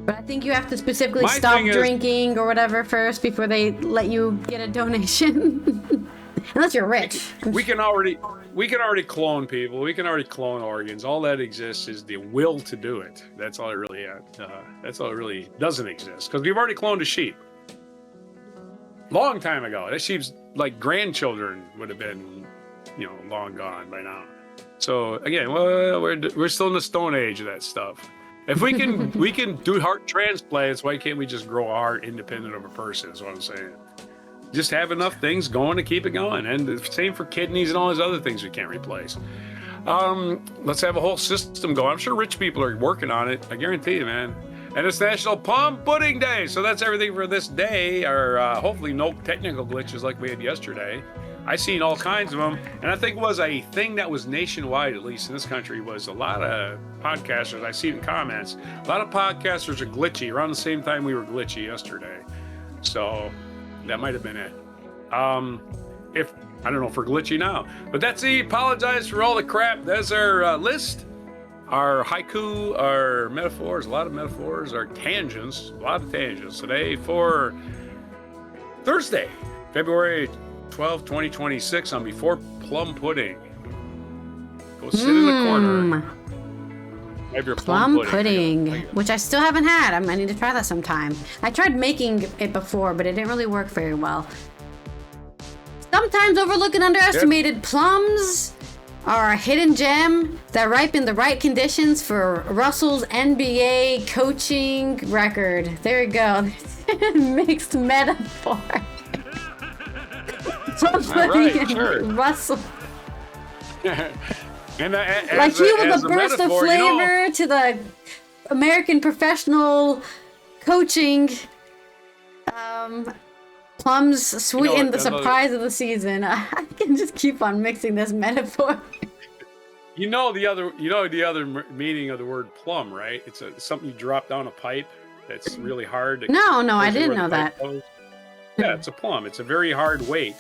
S1: But I think you have to specifically stop drinking or whatever first before they let you get a donation. Unless you're rich.
S2: We can already clone people. We can already clone organs. All that exists is the will to do it. That's all it really that's all it really doesn't exist. Because we've already cloned a sheep. Long time ago. That sheep's like grandchildren would have been, long gone by now. So again, well, we're still in the Stone Age of that stuff. If we can we can do heart transplants, why can't we just grow a heart independent of a person? Is what I'm saying. Just have enough things going to keep it going. And the same for kidneys and all those other things we can't replace. Let's have a whole system going. I'm sure rich people are working on it. I guarantee you, man. And it's National Plum Pudding Day. So that's everything for this day. Or hopefully no technical glitches like we had yesterday. I seen all kinds of them. And I think it was a thing that was nationwide, at least in this country, was a lot of podcasters. I see it in comments. A lot of podcasters are glitchy around the same time we were glitchy yesterday. So that might have been it. If I don't know if we're glitchy now, but that's the apologize for all the crap. That's our list, our haiku, our metaphors, a lot of metaphors, our tangents, a lot of tangents today for Thursday, February 12, 2026 on Before Plum Pudding. Go sit in the corner. Have your
S1: plum pudding, which I still haven't had. I need to try that sometime. I tried making it before, but it didn't really work very well. Sometimes overlooked and underestimated, plums are a hidden gem that ripen the right conditions for Russell's NBA coaching record. There you go. Mixed metaphor. Plum pudding and Russell.
S2: And
S1: like he was a burst of flavor to the American professional coaching. Plums sweeten the surprise of the season. I can just keep on mixing this metaphor.
S2: The other meaning of the word plum, right? It's something you drop down a pipe that's really hard.
S1: No, I didn't know that.
S2: Yeah, it's a plum. It's a very hard weight.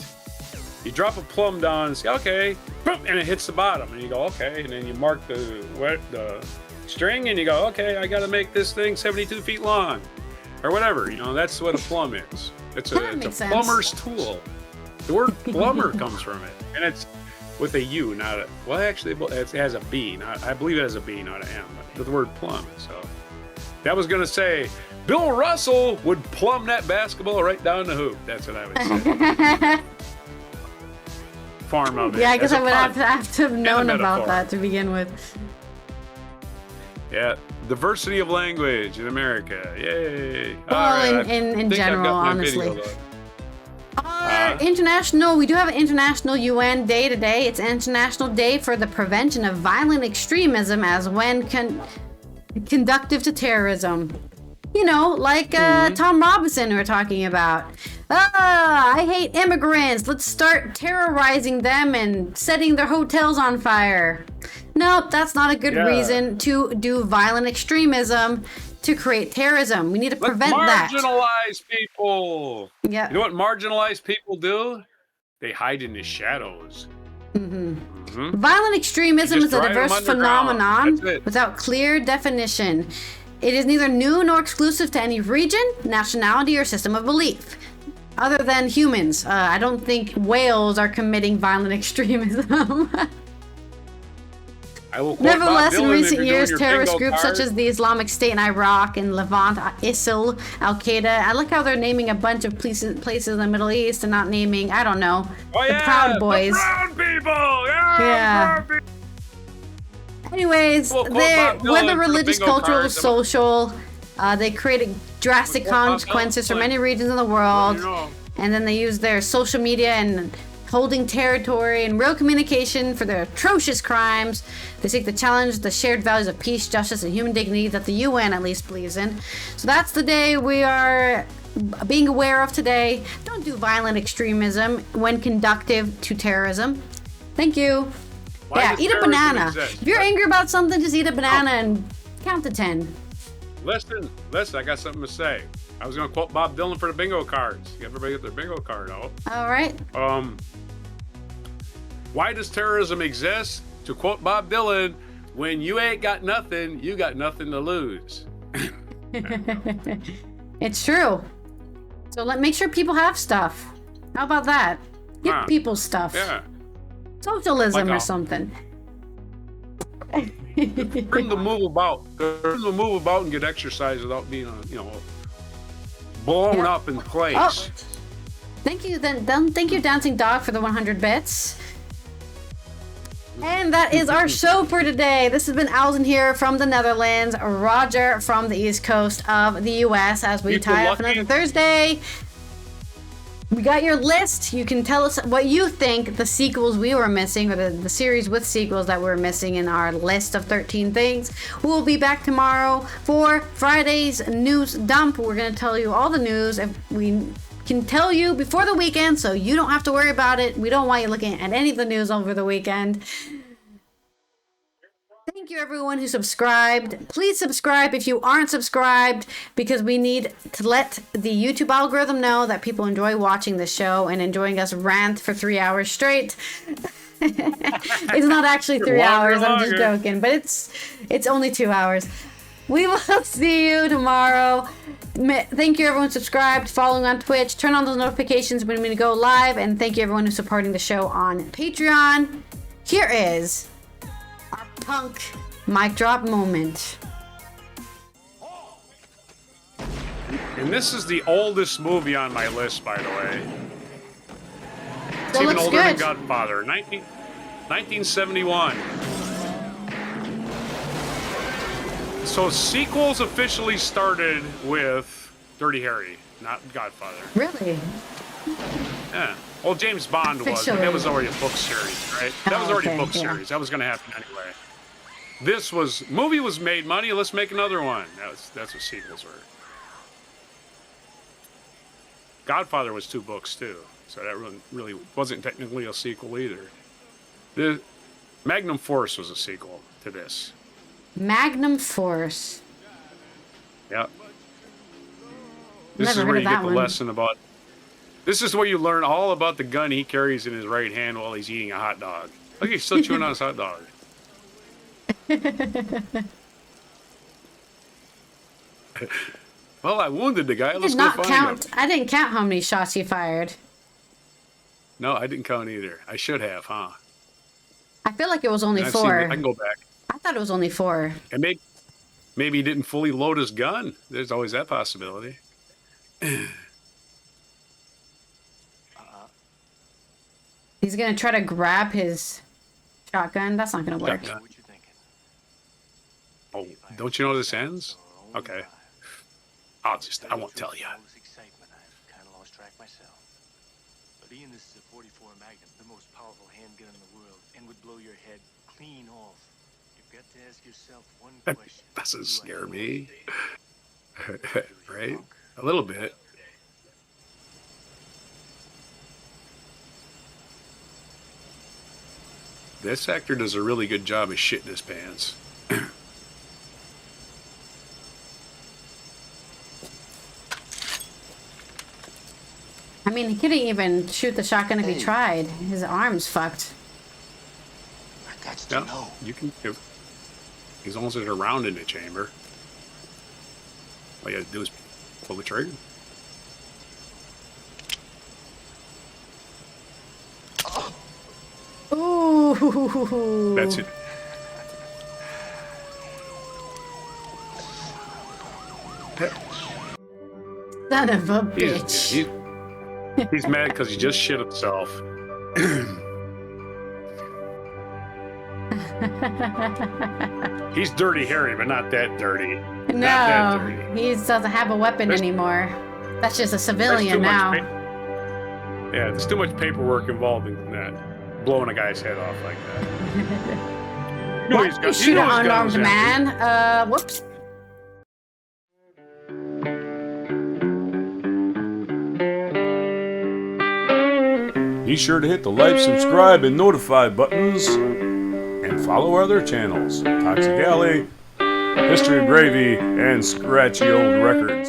S2: You drop a plum down and say, okay, and it hits the bottom, and you go, okay, and then you mark the string, and you go, okay, I got to make this thing 72 feet long, or whatever. You know, that's what a plum is. It's a plumber's tool. The word plumber comes from it, and it's with a U, not a. Well, actually, it has a B. I believe it has a B, not an M. But the word plum. So that was gonna say. Bill Russell would plumb that basketball right down the hoop. That's what I would say. Farm of it.
S1: Yeah, I guess I would have to have known about that to begin with.
S2: Yeah, diversity of language in America. Yay.
S1: Well, in general, honestly. We do have an International UN Day today. It's International Day for the Prevention of Violent Extremism as when conductive to terrorism. You know, like Tom Robinson we're talking about. I hate immigrants. Let's start terrorizing them and setting their hotels on fire. Nope, that's not a good reason to do violent extremism, to create terrorism. We need to prevent that.
S2: Marginalize people.
S1: Yeah.
S2: You know what marginalized people do? They hide in the shadows.
S1: Violent extremism is a diverse phenomenon without clear definition. It is neither new nor exclusive to any region, nationality, or system of belief. Other than humans, I don't think whales are committing violent extremism. Nevertheless, in recent years, terrorist groups such as the Islamic State in Iraq and Levant, ISIL, Al-Qaeda, I like how they're naming a bunch of places in the Middle East and not naming, I don't know, the Proud Boys.
S2: The Proud People!
S1: Yeah.
S2: Proud people.
S1: Anyways, whether religious, cultural, or social, they created drastic consequences for many regions of the world, and then they use their social media and holding territory and real communication for their atrocious crimes. They seek to challenge the shared values of peace, justice, and human dignity that the UN at least believes in. So that's the day we are being aware of today. Don't do violent extremism when conductive to terrorism. Thank you. Yeah, eat a banana. If you're angry about something, just eat a banana and count to 10.
S2: Listen, I got something to say. I was going to quote Bob Dylan for the bingo cards. Everybody get their bingo card out.
S1: All right.
S2: Why does terrorism exist? To quote Bob Dylan, when you ain't got nothing, you got nothing to lose.
S1: It's true. So make sure people have stuff. How about that? Give people stuff.
S2: Yeah.
S1: Socialism or something.
S2: Learn to move about. Learn to move about and get exercise without being, blown up in place.
S1: Oh. Thank you, thank you, Dancing Dog, for the 100 bits. And that is our show for today. This has been Alzen here from the Netherlands, Roger from the East Coast of the U.S. as we tie up another Thursday. We got your list. You can tell us what you think the sequels we were missing, or the series with sequels that we're missing in our list of 13 things. We'll be back tomorrow for Friday's news dump. We're going to tell you all the news. If we can tell you before the weekend, so you don't have to worry about it. We don't want you looking at any of the news over the weekend. Thank you everyone who subscribed. Please subscribe if you aren't subscribed, because we need to let the YouTube algorithm know that people enjoy watching the show and enjoying us rant for 3 hours straight. It's not actually 3 hours, I'm just joking, but it's only 2 hours. We will see you tomorrow. Thank you everyone who subscribed, following on Twitch, turn on those notifications when we go live, and thank you everyone who's supporting the show on Patreon. Here is our punk mic drop moment.
S2: And this is the oldest movie on my list, by the way. It's
S1: Still
S2: even
S1: looks
S2: older
S1: good.
S2: than Godfather. 1971. So sequels officially started with Dirty Harry, not Godfather.
S1: Really?
S2: Yeah. Well, James Bond was, but that was already a book series, right? That was already a book series. That was going to happen anyway. Movie was made money. Let's make another one. That's what sequels were. Godfather was 2 books too, so that really wasn't technically a sequel either. The Magnum Force was a sequel to this.
S1: Magnum Force.
S2: Yep. This is where you get the lesson about. This is where you learn all about the gun he carries in his right hand while he's eating a hot dog. Look, he's still chewing on his hot dog. Well, I wounded the guy. Let's
S1: Did
S2: go
S1: not
S2: find
S1: count.
S2: him.
S1: I didn't count how many shots he fired.
S2: No, I didn't count either. I should have, huh?
S1: I feel like it was only
S2: And
S1: 4.
S2: I can go back.
S1: I thought it was only 4.
S2: And maybe he didn't fully load his gun. There's always that possibility.
S1: He's gonna try to grab his shotgun. That's not gonna work.
S2: Shotgun. Oh, don't you know this ends? Okay. I won't tell you.
S3: Ian, this is a 44 Magnum, the most powerful handgun in the world, and would blow your head clean off. You've got to ask yourself one question.
S2: Doesn't scare me. Right? A little bit. This actor does a really good job of shitting his pants.
S1: I mean, he couldn't even shoot the shotgun if he tried. His arm's fucked.
S3: I got to know.
S2: You can. As long as there's a round in the chamber, all you gotta do is pull the trigger.
S1: Ooh.
S2: That's it.
S1: Son of a bitch.
S2: He's mad because he just shit himself. He's Dirty Harry, but not that dirty.
S1: No,
S2: not that dirty.
S1: he doesn't have a weapon anymore. That's just a civilian now.
S2: Yeah, there's too much paperwork involved in that. Blowing a guy's head off like that.
S1: Why would you shoot an unarmed man? Whoops.
S4: Be sure to hit the like, subscribe, and notify buttons, and follow our other channels, Toxic Alley, History of Gravy, and Scratchy Old Records.